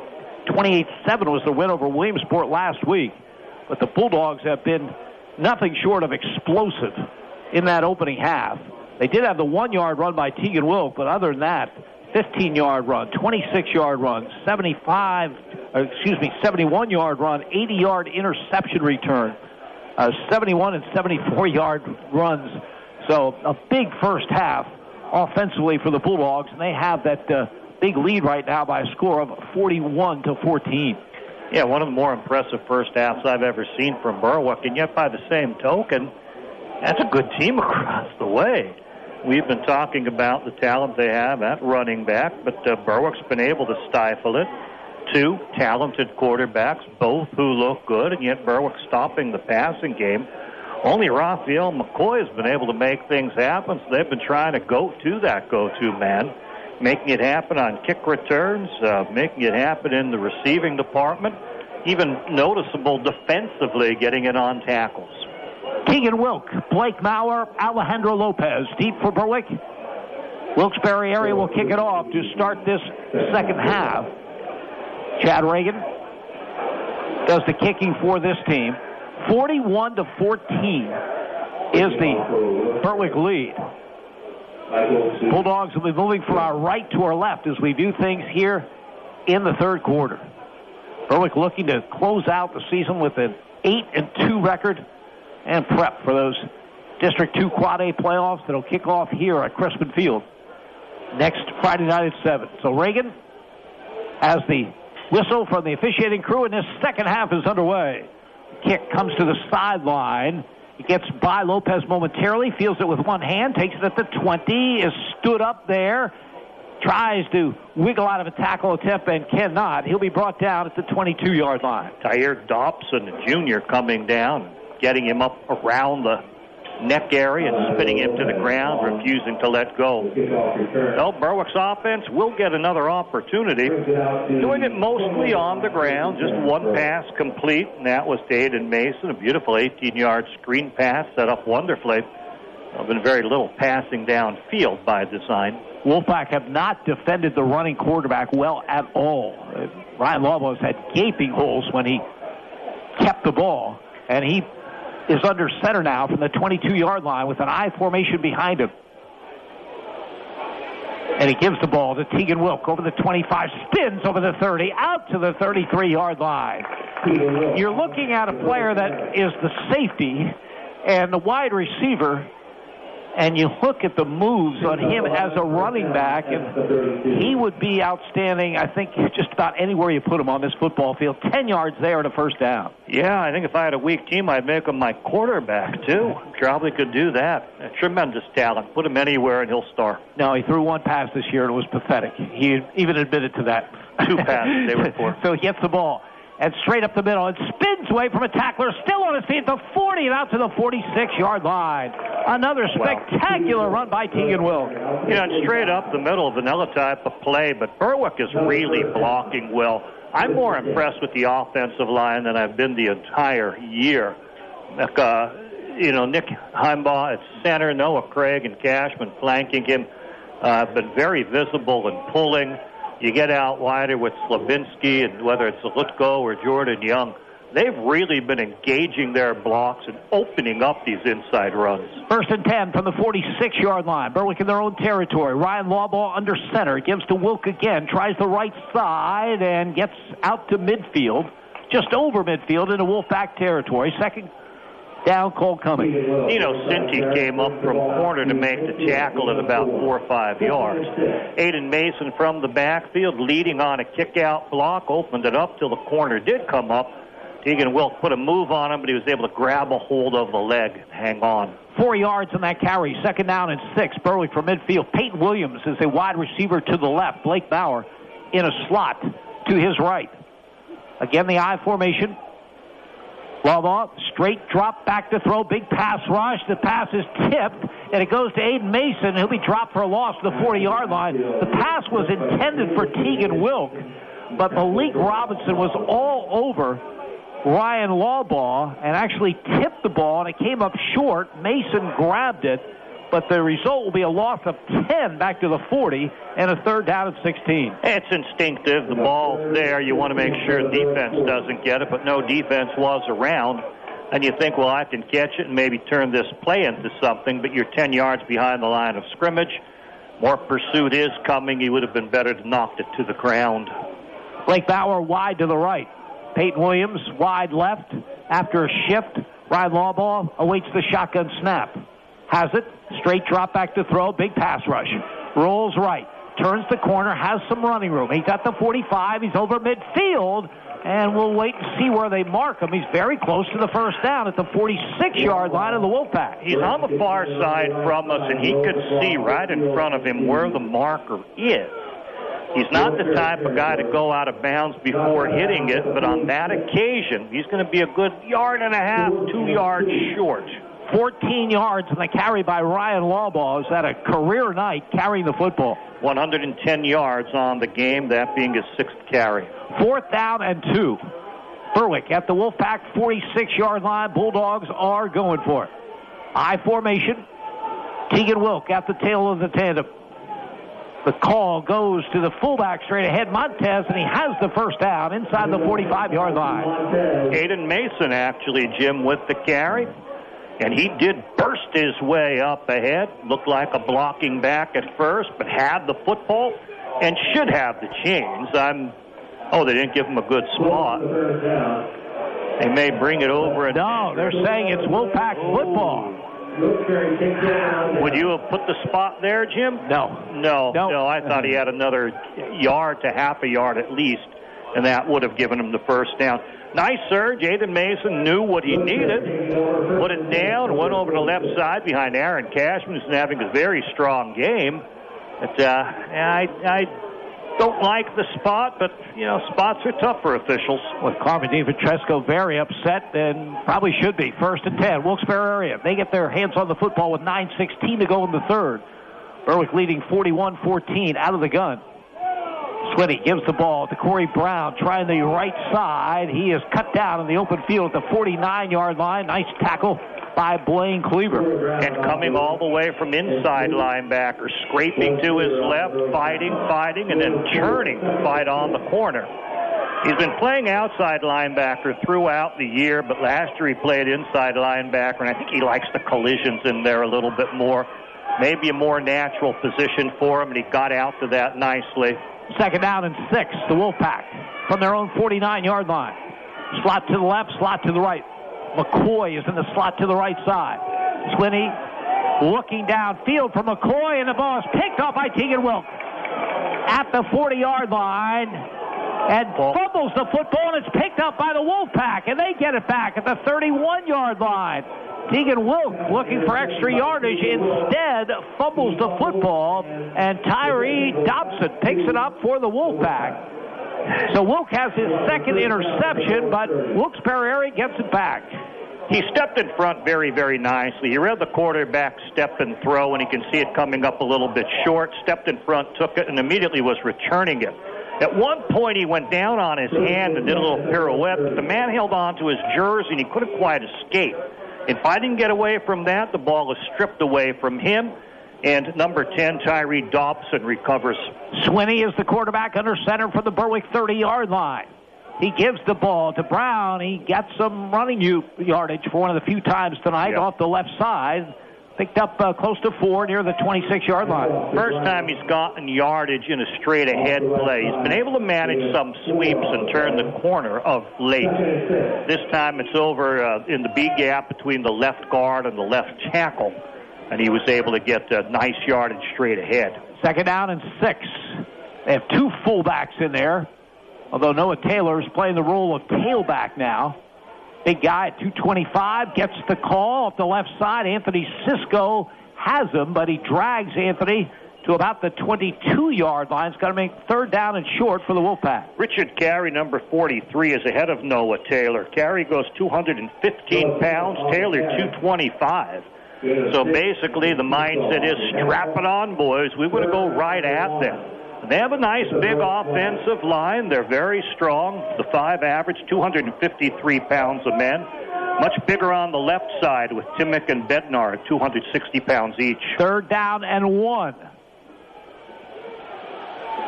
28-7 was the win over Williamsport last week. But the Bulldogs have been nothing short of explosive in that opening half. They did have the 1-yard run by Tegan Wilk, but other than that, 15-yard run, 26-yard run, 71-yard run, 80-yard interception return, 71 and 74-yard runs. So a big first half offensively for the Bulldogs, and they have that big lead right now by a score of 41-14. Yeah, one of the more impressive first halves I've ever seen from Berwick, and yet by the same token, that's a good team across the way. We've been talking about the talent they have at running back, but Berwick's been able to stifle it. 2 talented quarterbacks, both who look good, and yet Berwick's stopping the passing game. Only Raphael McCoy has been able to make things happen, so they've been trying to go to that go-to man, making it happen on kick returns, making it happen in the receiving department, even noticeable defensively getting it on tackles. Tegan Wilk, Blake Maurer, Alejandro Lopez, deep for Berwick. Wilkes-Barre Area will kick it off to start this second half. Chad Reagan does the kicking for this team. 41-14 is the Berwick lead. Bulldogs will be moving from our right to our left as we do things here in the third quarter. Berwick looking to close out the season with an 8-2 record and prep for those District 2 Quad A playoffs that will kick off here at Crispin Field next Friday night at 7. So Reagan has the whistle from the officiating crew, and this second half is underway. Kick comes to the sideline. He gets by Lopez momentarily, feels it with one hand, takes it at the 20, is stood up there, tries to wiggle out of a tackle attempt and cannot. He'll be brought down at the 22-yard line. Tyre Dobson, Jr., coming down, getting him up around the neck area and spinning him to the ground, refusing to let go. Well, Berwick's offense will get another opportunity, doing it mostly on the ground. Just one pass complete, and that was to Aiden Mason, a beautiful 18-yard screen pass set up wonderfully. There's been very little passing downfield by design. Wolfpack have not defended the running quarterback well at all. Ryan Lobos had gaping holes when he kept the ball, and he is under center now from the 22-yard line with an I formation behind him. And he gives the ball to Tegan Wilk over the 25, spins over the 30, out to the 33-yard line. You're looking at a player that is the safety and the wide receiver, and you look at the moves on him as a running back, and he would be outstanding, I think, just about anywhere you put him on this football field. 10 yards there and a first down. Yeah, I think if I had a weak team, I'd make him my quarterback, too. Probably could do that. A tremendous talent. Put him anywhere, and he'll start. No, he threw one pass this year, and it was pathetic. He even admitted to that. 2 passes they were for. So he gets the ball. And straight up the middle, and spins away from a tackler, still on his feet, the 40 and out to the 46-yard line. Another spectacular run by Tegan Wilk. Yeah, and straight up the middle, vanilla type of play, but Berwick is really blocking well. I'm more impressed with the offensive line than I've been the entire year. Nick Heimbaugh at center, Noah Craig and Cashman flanking him, have been very visible and pulling. You get out wider with Slavinsky, and whether it's Lutko or Jordan Young, they've really been engaging their blocks and opening up these inside runs. 1st and 10 from the 46-yard line. Berwick in their own territory. Ryan Lawball under center. Gives to Wilk again. Tries the right side and gets out to midfield. Just over midfield into Wolfpack territory. Second down call coming. Nino Sinti came up from corner to make the tackle at about 4 or 5 yards. Aiden Mason from the backfield leading on a kick-out block, opened it up till the corner did come up. Tegan Wilk put a move on him, but he was able to grab a hold of the leg and hang on. 4 yards on that carry. 2nd down and 6. Berwick from midfield. Peyton Williams is a wide receiver to the left. Blake Bauer in a slot to his right. Again, the I formation. Love straight drop back to throw, big pass rush. The pass is tipped, and it goes to Aiden Mason. He'll be dropped for a loss to the 40-yard line. The pass was intended for Tegan Wilk, but Malik Robinson was all over Ryan Lawbaugh and actually tipped the ball, and it came up short. Mason grabbed it, but the result will be a loss of 10 back to the 40 and a third down at 16. It's instinctive. The ball's there. You want to make sure defense doesn't get it, but no defense was around. And you think, well, I can catch it and maybe turn this play into something, but you're 10 yards behind the line of scrimmage. More pursuit is coming. He would have been better to knock it to the ground. Blake Bauer wide to the right. Peyton Williams wide left. After a shift, Ryan Lawbaugh awaits the shotgun snap. Has it. Straight drop back to throw. Big pass rush. Rolls right. Turns the corner. Has some running room. He's at the 45. He's over midfield. And we'll wait and see where they mark him. He's very close to the first down at the 46-yard line of the Wolfpack. He's on the far side from us, and he could see right in front of him where the marker is. He's not the type of guy to go out of bounds before hitting it, but on that occasion, he's going to be a good yard and a half, 2 yards short. 14 yards in the carry by Ryan Lawbaugh. Is that a career night carrying the football? 110 yards on the game, that being his 6th carry. 4th down and 2. Berwick at the Wolfpack 46-yard line. Bulldogs are going for it. I formation. Tegan Wilk at the tail of the tandem. The call goes to the fullback straight ahead, Montez, and he has the first down inside the 45-yard line. Aiden Mason, actually, Jim, with the carry. And he did burst his way up ahead. Looked like a blocking back at first, but had the football and should have the chains. They didn't give him a good spot. They may bring it over. No, they're saying it's Wolfpack football. Would you have put the spot there, Jim? No, I thought he had another yard to half a yard at least, and that would have given him the first down. Nice surge. Aiden Mason knew what he needed, put it down, went over to the left side behind Aaron Cashman, who's having a very strong game. But I don't like the spot, but, spots are tough for officials. With Carmen DiFrancesco very upset, and probably should be. 1st and 10, Wilkes-Barre area. They get their hands on the football with 9:16 to go in the third. Berwick leading 41-14 out of the gun. Swinney gives the ball to Corey Brown, trying the right side. He is cut down in the open field at the 49-yard line. Nice tackle by Blaine Cleaver. And coming all the way from inside linebacker, scraping to his left, fighting, and then turning to fight on the corner. He's been playing outside linebacker throughout the year, but last year he played inside linebacker, and I think he likes the collisions in there a little bit more. Maybe a more natural position for him, and he got out to that nicely. 2nd down and 6, the Wolfpack from their own 49-yard line. Slot to the left, slot to the right. McCoy is in the slot to the right side. Swinney looking downfield for McCoy, and the ball is picked off by Tegan Wilk at the 40-yard line and fumbles the football, and it's picked up by the Wolfpack, and they get it back at the 31-yard line. Tegan Wilk looking for extra yardage, instead fumbles the football, and Tyree Dobson picks it up for the Wolfpack. So Wilk has his 2nd interception, but Wilkes-Barre area gets it back. He stepped in front very, very nicely. He read the quarterback step and throw, and he can see it coming up a little bit short. Stepped in front, took it, and immediately was returning it. At one point, he went down on his hand and did a little pirouette, but the man held on to his jersey, and he couldn't quite escape. If I didn't get away from that, the ball is stripped away from him, and number 10, Tyree Dobson, recovers. Swinney is the quarterback under center for the Berwick 30-yard line. He gives the ball to Brown. He got some running yardage for one of the few times tonight off the left side. Picked up close to 4 near the 26-yard line. First time he's gotten yardage in a straight-ahead play. He's been able to manage some sweeps and turn the corner of late. This time it's over in the B gap between the left guard and the left tackle, and he was able to get nice yardage straight ahead. 2nd down and 6. They have 2 fullbacks in there, although Noah Taylor is playing the role of tailback now. Big guy at 225 gets the call off the left side. Anthony Sisko has him, but he drags Anthony to about the 22-yard line. It's going to make third down and short for the Wolfpack. Richard Carey, number 43, is ahead of Noah Taylor. Carey goes 215 pounds, Taylor 225. So basically the mindset is strap it on, boys. We want to go right at them. They have a nice big offensive line. They're very strong. The 5 average, 253 pounds of men. Much bigger on the left side with Timmick and Bednar at 260 pounds each. Third down and 1.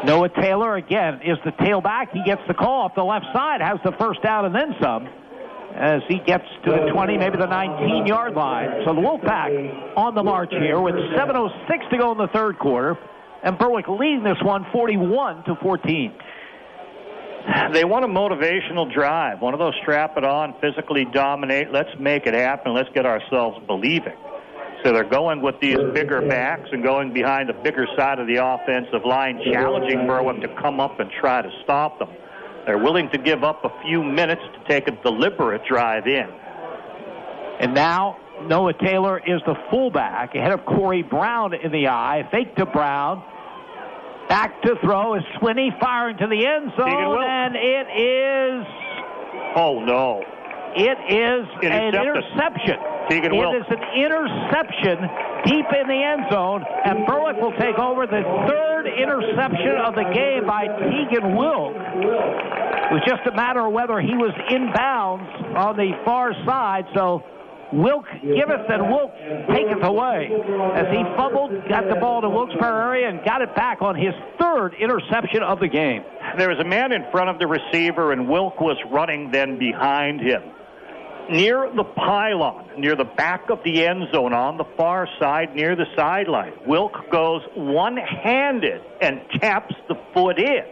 Noah Taylor, again, is the tailback. He gets the call off the left side, has the first down and then some, as he gets to the 20, maybe the 19-yard line. So the Wolfpack on the march here with 7:06 to go in the third quarter, and Berwick leading this one 41-14. They want a motivational drive, one of those strap it on, physically dominate, let's make it happen, let's get ourselves believing. So they're going with these bigger backs and going behind the bigger side of the offensive line, challenging Berwick to come up and try to stop them. They're willing to give up a few minutes to take a deliberate drive in. And now Noah Taylor is the fullback ahead of Corey Brown in the eye. Fake to Brown. Back to throw is Swinney firing to the end zone, and it is... Oh, no. It is an interception. It is an interception deep in the end zone, and Berwick will take over the third interception of the game by Tegan Wilk. It was just a matter of whether he was inbounds on the far side, so Wilk giveth and Wilk taketh away as he fumbled, got the ball to Wilkes-Barre Area and got it back on his third interception of the game. There was a man in front of the receiver, and Wilk was running then behind him. Near the pylon, near the back of the end zone on the far side, near the sideline, Wilk goes one-handed and taps the foot in.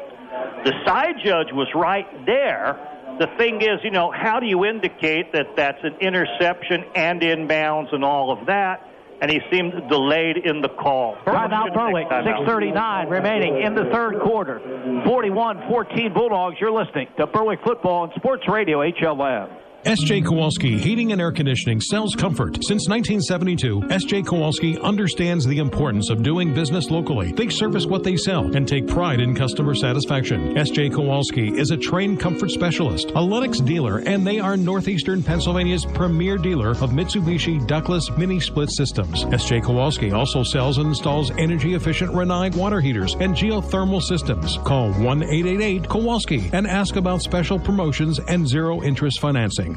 The side judge was right there. The thing is, how do you indicate that that's an interception and inbounds and all of that? And he seemed delayed in the call. Timeout Berwick, 6:39 remaining in the third quarter. 41-14 Bulldogs. You're listening to Berwick Football on Sports Radio HLM. S.J. Kowalski Heating and Air Conditioning sells comfort. Since 1972, S.J. Kowalski understands the importance of doing business locally. They service what they sell and take pride in customer satisfaction. S.J. Kowalski is a trained comfort specialist, a Lennox dealer, and they are Northeastern Pennsylvania's premier dealer of Mitsubishi ductless mini-split systems. S.J. Kowalski also sells and installs energy-efficient Rinnai water heaters and geothermal systems. Call 1-888-KOWALSKI and ask about special promotions and zero-interest financing.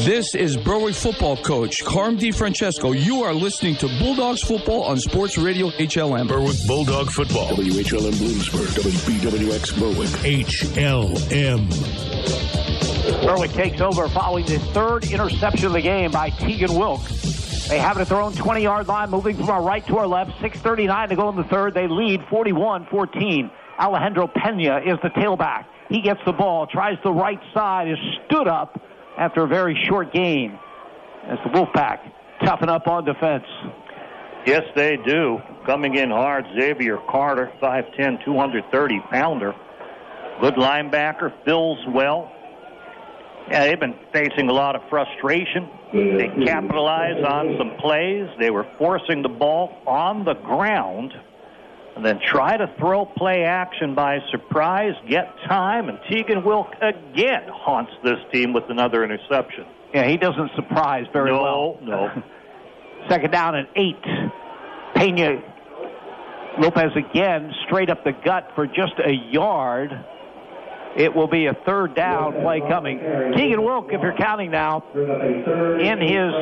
This is Berwick football coach Carm DiFrancesco. You are listening to Bulldogs football on Sports Radio HLM. Berwick Bulldog football. WHLM Bloomsburg, WBWX Berwick. HLM. Berwick takes over following the third interception of the game by Tegan Wilk. They have it at their own 20-yard line, moving from our right to our left. 6:39 to go in the third. They lead 41-14. Alejandro Pena is the tailback. He gets the ball, tries the right side, is stood up after a very short gain as the Wolfpack toughen up on defense. Yes, they do. Coming in hard, Xavier Carter, 5'10", 230-pounder. Good linebacker, fills well. Yeah, they've been facing a lot of frustration. They capitalized on some plays. They were forcing the ball on the ground and then try to throw play action by surprise, get time, and Tegan Wilk again haunts this team with another interception. Yeah, he doesn't surprise very well. No. Second down and 8. Pena Lopez again straight up the gut for just a yard. It will be a third down play coming. Tegan Wilk, if you're counting now, in his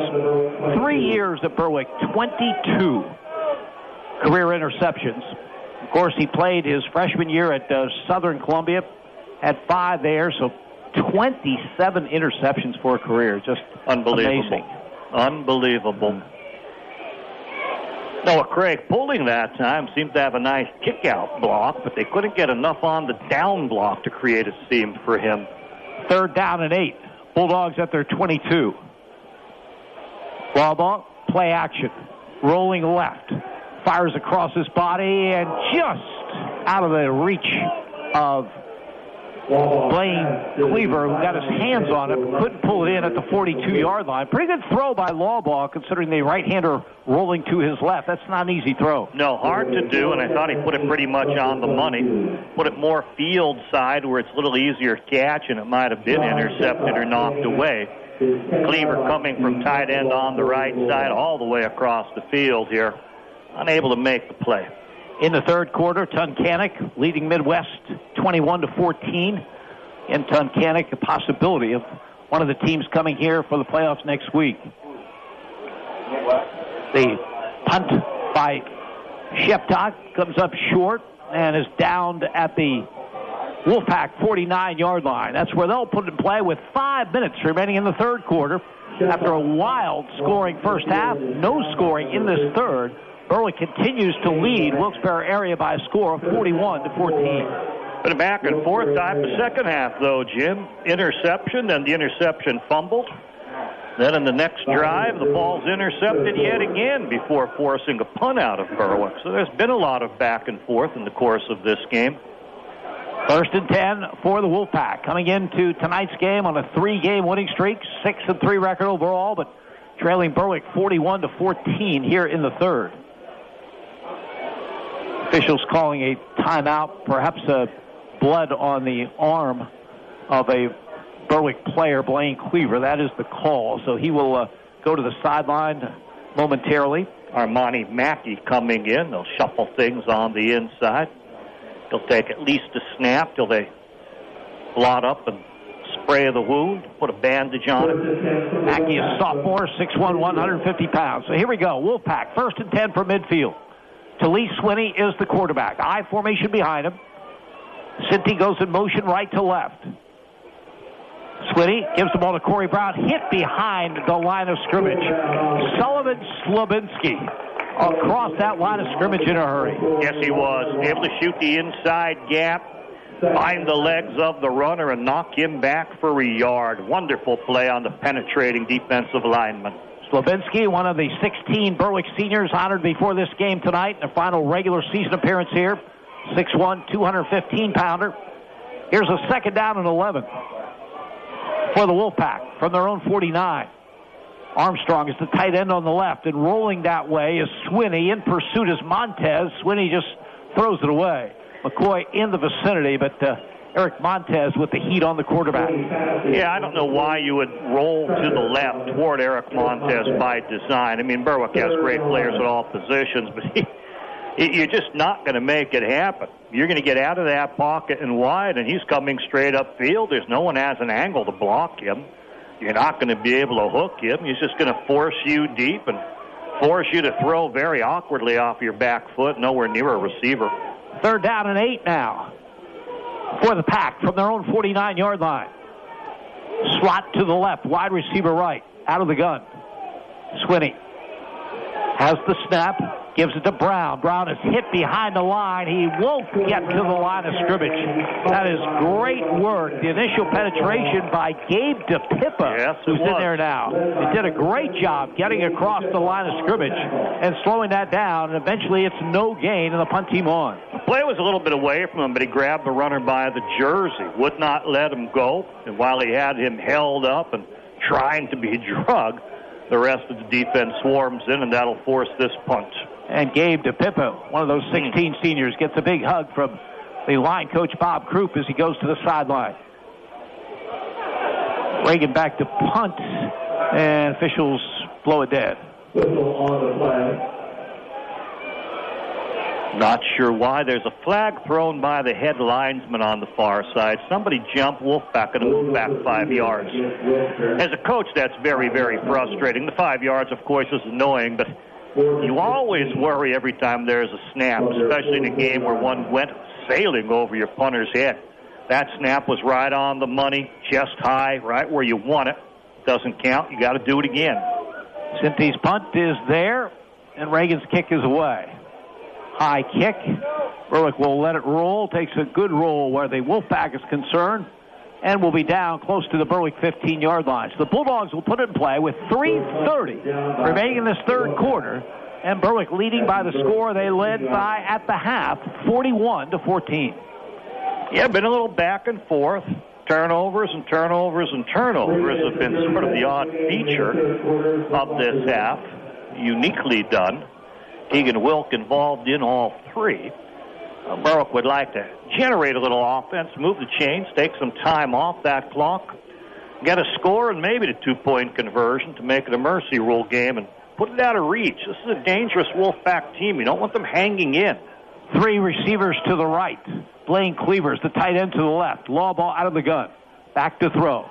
3 years at Berwick, 22 career interceptions. Of course, he played his freshman year at Southern Columbia, had 5 there, so 27 interceptions for a career. Just unbelievable. Amazing. Unbelievable. Noah Craig pulling that time seemed to have a nice kick-out block, but they couldn't get enough on the down block to create a seam for him. Third down and 8. Bulldogs at their 22. Ball, play action. Rolling left. Fires across his body and just out of the reach of Blaine Cleaver, who got his hands on it, couldn't pull it in at the 42-yard line. Pretty good throw by Lawbaugh, considering the right-hander rolling to his left. That's not an easy throw. No, hard to do, and I thought he put it pretty much on the money. Put it more field side where it's a little easier to catch, and it might have been intercepted or knocked away. Cleaver coming from tight end on the right side all the way across the field here, unable to make the play. In the third quarter, Tunkhannock leading Midwest 21-14. In Tunkhannock, a possibility of one of the teams coming here for the playoffs next week. The punt by Sheptock comes up short and is downed at the Wolfpack 49-yard line. That's where they'll put it in play with 5 minutes remaining in the third quarter. After a wild scoring first half, no scoring in this third. Berwick continues to lead Wilkes-Barre Area by a score of 41-14. Been a back and forth type of second half, though, Jim. Interception, then the interception fumbled. Then in the next drive, the ball's intercepted yet again before forcing a punt out of Berwick. So there's been a lot of back and forth in the course of this game. First and 10 for the Wolfpack. Coming into tonight's game on a 3-game winning streak, 6-3 record overall, but trailing Berwick 41-14 here in the third. Officials calling a timeout, perhaps blood on the arm of a Berwick player, Blaine Cleaver. That is the call. So he will go to the sideline momentarily. Armani Mackey coming in. They'll shuffle things on the inside. He'll take at least a snap till they blot up and spray the wound, put a bandage on it. Mackey is a sophomore, 6'1", 150 pounds. So here we go. Wolfpack, first and 10 from midfield. Talise Swinney is the quarterback. I formation behind him. Sinti goes in motion right to left. Swinney gives the ball to Corey Brown, hit behind the line of scrimmage. Sullivan Slabinski across that line of scrimmage in a hurry. Yes, he was. Able to shoot the inside gap, find the legs of the runner, and knock him back for a yard. Wonderful play on the penetrating defensive lineman. Slabinski, one of the 16 Berwick seniors honored before this game tonight in the final regular season appearance here. 6'1", 215-pounder. Here's a second down and 11 for the Wolfpack from their own 49. Armstrong is the tight end on the left, and rolling that way is Swinney. In pursuit is Montez. Swinney just throws it away. McCoy in the vicinity, but Eric Montez with the heat on the quarterback. Yeah, I don't know why you would roll to the left toward Eric Montez by design. I mean, Berwick has great players at all positions, but you're just not going to make it happen. You're going to get out of that pocket and wide, and he's coming straight upfield. There's no one has an angle to block him. You're not going to be able to hook him. He's just going to force you deep and force you to throw very awkwardly off your back foot, nowhere near a receiver. Third down and 8 now for the Pack from their own 49-yard line. Slot to the left, wide receiver right, out of the gun. Swinney has the snap, gives it to Brown. Brown is hit behind the line. He won't get to the line of scrimmage. That is great work. The initial penetration by Gabe DePippa, who's in there now. He did a great job getting across the line of scrimmage and slowing that down, and eventually it's no gain and the punt team on. The play was a little bit away from him, but he grabbed the runner by the jersey, would not let him go, and while he had him held up and trying to be drugged, the rest of the defense swarms in, and that'll force this punt. And Gabe DePippa, one of those 16 seniors, gets a big hug from the line coach, Bob Krupp, as he goes to the sideline. Reagan back to punt, and officials blow it dead. Not sure why. There's a flag thrown by the head linesman on the far side. Somebody jumped Wolfpack and moved back 5 yards. As a coach, that's very, very frustrating. The 5 yards, of course, is annoying, but you always worry every time there's a snap, especially in a game where one went sailing over your punter's head. That snap was right on the money, chest high, right where you want it. Doesn't count. You got to do it again. Sinti's punt is there, and Reagan's kick is away. High kick. Berwick will let it roll. Takes a good roll where the Wolfpack is concerned, and will be down close to the Berwick 15-yard line. So the Bulldogs will put it in play with 3:30 remaining in this third quarter, and Berwick leading by the score they led by at the half, 41-14. Yeah, been a little back and forth. Turnovers and turnovers and turnovers have been sort of the odd feature of this half. Uniquely done. Tegan Wilk involved in all three. Berwick would like to generate a little offense, move the chains, take some time off that clock, get a score and maybe the 2-point conversion to make it a mercy rule game and put it out of reach. This is a dangerous Wolfpack team. You don't want them hanging in. 3 receivers to the right. Blaine Cleavers, the tight end, to the left. Law ball out of the gun. Back to throw.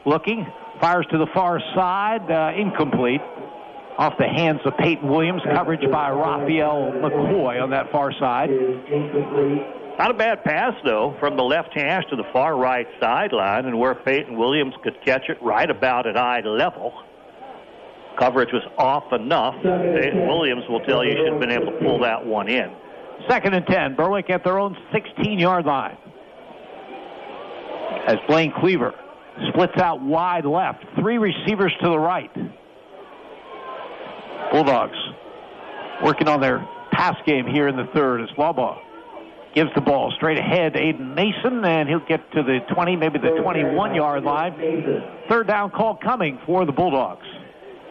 Looking. Fires to the far side. Incomplete. Off the hands of Peyton Williams. Coverage by Raphael McCoy on that far side. Not a bad pass, though, from the left hash to the far right sideline, and where Peyton Williams could catch it right about at eye level. Coverage was off enough. Peyton Williams will tell you should have been able to pull that one in. 2nd and 10. Berwick at their own 16-yard line. As Blaine Cleaver splits out wide left. 3 receivers to the right. Bulldogs working on their pass game here in the third as Lawbaugh gives the ball straight ahead to Aiden Mason, and he'll get to the 20, maybe the 21-yard line. 3rd down call coming for the Bulldogs.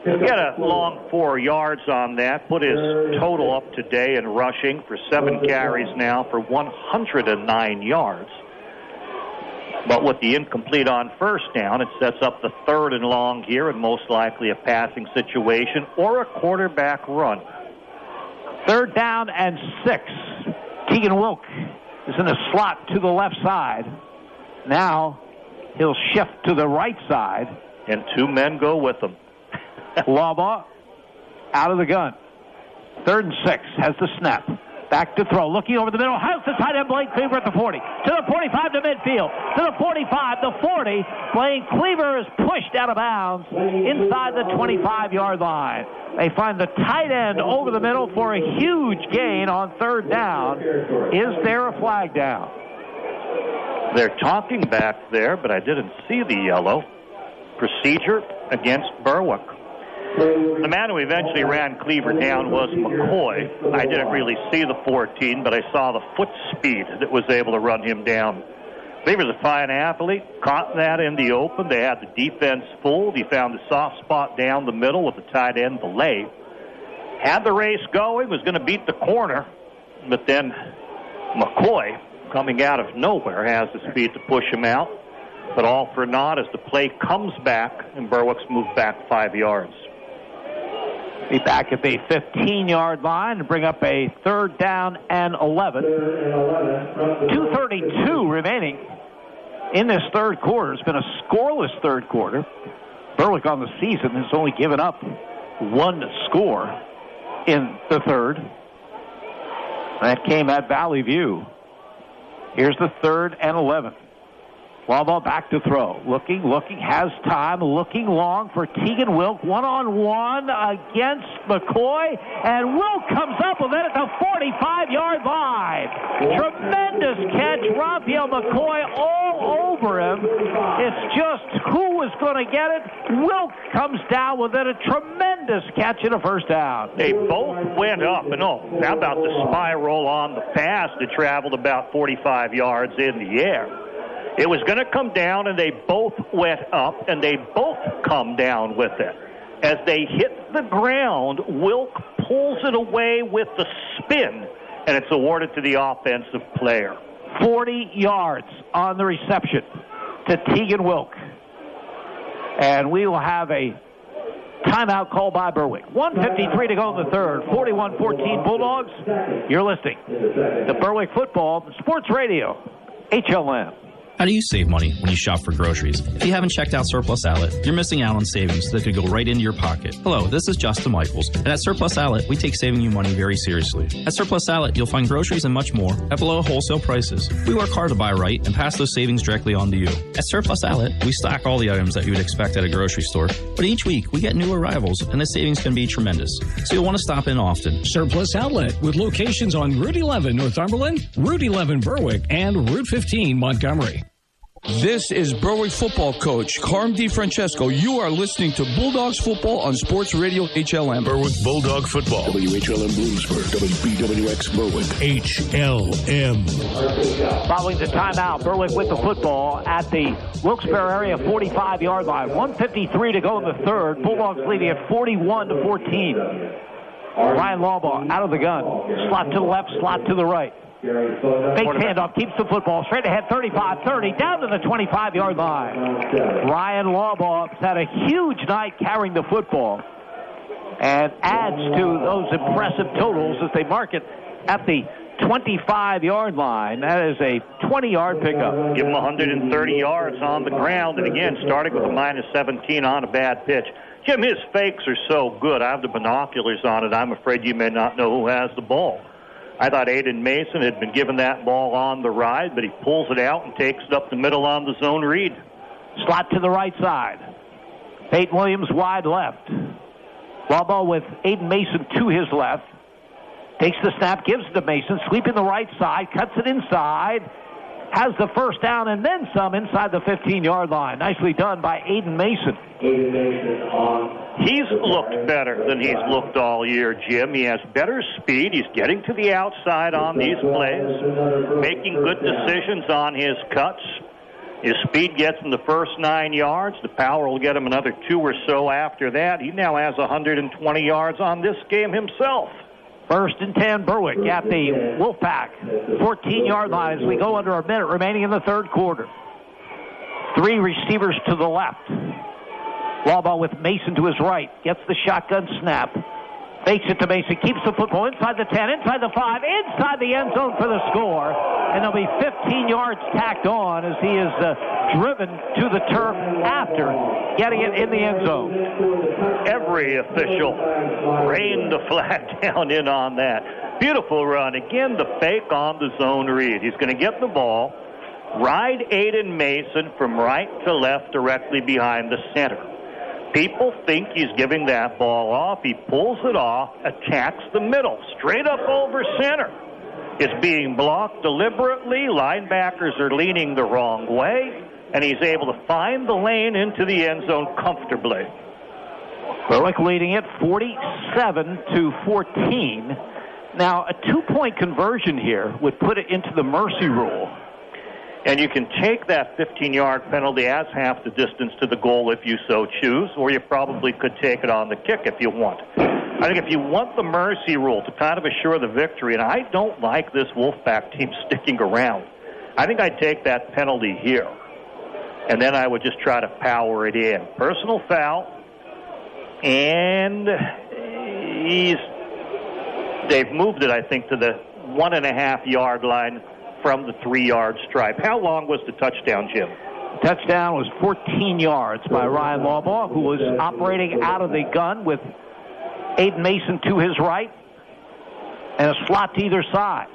He got a long 4 yards on that, put his total up today in rushing for 7 carries now for 109 yards. But with the incomplete on 1st down, it sets up the 3rd and long here and most likely a passing situation or a quarterback run. 3rd down and 6. Tegan Wilk is in a slot to the left side. Now he'll shift to the right side. And 2 men go with him. Lawbaugh out of the gun. 3rd and 6. Has the snap. Back to throw. Looking over the middle. Has the tight end Blaine Cleaver at the 40. To the 45 to midfield. To the 45, the 40. Blaine Cleaver is pushed out of bounds inside the 25-yard line. They find the tight end over the middle for a huge gain on 3rd down. Is there a flag down? They're talking back there, but I didn't see the yellow. Procedure against Berwick. The man who eventually ran Cleaver down was McCoy. I didn't really see the 14, but I saw the foot speed that was able to run him down. Cleaver's a fine athlete, caught that in the open. They had the defense fooled. He found the soft spot down the middle with the tight end delay. Had the race going, was going to beat the corner, but then McCoy, coming out of nowhere, has the speed to push him out. But all for naught as the play comes back, and Berwick's moved back 5 yards. Be back at the 15-yard line and bring up a 3rd down and 11. 2:32 remaining in this third quarter. It's been a scoreless third quarter. Berwick on the season has only given up 1 score in the third. That came at Valley View. Here's the 3rd and 11. Lawbaugh back to throw. Looking, has time, looking long for Tegan Wilk. 1-on-1 against McCoy, and Wilk comes up with it at the 45-yard line. Tremendous catch. Raphael McCoy all over him. It's just who was going to get it. Wilk comes down with it. A tremendous catch and a 1st down. They both went up. And how about the spiral on the pass that traveled about 45 yards in the air? It was going to come down, and they both went up, and they both come down with it. As they hit the ground, Wilk pulls it away with the spin, and it's awarded to the offensive player. 40 yards on the reception to Tegan Wilk. And we will have a timeout call by Berwick. 1:53 to go in the third. 41-14 Bulldogs. You're listening to Berwick Football, Sports Radio, HLM. How do you save money when you shop for groceries? If you haven't checked out Surplus Outlet, you're missing out on savings that could go right into your pocket. Hello, this is Justin Michaels, and at Surplus Outlet, we take saving you money very seriously. At Surplus Outlet, you'll find groceries and much more at below wholesale prices. We work hard to buy right and pass those savings directly on to you. At Surplus Outlet, we stock all the items that you would expect at a grocery store, but each week we get new arrivals, and the savings can be tremendous. So you'll want to stop in often. Surplus Outlet, with locations on Route 11 Northumberland, Route 11 Berwick, and Route 15 Montgomery. This is Berwick football coach Carm DiFrancesco. You are listening to Bulldogs football on Sports Radio HLM. Berwick Bulldog football. WHLM Bloomsburg. WBWX Berwick. HLM. Following the timeout, Berwick with the football at the Wilkes-Barre Area 45-yard line. 1:53 to go in the third. Bulldogs leading at 41-14. Ryan Lawbaugh out of the gun. Slot to the left, slot to the right. Fakes handoff, keeps the football straight ahead, 35-30, down to the 25-yard line. Ryan Lawbaugh has had a huge night carrying the football and adds to those impressive totals as they mark it at the 25-yard line. That is a 20-yard pickup. Give him 130 yards on the ground, and again, starting with a -17 on a bad pitch. Jim, his fakes are so good. I have the binoculars on it. I'm afraid you may not know who has the ball. I thought Aiden Mason had been given that ball on the ride, but he pulls it out and takes it up the middle on the zone read. Slot to the right side. Peyton Williams wide left. Lawbaugh with Aiden Mason to his left. Takes the snap, gives it to Mason, sweeping the right side, cuts it inside, has the first down and then some inside the 15-yard line. Nicely done by Aiden Mason. He's looked better than he's looked all year, Jim. He has better speed. He's getting to the outside on these plays, making good decisions on his cuts. His speed gets him the first 9 yards. The power will get him another 2 or so after that. He now has 120 yards on this game himself. 1st and 10, Berwick at the Wolfpack 14-yard line as we go under a minute remaining in the third quarter. 3 receivers to the left. Lawbaugh with Mason to his right. Gets the shotgun snap. Fakes it to Mason. Keeps the football inside the 10, inside the 5, inside the end zone for the score. And there'll be 15 yards tacked on as he is driven to the turf after getting it in the end zone. Every official rained the flag down in on that. Beautiful run. Again, the fake on the zone read. He's going to get the ball, ride Aiden Mason from right to left directly behind the center. People think he's giving that ball off. He pulls it off, attacks the middle, straight up over center. It's being blocked deliberately. Linebackers are leaning the wrong way, and he's able to find the lane into the end zone comfortably. Berwick leading it 47-14. Now, a 2-point conversion here would put it into the mercy rule. And you can take that 15-yard penalty as half the distance to the goal if you so choose, or you probably could take it on the kick if you want. I think if you want the mercy rule to kind of assure the victory, and I don't like this Wolfpack team sticking around, I think I'd take that penalty here. And then I would just try to power it in. Personal foul, and they've moved it, I think, to the 1.5-yard line from the 3-yard stripe. How long was the touchdown, Jim? Touchdown was 14 yards by Ryan Lawbaugh, who was operating out of the gun with Aiden Mason to his right and a slot to either side.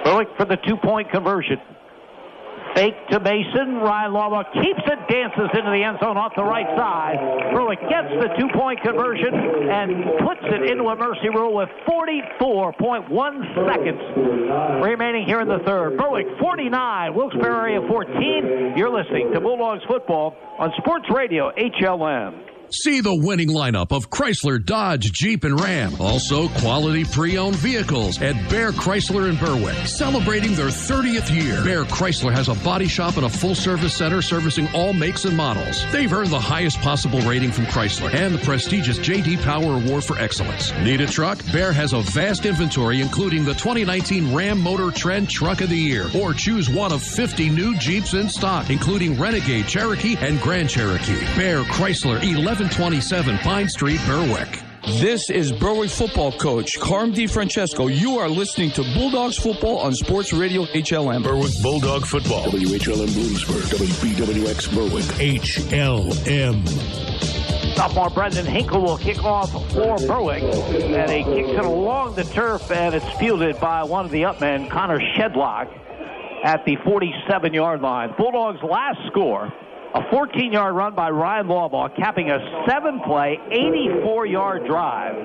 Berwick for the 2-point conversion. Fake to Mason. Ryan Lawbaugh keeps it, dances into the end zone off the right side. Berwick gets the 2-point conversion and puts it into a mercy rule with 44.1 seconds remaining here in the third. Berwick 49, Wilkes-Barre Area 14. You're listening to Bulldogs football on Sports Radio HLM. See the winning lineup of Chrysler, Dodge, Jeep, and Ram. Also, quality pre-owned vehicles at Bear Chrysler in Berwick. Celebrating their 30th year, Bear Chrysler has a body shop and a full-service center servicing all makes and models. They've earned the highest possible rating from Chrysler and the prestigious J.D. Power Award for Excellence. Need a truck? Bear has a vast inventory, including the 2019 Ram Motor Trend Truck of the Year. Or choose one of 50 new Jeeps in stock, including Renegade, Cherokee, and Grand Cherokee. Bear Chrysler, 1127 Pine Street, Berwick. This is Berwick football coach Carm DiFrancesco. You are listening to Bulldogs football on Sports Radio HLM. Berwick Bulldog football. WHLM Bloomsburg. WBWX Berwick. HLM. Sophomore Brendan Hinkle will kick off for Berwick, and he kicks it along the turf, and it's fielded by one of the upmen, Connor Shedlock, at the 47-yard line. Bulldogs' last score, a 14-yard run by Ryan Lawbaugh, capping a 7-play, 84-yard drive.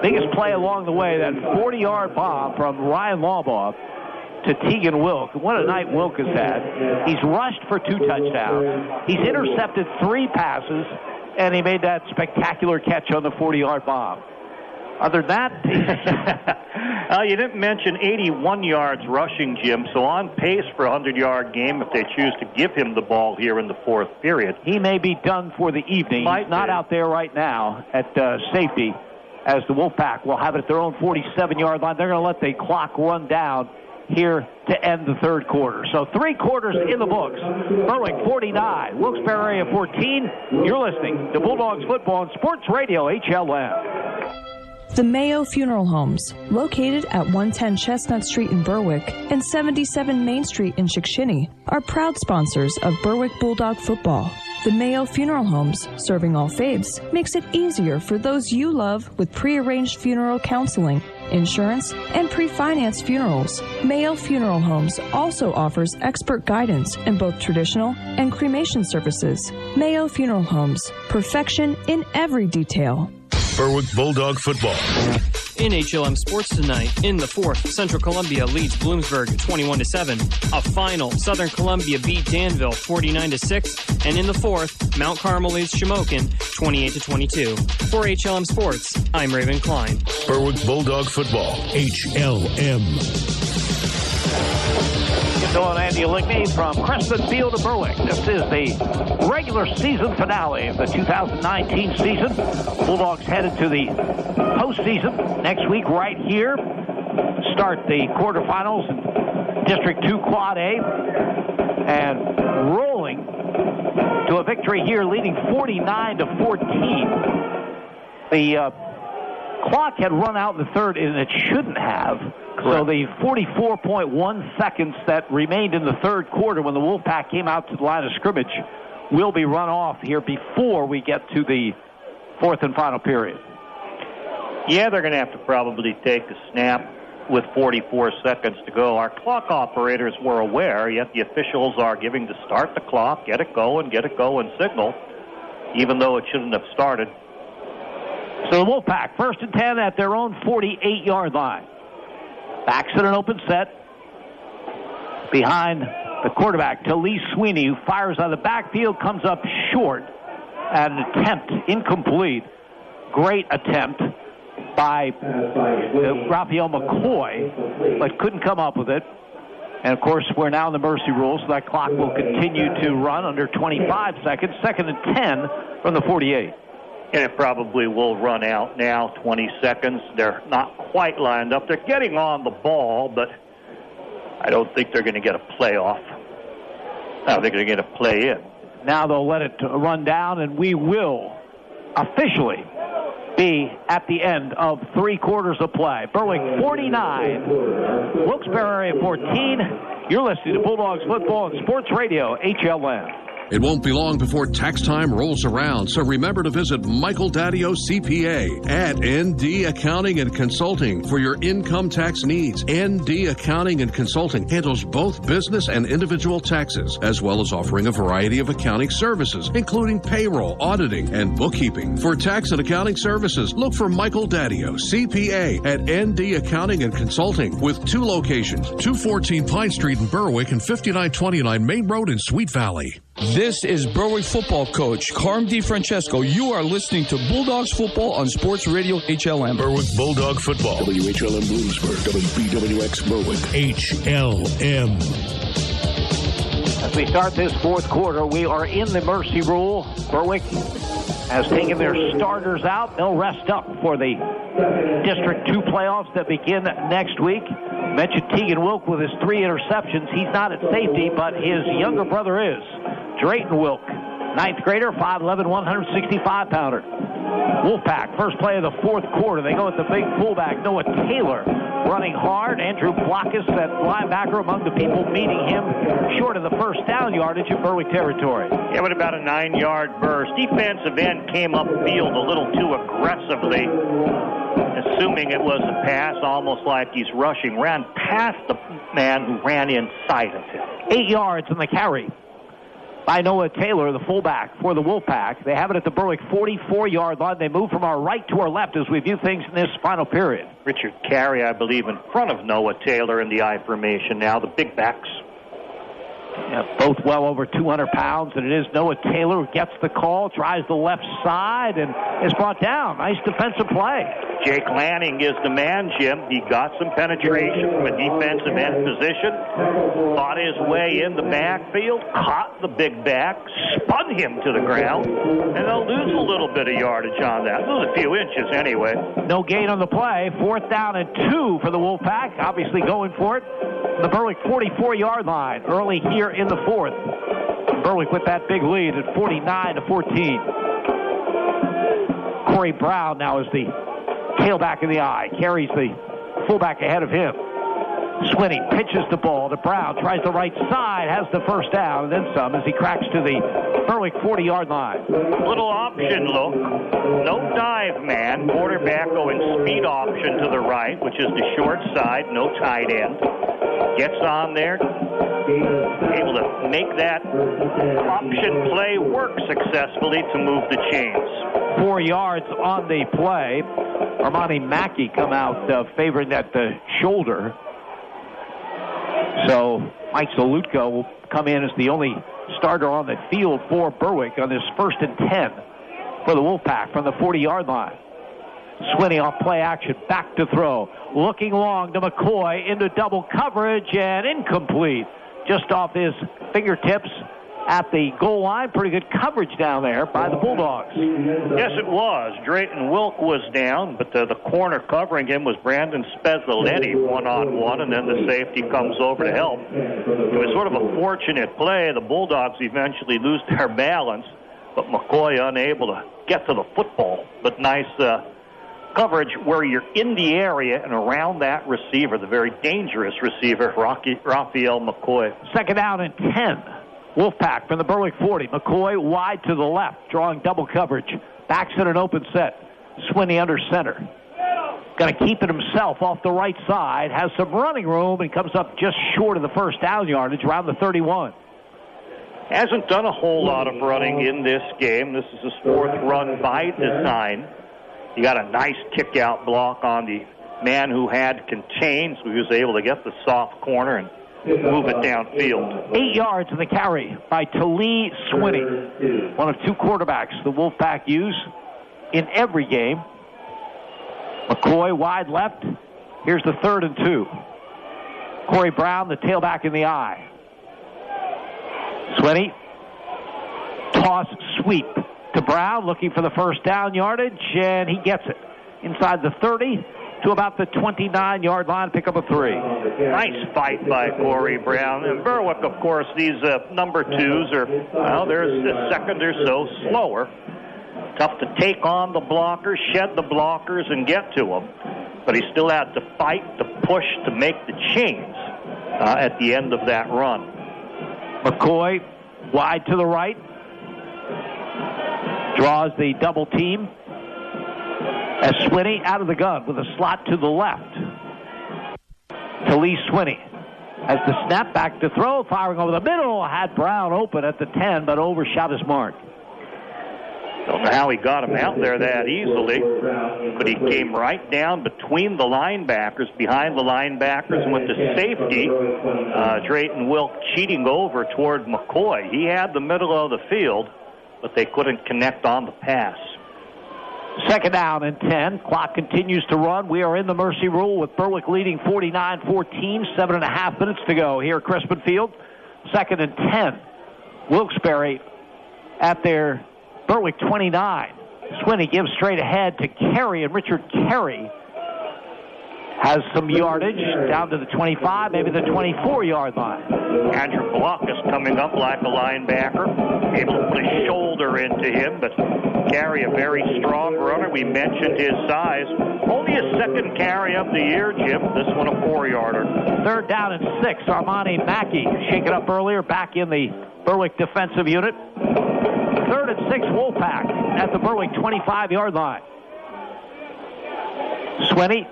Biggest play along the way, that 40-yard bomb from Ryan Lawbaugh. to Tegan Wilk. What a night Wilk has had. He's rushed for 2 touchdowns. He's intercepted 3 passes, and he made that spectacular catch on the 40-yard bomb. Other than that, you didn't mention 81 yards rushing, Jim, so on pace for a 100-yard game if they choose to give him the ball here in the 4th period. He may be done for the evening. He's not out there right now at safety, as the Wolfpack will have it at their own 47-yard line. They're going to let the clock run down here to end the 3rd quarter. So 3 quarters in the books. Berwick 49, Wilkes-Barre Area 14. You're listening to Bulldogs Football on Sports Radio HLM. The Mayo Funeral Homes, located at 110 Chestnut Street in Berwick and 77 Main Street in Chickashinny, are proud sponsors of Berwick Bulldog football. The Mayo Funeral Homes, serving all faiths, makes it easier for those you love with pre-arranged funeral counseling, insurance, and pre-financed funerals. Mayo Funeral Homes also offers expert guidance in both traditional and cremation services. Mayo Funeral Homes, perfection in every detail. Berwick Bulldog football. In HLM Sports tonight, in the 4th, Central Columbia leads Bloomsburg 21-7. A final, Southern Columbia beat Danville 49-6, and in the 4th, Mount Carmel leads Shamokin 28-22. For HLM Sports, I'm Raven Klein. Berwick Bulldog football, HLM. And Andy Ligney from Crescent Field to Berwick. This is the regular season finale of the 2019 season. Bulldogs headed to the postseason next week right here. Start the quarterfinals in District 2 Quad A. And rolling to a victory here, leading 49-14. The clock had run out in the 3rd, and it shouldn't have. So the 44.1 seconds that remained in the 3rd quarter when the Wolfpack came out to the line of scrimmage will be run off here before we get to the 4th and final period. Yeah, they're going to have to probably take a snap with 44 seconds to go. Our clock operators were aware, yet the officials are giving to start the clock, get it going signal, even though it shouldn't have started. So the Wolfpack, 1st and 10 at their own 48-yard line. Backs in an open set behind the quarterback to Lee Sweeney, who fires out of the backfield, comes up short. An attempt incomplete. Great attempt by Raphael McCoy, but couldn't come up with it. And, of course, we're now in the mercy rule, so that clock will continue to run under 25 seconds. 2nd and 10 from the 48. And it probably will run out now, 20 seconds. They're not quite lined up. They're getting on the ball, but I don't think they're going to get a playoff. I think they're going to play in. Now they'll let it run down, and we will officially be at the end of 3 quarters of play. Berwick 49, Wilkes-Barre Area 14. You're listening to Bulldogs Football and Sports Radio, HLM. It won't be long before tax time rolls around, so remember to visit Michael Daddio CPA at ND Accounting and Consulting for your income tax needs. ND Accounting and Consulting handles both business and individual taxes, as well as offering a variety of accounting services, including payroll, auditing, and bookkeeping. For tax and accounting services, look for Michael Daddio CPA at ND Accounting and Consulting with 2 locations, 214 Pine Street in Berwick and 5929 Main Road in Sweet Valley. This is Berwick football coach Carm DiFrancesco. You are listening to Bulldogs football on Sports Radio HLM. Berwick Bulldog football. WHLM Bloomsburg. WBWX Berwick. HLM. As we start this 4th quarter, we are in the mercy rule. Berwick has taken their starters out. They'll rest up for the District 2 playoffs that begin next week. Mentioned Tegan Wilk with his 3 interceptions. He's not at safety, but his younger brother is. Drayton Wilk, 9th grader, 5'11", 165-pounder. Wolfpack, first play of the 4th quarter. They go with the big fullback, Noah Taylor, running hard. Andrew Blockus, that linebacker, among the people meeting him short of the first down yardage in Berwick territory. Yeah, with about a 9-yard burst. Defensive end came upfield a little too aggressively, assuming it was a pass, almost like he's rushing. Ran past the man who ran inside of him. 8 yards in the carry. by Noah Taylor, the fullback for the Wolfpack. They have it at the Berwick 44-yard line. They move from our right to our left as we view things in this final period. Richard Carey, I believe, in front of Noah Taylor in the I formation now, the big backs. Yeah, both well over 200 pounds, and it is Noah Taylor who gets the call, tries the left side, and is brought down. Nice defensive play. Jake Lanning is the man, Jim. He got some penetration from a defensive end position, fought his way in the backfield, caught the big back, spun him to the ground, and they'll lose a little bit of yardage on that. Lose a few inches anyway. No gain on the play. 4th down and 2 for the Wolfpack, obviously going for it. The Berwick 44-yard line early here in the 4th. Berwick with that big lead at 49-14. Corey Brown now is the tailback in the eye. Carries the fullback ahead of him. Swinney pitches the ball to Brown. Tries the right side. Has the first down and then some as he cracks to the Berwick 40-yard line. Little option look. No dive man. Quarterback going speed option to the right, which is the short side. No tight end. Gets on there, able to make that option play work successfully to move the chains. 4 yards on the play. Armani Mackey come out favoring that shoulder. So Mike Zalutko will come in as the only starter on the field for Berwick on this 1st and 10 for the Wolfpack from the 40-yard line. Swinney off play action, back to throw. Looking long to McCoy into double coverage and incomplete. Just off his fingertips at the goal line. Pretty good coverage down there by the Bulldogs. Yes, it was. Drayton Wilk was down, but the corner covering him was Brandon Spezzoletti one-on-one, and then the safety comes over to help. It was sort of a fortunate play. The Bulldogs eventually lose their balance, but McCoy unable to get to the football. But nice coverage where you're in the area and around that receiver, the very dangerous receiver, Raphael McCoy. 2nd down and 10. Wolfpack from the Berwick 40. McCoy wide to the left, drawing double coverage. Backs in an open set. Swinney under center. Going to keep it himself off the right side. Has some running room and comes up just short of the first down yardage, around the 31. Hasn't done a whole lot of running in this game. This is his 4th run by design. He got a nice kick-out block on the man who had contained, so he was able to get the soft corner and move it downfield. 8 yards in the carry by Talee Swinney, one of 2 quarterbacks the Wolfpack use in every game. McCoy wide left. Here's the 3rd and 2. Corey Brown, the tailback in the eye. Swinney, toss sweep to Brown, looking for the first down yardage, and he gets it inside the 30 to about the 29-yard line, pick up a 3. Nice fight by Corey Brown. And Berwick, of course, these number 2s are, well, they're a second or so slower. Tough to take on the blockers, shed the blockers, and get to them. But he still had to fight, to push, to make the chains at the end of that run. McCoy wide to the right. Draws the double team as Swinney out of the gun with a slot to the left. Talee Swinney has the snap back to throw, firing over the middle. Had Brown open at the 10, but overshot his mark. Don't know how he got him out there that easily, but he came right down between the linebackers, behind the linebackers, and with the safety, Drayton Wilk cheating over toward McCoy. He had the middle of the field, but they couldn't connect on the pass. 2nd down and 10. Clock continues to run. We are in the mercy rule with Berwick leading 49-14. 7.5 minutes to go here at Crispin Field. 2nd and 10. Wilkes-Barre at their Berwick 29. Swinney gives straight ahead to Carey, and Richard Carey has some yardage down to the 25, maybe the 24-yard line. Andrew Block is coming up like a linebacker, able to put a shoulder into him, but Carey, a very strong runner. We mentioned his size. Only his 2nd carry of the year, Jim. This one a 4-yarder. 3rd down and 6. Armani Mackey, shaken up earlier, back in the Berwick defensive unit. 3rd and 6 Wolfpack at the Berwick 25-yard line. Swinney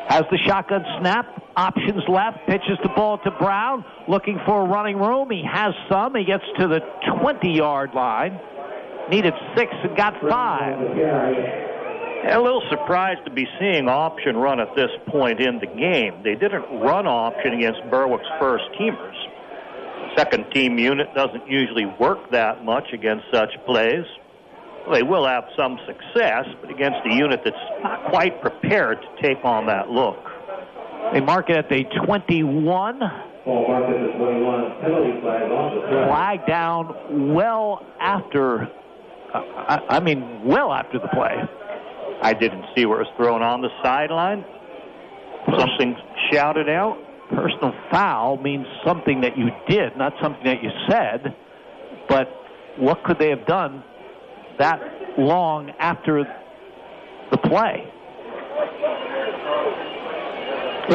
has the shotgun snap, options left, pitches the ball to Brown, looking for running room. He has some. He gets to the 20-yard line. Needed 6 and got 5. A little surprised to be seeing option run at this point in the game. They didn't run option against Berwick's first teamers. Second team unit doesn't usually work that much against such plays. Well, they will have some success, but against a unit that's not quite prepared to take on that look. They mark it at the 21. Flag down well after the play. I didn't see where it was thrown on the sideline. Something shouted out. Personal foul means something that you did, not something that you said. But what could they have done that long after the play? A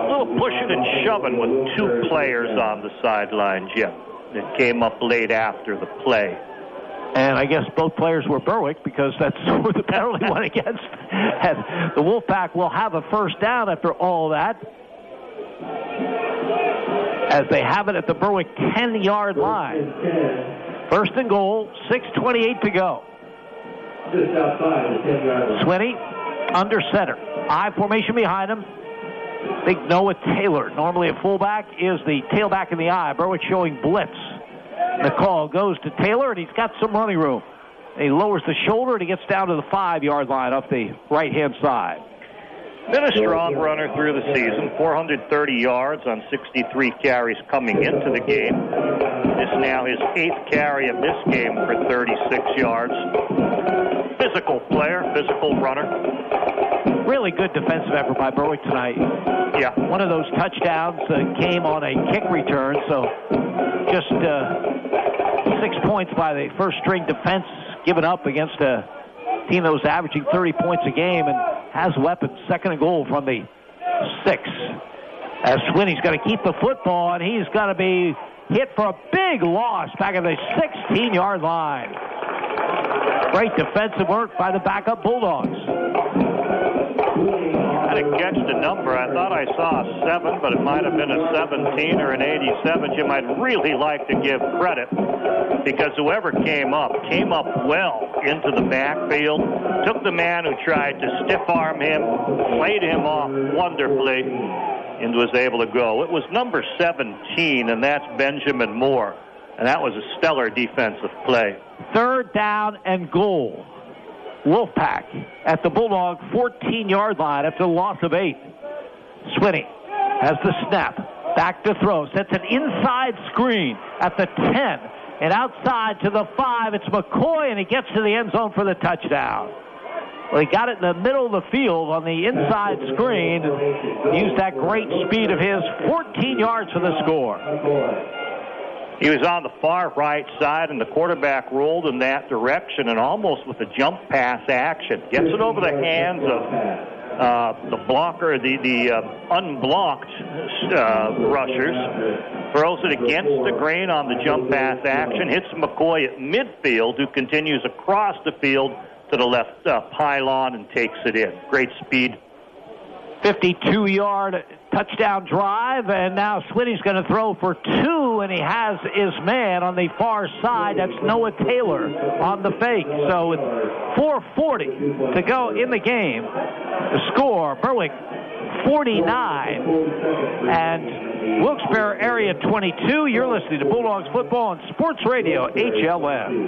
little pushing and shoving with 2 players on the sideline, Jim. It came up late after the play. And I guess both players were Berwick, because that's who the penalty went against. And the Wolfpack will have a first down after all that, as they have it at the Berwick 10-yard line. First and goal, 6:28 to go. Swinney under center. I formation behind him. Big Noah Taylor, normally a fullback, is the tailback in the I. Berwick showing blitz. The call goes to Taylor, and he's got some running room. He lowers the shoulder, and he gets down to the 5-yard line off the right-hand side. Been a strong runner through the season, 430 yards on 63 carries coming into the game. This now his 8th carry of this game for 36 yards. Physical player, physical runner. Really good defensive effort by Berwick tonight. Yeah. One of those touchdowns came on a kick return, so just 6 points by the first-string defense given up against a team that was averaging 30 points a game and has weapons. Second and goal from the 6. As Swinney's got to keep the football, and he's got to be hit for a big loss back at the 16-yard line. Great defensive work by the backup Bulldogs. I didn't catch the number. I thought I saw a 7, but it might have been a 17 or an 87. Jim, I'd really like to give credit, because whoever came up well into the backfield, took the man who tried to stiff-arm him, played him off wonderfully, and was able to go. It was number 17, and that's Benjamin Moore, and that was a stellar defensive play. Third down and goal. Wolfpack at the Bulldog 14-yard line after the loss of 8. Swinney has the snap. Back to throw. Sets an inside screen at the 10. And outside to the 5. It's McCoy, and he gets to the end zone for the touchdown. Well, he got it in the middle of the field on the inside screen. Used that great speed of his. 14 yards for the score. He was on the far right side, and the quarterback rolled in that direction, and almost with a jump pass action. Gets it over the hands of the blocker, the unblocked rushers. Throws it against the grain on the jump pass action. Hits McCoy at midfield, who continues across the field to the left pylon and takes it in. Great speed. 52-yard touchdown drive, and now Swinney's going to throw for 2, and he has his man on the far side. That's Noah Taylor on the fake. So with 4:40 to go in the game, the score, Berwick 49 and Wilkes-Barre Area 22. You're listening to Bulldogs Football on Sports Radio HLM.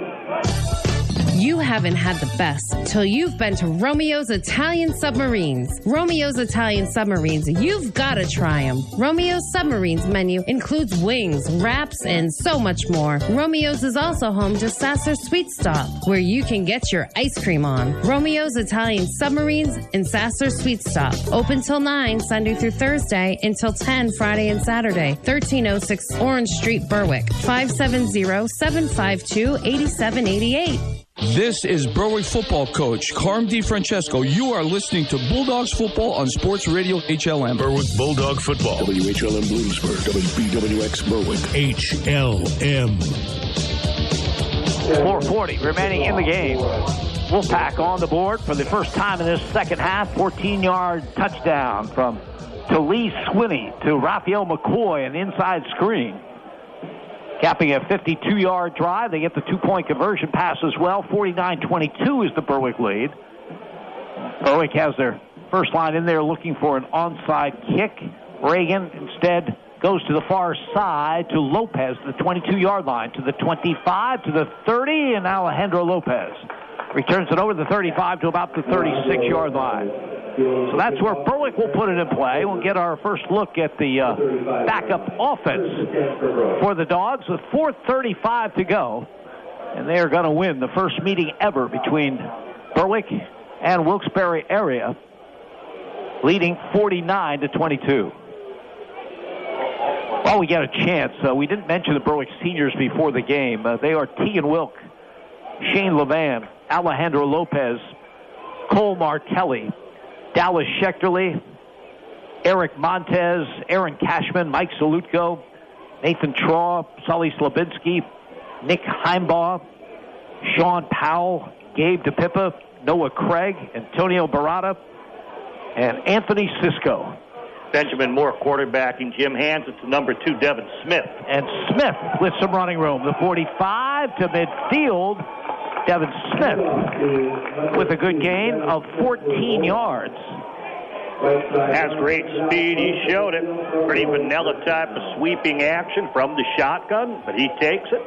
You haven't had the best till you've been to Romeo's Italian Submarines. Romeo's Italian Submarines, you've got to try them. Romeo's Submarines menu includes wings, wraps, and so much more. Romeo's is also home to Sasser Sweet Stop, where you can get your ice cream on. Romeo's Italian Submarines and Sasser Sweet Stop. Open till 9 Sunday through Thursday until 10 Friday and Saturday. 1306 Orange Street, Berwick. 570-752-8788. This is Berwick football coach Carm DiFrancesco. You are listening to Bulldogs football on Sports Radio HLM. Berwick Bulldog football. WHLM Bloomsburg. WBWX Berwick. HLM. 4:40 remaining in the game. Wolfpack on the board for the first time in this second half. 14-yard touchdown from Lee Swinney to Raphael McCoy, an inside screen. Capping a 52-yard drive. They get the 2-point conversion pass as well. 49-22 is the Berwick lead. Berwick has their first line in there looking for an onside kick. Reagan instead goes to the far side to Lopez, the 22-yard line, to the 25, to the 30, and Alejandro Lopez returns it over the 35 to about the 36-yard line. So that's where Berwick will put it in play. We'll get our first look at the backup offense for the Dogs with 4:35 to go. And they are going to win the first meeting ever between Berwick and Wilkes-Barre Area, leading 49-22. Well, we get a chance. We didn't mention the Berwick seniors before the game. They are Tegan Wilk, Shane Levan, Alejandro Lopez, Cole Martelli, Dallas Schechterly, Eric Montez, Aaron Cashman, Mike Salutko, Nathan Traw, Sully Slabinski, Nick Heimbaugh, Sean Powell, Gabe DePippa, Noah Craig, Antonio Barata, and Anthony Sisko. Benjamin Moore quarterbacking. Jim hands it to number 2, Devin Smith. And Smith with some running room. The 45 to midfield. Devin Smith with a good gain of 14 yards. Has great speed. He showed it. Pretty vanilla type of sweeping action from the shotgun, but he takes it.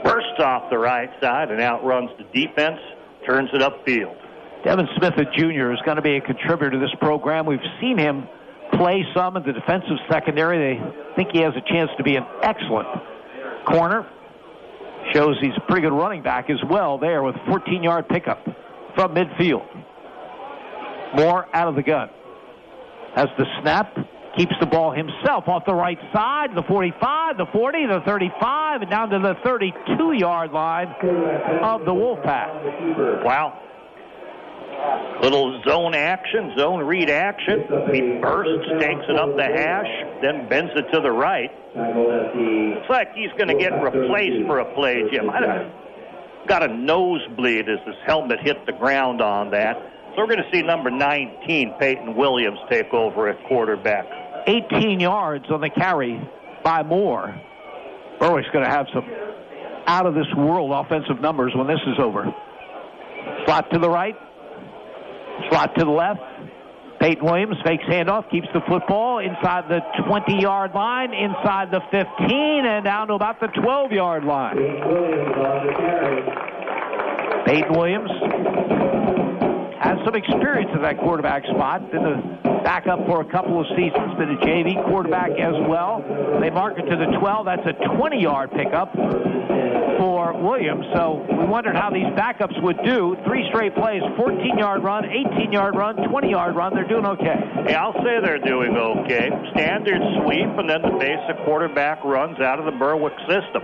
Bursts off the right side and outruns the defense. Turns it upfield. Devin Smith, a junior, is going to be a contributor to this program. We've seen him play some in the defensive secondary. They think he has a chance to be an excellent corner. Shows he's a pretty good running back as well there with a 14-yard pickup from midfield. Moore out of the gun. Has the snap. Keeps the ball himself off the right side. The 45, the 40, the 35, and down to the 32-yard line of the Wolfpack. Wow. Little zone action, zone read action. He bursts, takes it up the hash, then bends it to the right. Looks like he's going to get replaced for a play, Jim. I got a nosebleed as his helmet hit the ground on that. So we're going to see number 19, Peyton Williams, take over at quarterback. 18 yards on the carry by Moore. Berwick's going to have some out-of-this-world offensive numbers when this is over. Slot to the right. Slot to the left. Peyton Williams fakes handoff, keeps the football inside the 20-yard line, inside the 15, and down to about the 12-yard line. Peyton Williams has some experience at that quarterback spot. Been a backup for a couple of seasons. Been a JV quarterback as well. They mark it to the 12. That's a 20-yard pickup for Williams. So we wondered how these backups would do. 3 straight plays, 14-yard run, 18-yard run, 20-yard run. They're doing okay. Yeah, I'll say they're doing okay. Standard sweep, and then the basic quarterback runs out of the Berwick system.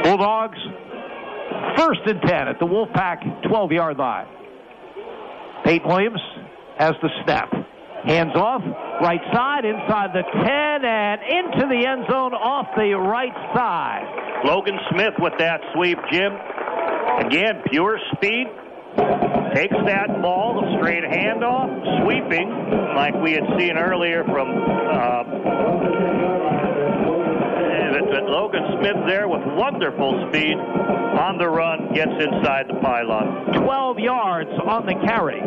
Bulldogs, 1st and 10 at the Wolfpack 12-yard line. Peyton Williams has the snap. Hands off, right side, inside the 10, and into the end zone off the right side. Logan Smith with that sweep, Jim. Again, pure speed. Takes that ball, a straight handoff, sweeping, like we had seen earlier from Logan Smith there with wonderful speed on the run, gets inside the pylon. 12 yards on the carry.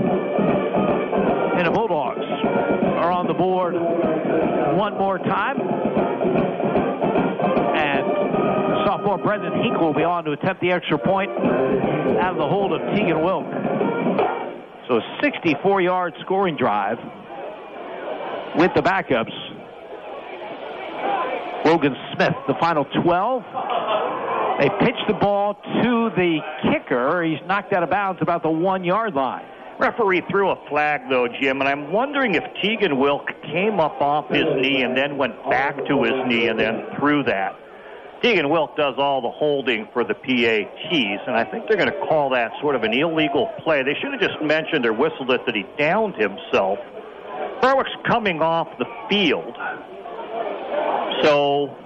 And the Bulldogs are on the board one more time. And sophomore Brendan Hinkle will be on to attempt the extra point out of the hold of Tegan Wilk. So a 64-yard scoring drive with the backups. Logan Smith, the final 12. They pitched the ball to the kicker. He's knocked out of bounds about the 1-yard line. Referee threw a flag, though, Jim, and I'm wondering if Tegan Wilk came up off his knee and then went back to his knee and then threw that. Tegan Wilk does all the holding for the PATs, and I think they're going to call that sort of an illegal play. They should have just mentioned or whistled it that he downed himself. Berwick's coming off the field. So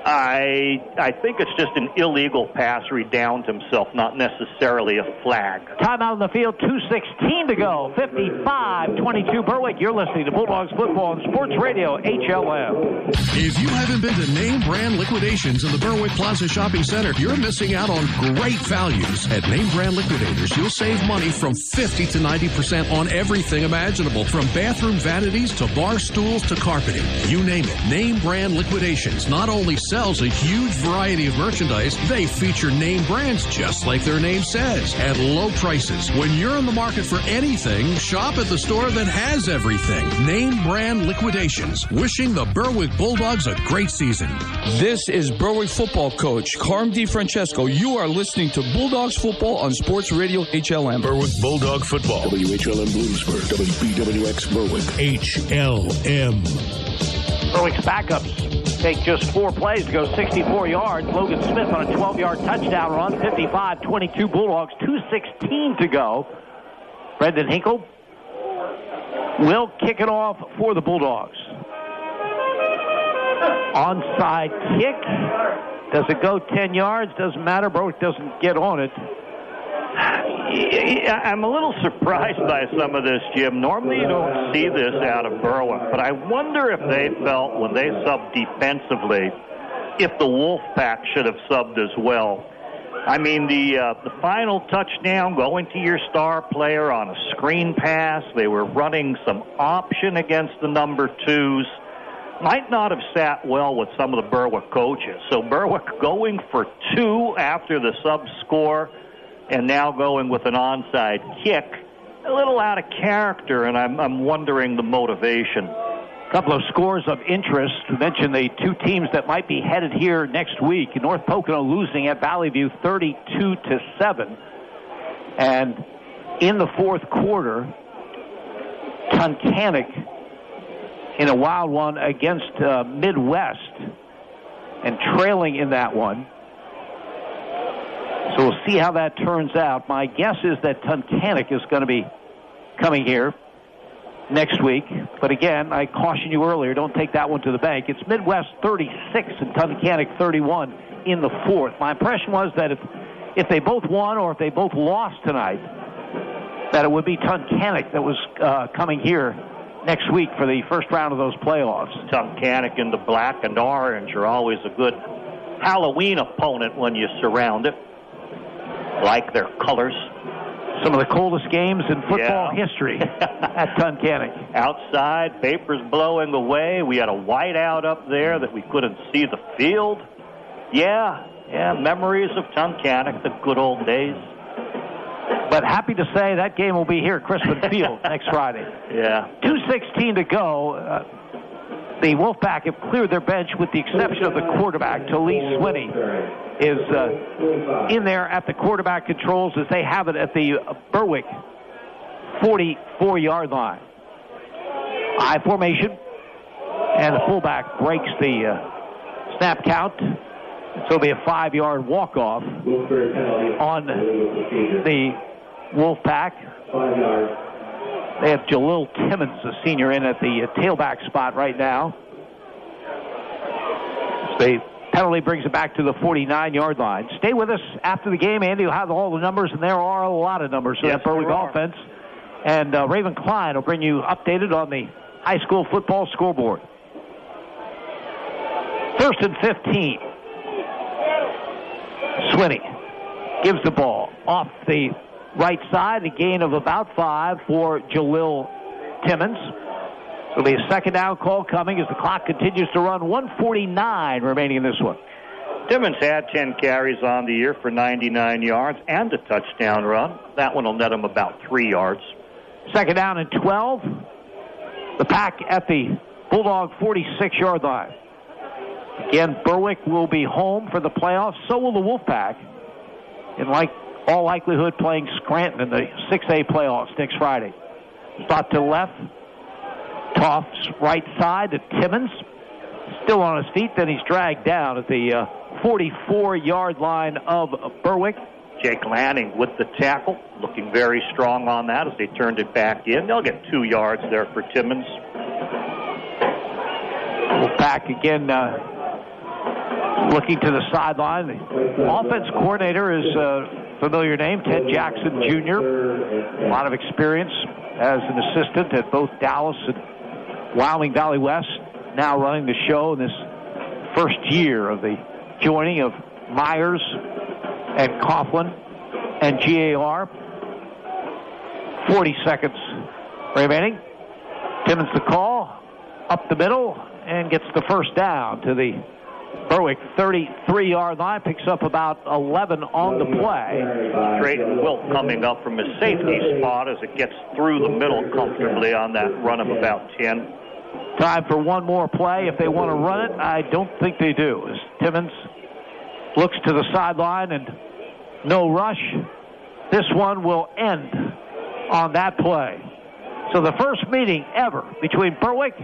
I think it's just an illegal pass where he downed himself, not necessarily a flag. Timeout on the field, 2:16 to go. 55-22 Berwick. You're listening to Bulldogs Football on Sports Radio HLM. If you haven't been to Name Brand Liquidations in the Berwick Plaza Shopping Center, you're missing out on great values. At Name Brand Liquidators, you'll save money from 50 to 90% on everything imaginable, from bathroom vanities to bar stools to carpeting. You name it. Name Brand Liquidations not only sells a huge variety of merchandise, they feature name brands just like their name says, at low prices. When you're in the market for anything, shop at the store that has everything. Name Brand Liquidations. Wishing the Berwick Bulldogs a great season. This is Berwick football coach Carm DiFrancesco. You are listening to Bulldogs Football on Sports Radio HLM. Berwick Bulldog Football. WHLM Bloomsburg. WBWX Berwick. HLM. Berwick's backups take just 4 plays to go 64 yards. Logan Smith on a 12-yard touchdown run. 55-22 Bulldogs. 2:16 to go. Brendan Hinkle will kick it off for the Bulldogs. Onside kick. Does it go 10 yards? Doesn't matter. Berwick doesn't get on it. I'm a little surprised by some of this, Jim. Normally you don't see this out of Berwick, but I wonder if they felt when they subbed defensively if the Wolfpack should have subbed as well. I mean, the final touchdown going to your star player on a screen pass, they were running some option against the number 2s. Might not have sat well with some of the Berwick coaches. So Berwick going for 2 after the sub score, and now going with an onside kick, a little out of character, and I'm wondering the motivation. A couple of scores of interest. We mentioned the 2 teams that might be headed here next week. North Pocono losing at Valley View 32-7. And in the fourth quarter, Tunkhannock in a wild one against Midwest and trailing in that one. So we'll see how that turns out. My guess is that Tunkhannock is going to be coming here next week. But again, I cautioned you earlier, don't take that one to the bank. It's Midwest 36 and Tunkhannock 31 in the fourth. My impression was that if they both won or if they both lost tonight, that it would be Tunkhannock that was coming here next week for the first round of those playoffs. Tunkhannock in the black and orange are always a good Halloween opponent when you surround it. Like their colors. Some of the coldest games in football history at Tunkhannock. Outside, papers blowing away. We had a whiteout up there that we couldn't see the field. Yeah, memories of Tunkhannock, the good old days. But happy to say that game will be here at Crispin Field next Friday. Yeah. 2:16 to go. The Wolfpack have cleared their bench with the exception of the quarterback. Talise Swinney is in there at the quarterback controls as they have it at the Berwick 44-yard line. I formation, and the fullback breaks the snap count. So it'll be a 5-yard walk-off on the Wolfpack. They have Jalil Timmons, a senior, in at the tailback spot right now. The penalty brings it back to the 49-yard line. Stay with us after the game. Andy will have all the numbers, and there are a lot of numbers for that Berwick offense. And Raven Klein will bring you updated on the high school football scoreboard. 1st and 15. Swinney gives the ball off the right side, a gain of about 5 for Jalil Timmons. So the second down call coming as the clock continues to run. 1:49 remaining in this one. Timmons had 10 carries on the year for 99 yards and a touchdown run. That one will net him about 3 yards. Second down and 12. The Pack at the Bulldog 46-yard line. Again, Berwick will be home for the playoffs. So will the Wolfpack. In all likelihood, playing Scranton in the 6A playoffs next Friday. Spot to left. Toff's right side to Timmons. Still on his feet. Then he's dragged down at the 44-yard line of Berwick. Jake Lanning with the tackle. Looking very strong on that as they turned it back in. They'll get 2 yards there for Timmons. Wolfpack again Looking to the sideline, the offense coordinator is a familiar name, Ted Jackson Jr. A lot of experience as an assistant at both Dallas and Wyoming Valley West. Now running the show in this first year of the joining of Myers and Coughlin and GAR. 40 seconds remaining. Timmons the call, up the middle, and gets the first down to the Berwick 33-yard line, picks up about 11 on the play. Drayton Wilk coming up from his safety spot as it gets through the middle comfortably on that run of about 10. Time for one more play if they want to run it. I don't think they do. As Timmons looks to the sideline and no rush, this one will end on that play. So the first meeting ever between Berwick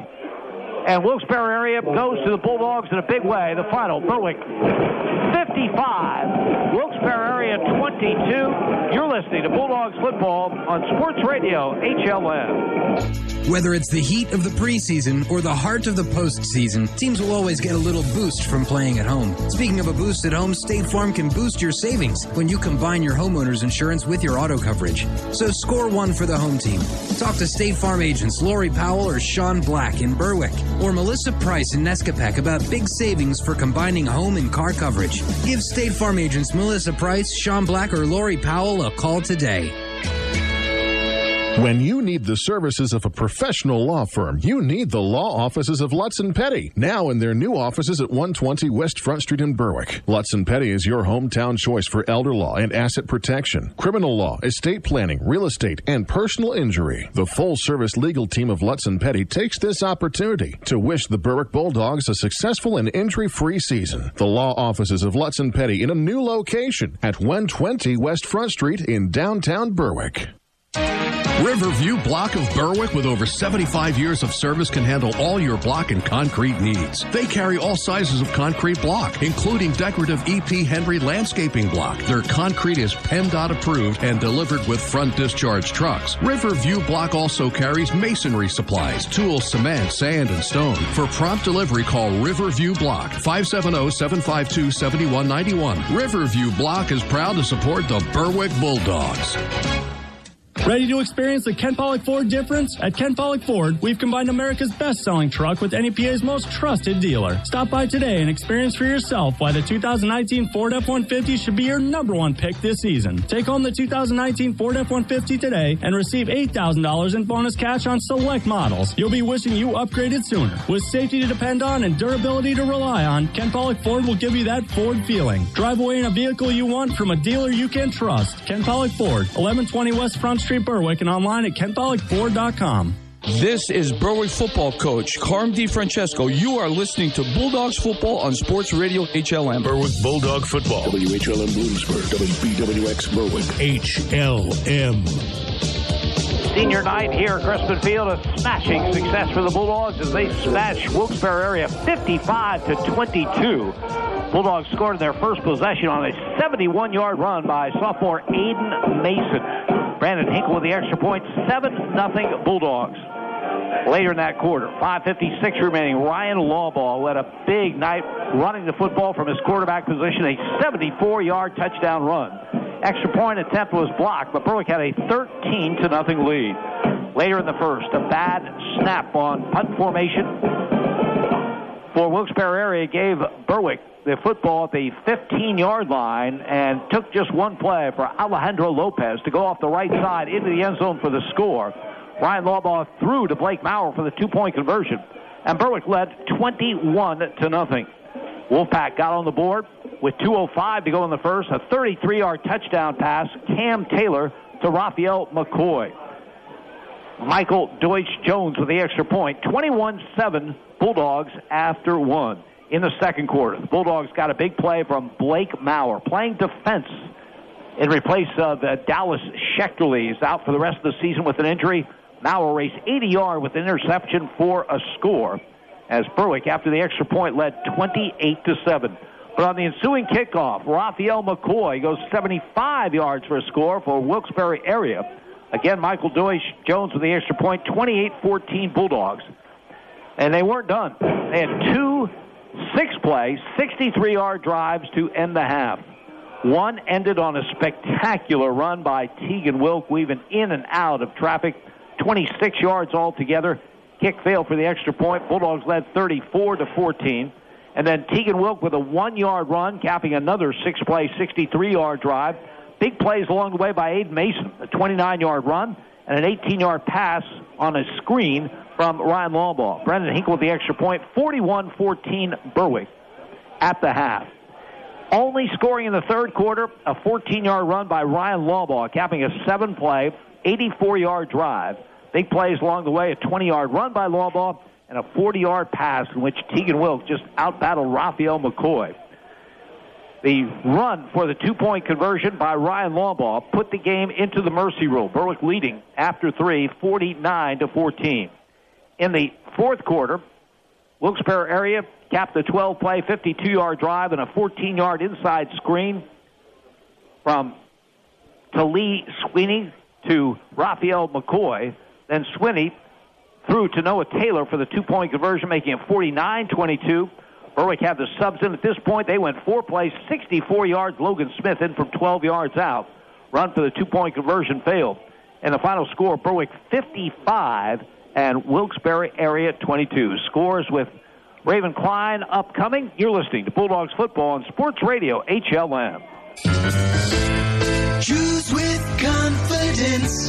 and Wilkes-Barre Area goes to the Bulldogs in a big way. The final, Berwick 55, Wilkes-Barre Area 22. You're listening to Bulldogs football on Sports Radio HLN. Whether it's the heat of the preseason or the heart of the postseason, teams will always get a little boost from playing at home. Speaking of a boost at home, State Farm can boost your savings when you combine your homeowner's insurance with your auto coverage. So score one for the home team. Talk to State Farm agents Lori Powell or Sean Black in Berwick, or Melissa Price in Nescapec about big savings for combining home and car coverage. Give State Farm agents Melissa Price, Sean Black, or Lori Powell a call today. When you need the services of a professional law firm, you need the law offices of Lutz & Petty. Now in their new offices at 120 West Front Street in Berwick. Lutz & Petty is your hometown choice for elder law and asset protection, criminal law, estate planning, real estate, and personal injury. The full-service legal team of Lutz & Petty takes this opportunity to wish the Berwick Bulldogs a successful and injury-free season. The law offices of Lutz & Petty in a new location at 120 West Front Street in downtown Berwick. Riverview Block of Berwick, with over 75 years of service, can handle all your block and concrete needs. They carry all sizes of concrete block, including decorative EP Henry landscaping block. Their concrete is PennDOT approved and delivered with front discharge trucks. Riverview Block also carries masonry supplies, tools, cement, sand, and stone. For prompt delivery, call Riverview Block, 570-752-7191. Riverview Block is proud to support the Berwick Bulldogs. Ready to experience the Ken Pollock Ford difference? At Ken Pollock Ford, we've combined America's best-selling truck with NEPA's most trusted dealer. Stop by today and experience for yourself why the 2019 Ford F-150 should be your #1 pick this season. Take home the 2019 Ford F-150 today and receive $8,000 in bonus cash on select models. You'll be wishing you upgraded sooner. With safety to depend on and durability to rely on, Ken Pollock Ford will give you that Ford feeling. Drive away in a vehicle you want from a dealer you can trust. Ken Pollock Ford, 1120 West Front Street, Berwick, and online at kenpollockford.com. This is Berwick football coach Carm DiFrancesco. You are listening to Bulldogs football on Sports Radio HLM. Berwick Bulldog football. WHLM Bloomsburg. WBWX Berwick. HLM. Senior night here at Crispin Field, a smashing success for the Bulldogs as they smash Wilkes-Barre Area 55-22. Bulldogs scored in their first possession on a 71-yard run by sophomore Aiden Mason. Brandon Hinkle with the extra point, 7-0 Bulldogs. Later in that quarter, 5:56 remaining, Ryan Lawball led a big night running the football from his quarterback position, a 74-yard touchdown run. Extra point attempt was blocked, but Berwick had a 13-0 lead. Later in the first, a bad snap on punt formation for Wilkes-Barre Area gave Berwick the football at the 15-yard line and took just one play for Alejandro Lopez to go off the right side into the end zone for the score. Ryan Lawball threw to Blake Maurer for the two-point conversion, and Berwick led 21-0. Wolfpack got on the board with 2:05 to go in the first, a 33-yard touchdown pass, Cam Taylor to Raphael McCoy. Michael Deutsch-Jones with the extra point, 21-7 Bulldogs after one. In the second quarter, the Bulldogs got a big play from Blake Maurer, playing defense in replace of Dallas Schechterle. He's out for the rest of the season with an injury. Maurer raced 80-yard with an interception for a score, as Berwick, after the extra point, led 28-7. But on the ensuing kickoff, Raphael McCoy goes 75 yards for a score for Wilkes-Barre Area. Again, Michael Deutsch-Jones with the extra point, 28-14 Bulldogs. And they weren't done. They had two 6-play, 63-yard drives to end the half. One ended on a spectacular run by Tegan Wilk, weaving in and out of traffic, 26 yards altogether. Kick failed for the extra point. Bulldogs led 34-14. And then Tegan Wilk with a 1-yard run, capping another 6-play, 63-yard drive. Big plays along the way by Aiden Mason, a 29-yard run and an 18-yard pass on a screen from Ryan Longbaugh. Brendan Hinkle with the extra point, 41-14 Berwick at the half. Only scoring in the third quarter, a 14-yard run by Ryan Longbaugh, capping a 7-play, 84-yard drive. Big plays along the way, a 20-yard run by Longbaugh and a 40-yard pass in which Tegan Wilk just out-battled Raphael McCoy. The run for the 2-point conversion by Ryan Longbaugh put the game into the mercy rule. Berwick leading after 3, 49-14. In the fourth quarter, Wilkes-Barre Area capped the 12-play, 52-yard drive and a 14-yard inside screen from Talee Sweeney to Raphael McCoy. Then Sweeney threw to Noah Taylor for the 2-point conversion, making it 49-22. Berwick had the subs in at this point. They went 4 plays, 64 yards. Logan Smith in from 12 yards out. Run for the 2-point conversion failed. And the final score, Berwick 55 and Wilkes-Barre Area 22. Scores with Raven Klein upcoming. You're listening to Bulldogs Football on Sports Radio HLM. Choose with confidence.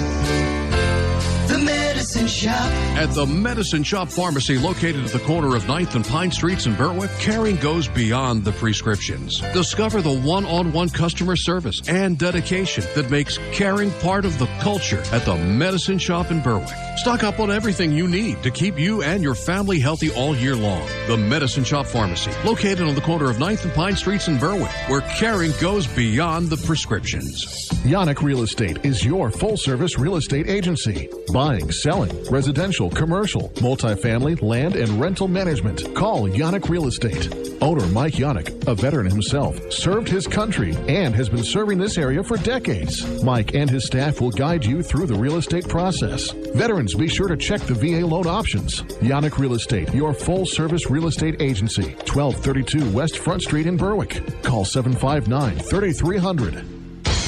The Medicine Shop. At the Medicine Shop Pharmacy, located at the corner of 9th and Pine Streets in Berwick, caring goes beyond the prescriptions. Discover the one-on-one customer service and dedication that makes caring part of the culture at the Medicine Shop in Berwick. Stock up on everything you need to keep you and your family healthy all year long. The Medicine Shop Pharmacy, located on the corner of 9th and Pine Streets in Berwick, where caring goes beyond the prescriptions. Yannick Real Estate is your full-service real estate agency. Buying, selling, residential, commercial, multifamily, land, and rental management. Call Yannick Real Estate. Owner Mike Yannick, a veteran himself, served his country and has been serving this area for decades. Mike and his staff will guide you through the real estate process. Veterans, be sure to check the VA loan options. Yannick Real Estate, your full-service real estate agency. 1232 West Front Street in Berwick. Call 759-3300.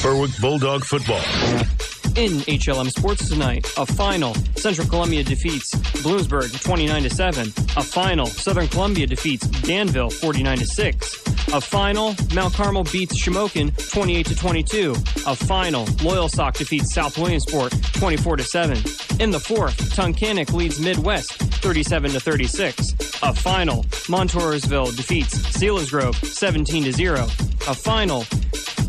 Berwick Bulldog Football. In HLM Sports tonight, a final. Central Columbia defeats Bloomsburg 29-7. A final. Southern Columbia defeats Danville 49-6. A final. Mount Carmel beats Shamokin 28-22. A final. Loyalsock defeats South Williamsport 24-7. In the fourth, Tunkhannock leads Midwest 37-36. A final. Montoursville defeats Selinsgrove 17-0. A final.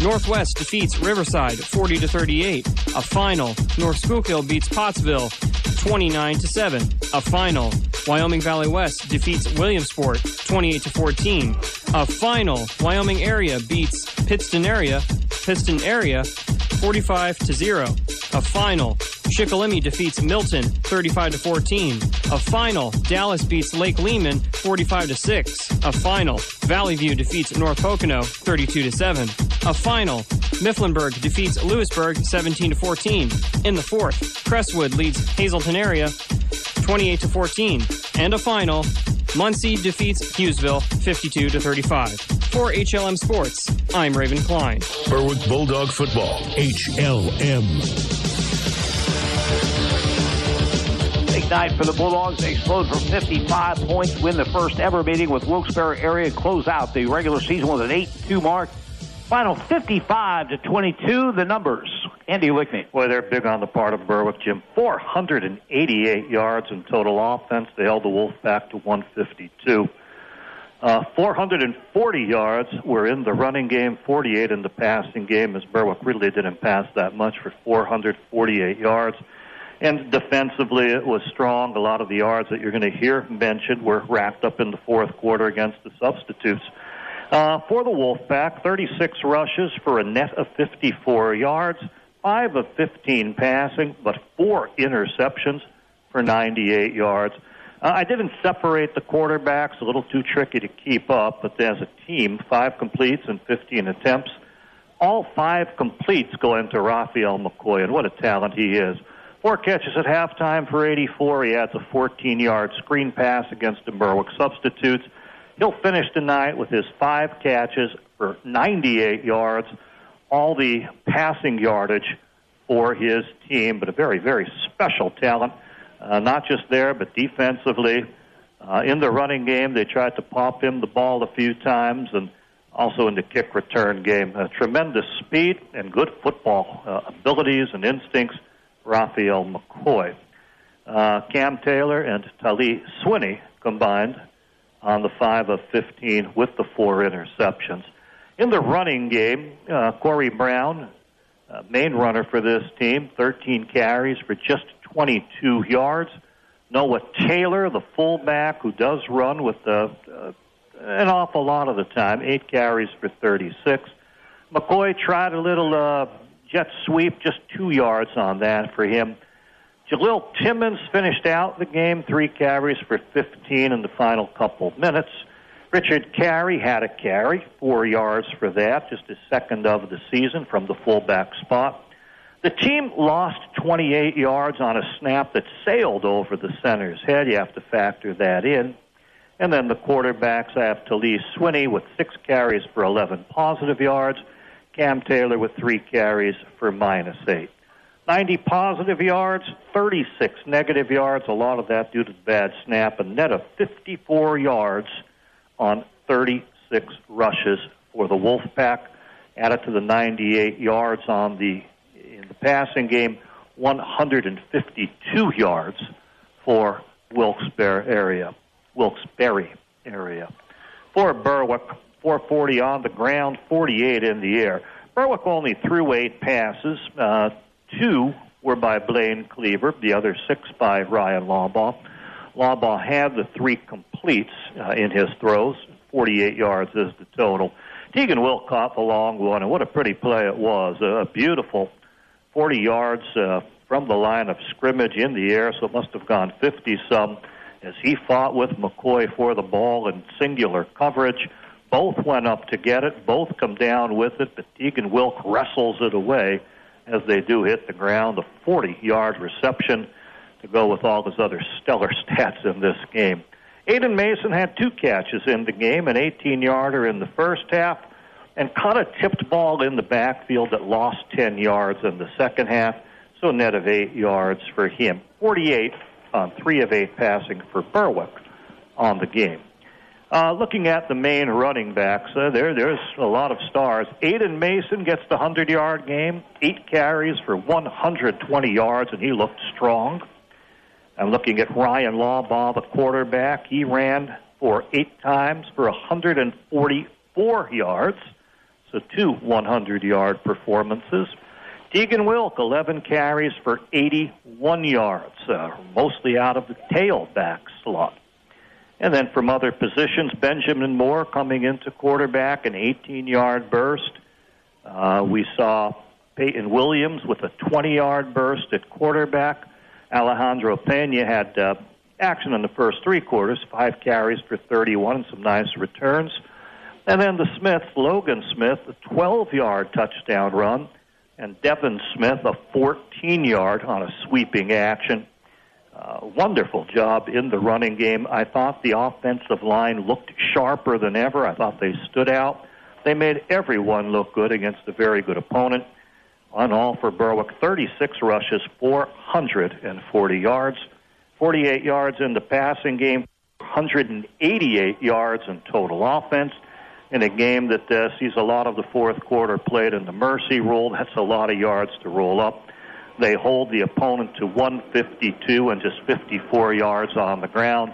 Northwest defeats Riverside 40-38. A final. North Schuylkill beats Pottsville 29-7. A final. Wyoming Valley West defeats Williamsport 28-14. A final. Wyoming Area beats Pittston Area 45-0. A final. Shikellamy defeats Milton 35-14. A final. Dallas beats Lake Lehman 45-6. A final. Valley View defeats North Pocono 32-7. A final. Mifflinburg defeats Lewisburg 17-14. In the fourth, Crestwood leads Hazleton Area 28-14. And a final. Muncie defeats Hughesville 52-35. For HLM Sports, I'm Raven Klein. Berwick Bulldog Football, HLM. Big night for the Bulldogs. They explode for 55 points, win the first ever meeting with Wilkes-Barre Area, close out the regular season with an 8-2 mark. Final 55-22, the numbers. Andy Lickney. Boy, they're big on the part of Berwick, Jim. 488 yards in total offense. They held the Wolfpack to 152. 440 yards were in the running game, 48 in the passing game, as Berwick really didn't pass that much for 448 yards. And defensively, it was strong. A lot of the yards that you're going to hear mentioned were racked up in the fourth quarter against the substitutes. For the Wolfpack, 36 rushes for a net of 54 yards, 5 of 15 passing, but 4 interceptions for 98 yards. I didn't separate the quarterbacks, a little too tricky to keep up, but as a team, 5 completes and 15 attempts. All 5 completes go into Raphael McCoy, and what a talent he is. 4 catches at halftime for 84. He adds a 14-yard screen pass against the Berwick substitutes. He'll finish tonight with his 5 catches for 98 yards, all the passing yardage for his team, but a very, very special talent, not just there, but defensively. In the running game, they tried to pop him the ball a few times, and also in the kick return game. Tremendous speed and good football abilities and instincts, Raphael McCoy. Cam Taylor and Tali Swinney combined on the 5 of 15 with the 4 interceptions. In the running game, Corey Brown, main runner for this team, 13 carries for just 22 yards. Noah Taylor, the fullback who does run with an awful lot of the time, 8 carries for 36. McCoy tried a little jet sweep, just 2 yards on that for him. Jalil Timmons finished out the game, 3 carries for 15 in the final couple minutes. Richard Carey had a carry, 4 yards for that, just his second of the season from the fullback spot. The team lost 28 yards on a snap that sailed over the center's head. You have to factor that in. And then the quarterbacks have Tali Swinney with 6 carries for 11 positive yards. Cam Taylor with 3 carries for -8. 90 positive yards, 36 negative yards, a lot of that due to the bad snap, a net of 54 yards on 36 rushes for the Wolfpack. Added to the 98 yards in the passing game, 152 yards for Wilkes-Barre area. For Berwick, 440 on the ground, 48 in the air. Berwick only threw 8 passes. 2 were by Blaine Cleaver, the other 6 by Ryan Lawbaugh. Lawbaugh had the 3 completes in his throws. 48 yards is the total. Tegan Wilk caught the long one, and what a pretty play it was. A beautiful 40 yards from the line of scrimmage in the air, so it must have gone 50-some as he fought with McCoy for the ball in singular coverage. Both went up to get it. Both come down with it, but Tegan Wilk wrestles it away as they do hit the ground. A 40-yard reception to go with all his other stellar stats in this game. Aiden Mason had 2 catches in the game, an 18-yarder in the first half, and caught a tipped ball in the backfield that lost 10 yards in the second half, so a net of 8 yards for him. 48 on 3 of 8 passing for Berwick on the game. Looking at the main running backs, there's a lot of stars. Aiden Mason gets the 100-yard game, 8 carries for 120 yards, and he looked strong. I'm looking at Ryan Lawbaugh, the quarterback. He ran for 8 times for 144 yards, so 2 100-yard performances. Tegan Wilk, 11 carries for 81 yards, mostly out of the tailback slot. And then from other positions, Benjamin Moore coming into quarterback, an 18-yard burst. We saw Peyton Williams with a 20-yard burst at quarterback. Alejandro Pena had action in the first 3 quarters, 5 carries for 31 and some nice returns. And then the Smiths, Logan Smith, a 12-yard touchdown run, and Devin Smith, a 14-yard on a sweeping action. Wonderful job in the running game. I thought the offensive line looked sharper than ever. I thought they stood out. They made everyone look good against a very good opponent. On all for Berwick, 36 rushes, 440 yards. 48 yards in the passing game, 188 yards in total offense. In a game that sees a lot of the fourth quarter played in the mercy rule, that's a lot of yards to roll up. They hold the opponent to 152 and just 54 yards on the ground.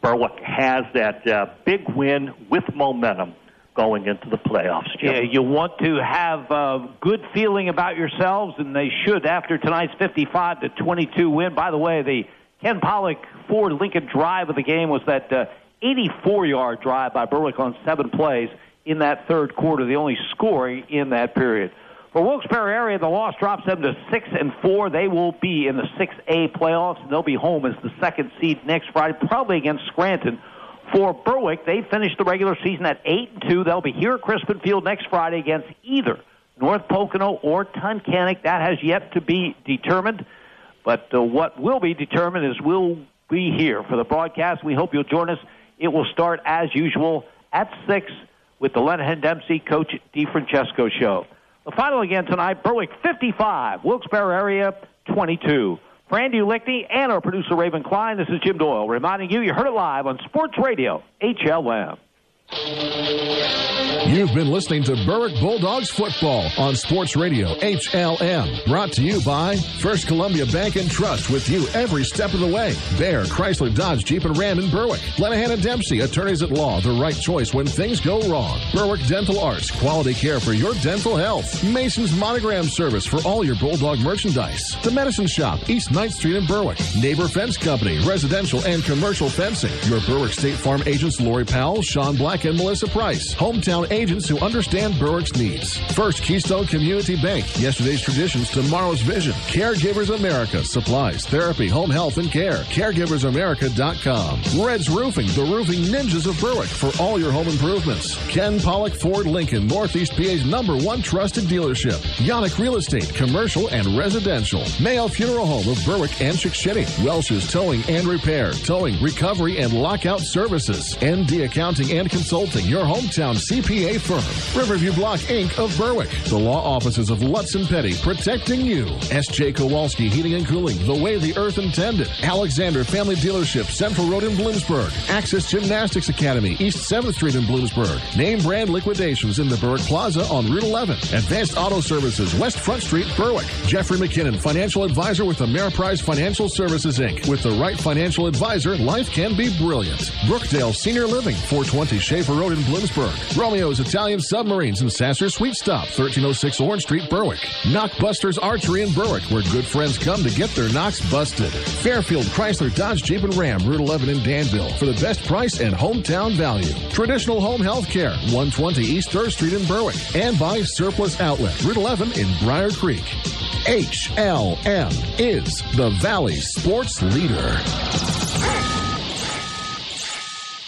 Berwick has that big win with momentum going into the playoffs, Jim. Yeah, you want to have a good feeling about yourselves, and they should after tonight's 55-22 win. By the way, the Ken Pollock Ford Lincoln drive of the game was that 84-yard drive by Berwick on 7 plays in that third quarter, the only scoring in that period. For Wilkes-Barre area, the loss drops them to 6-4. They will be in the 6A playoffs, and they'll be home as the 2nd seed next Friday, probably against Scranton. For Berwick, they finished the regular season at 8-2. They'll be here at Crispin Field next Friday against either North Pocono or Tunkhannock. That has yet to be determined. But what will be determined is we'll be here for the broadcast. We hope you'll join us It will start as usual at 6 with the Lenahan Dempsey Coach DeFrancesco show. The final again tonight, Berwick 55, Wilkes-Barre Area 22. For Andy Lickney and our producer Raven Klein, this is Jim Doyle reminding you heard it live on Sports Radio HLM. You've been listening to Berwick Bulldogs football on Sports Radio HLM. Brought to you by First Columbia Bank and Trust, with you every step of the way. Bear, Chrysler, Dodge, Jeep, and Ram in Berwick. Lenahan and Dempsey, attorneys at law, the right choice when things go wrong. Berwick Dental Arts, quality care for your dental health. Mason's Monogram Service for all your Bulldog merchandise. The Medicine Shop, East 9th Street in Berwick. Neighbor Fence Company, residential and commercial fencing. Your Berwick State Farm agents Lori Powell, Sean Black, and Melissa Price. Hometown agents who understand Berwick's needs. First Keystone Community Bank. Yesterday's traditions, tomorrow's vision. Caregivers America. Supplies, therapy, home health, and care. CaregiversAmerica.com. Red's Roofing. The roofing ninjas of Berwick for all your home improvements. Ken Pollock Ford Lincoln. Northeast PA's #1 trusted dealership. Yannick Real Estate. Commercial and residential. Mayo Funeral Home of Berwick and Chickasha. Welsh's Towing and Repair. Towing, recovery, and lockout services. ND Accounting and Consulting. Your hometown CPA firm. Riverview Block, Inc. of Berwick. The law offices of Lutz & Petty, protecting you. S.J. Kowalski Heating and Cooling, the way the earth intended. Alexander Family Dealership, Central Road in Bloomsburg. Access Gymnastics Academy, East 7th Street in Bloomsburg. Name brand liquidations in the Berwick Plaza on Route 11. Advanced Auto Services, West Front Street, Berwick. Jeffrey McKinnon, Financial Advisor with Ameriprise Financial Services, Inc. With the right financial advisor, life can be brilliant. Brookdale Senior Living, 420 Schaefer Road in Bloomsburg. Romeo's Italian Submarines in Sasser Sweet Stop, 1306 Orange Street, Berwick. Knockbusters Archery in Berwick, where good friends come to get their knocks busted. Fairfield Chrysler Dodge Jeep and Ram, Route 11 in Danville, for the best price and hometown value. Traditional Home Health Care, 120 East 3rd Street in Berwick. And by Surplus Outlet, Route 11 in Briar Creek. HLM is the Valley Sports Leader.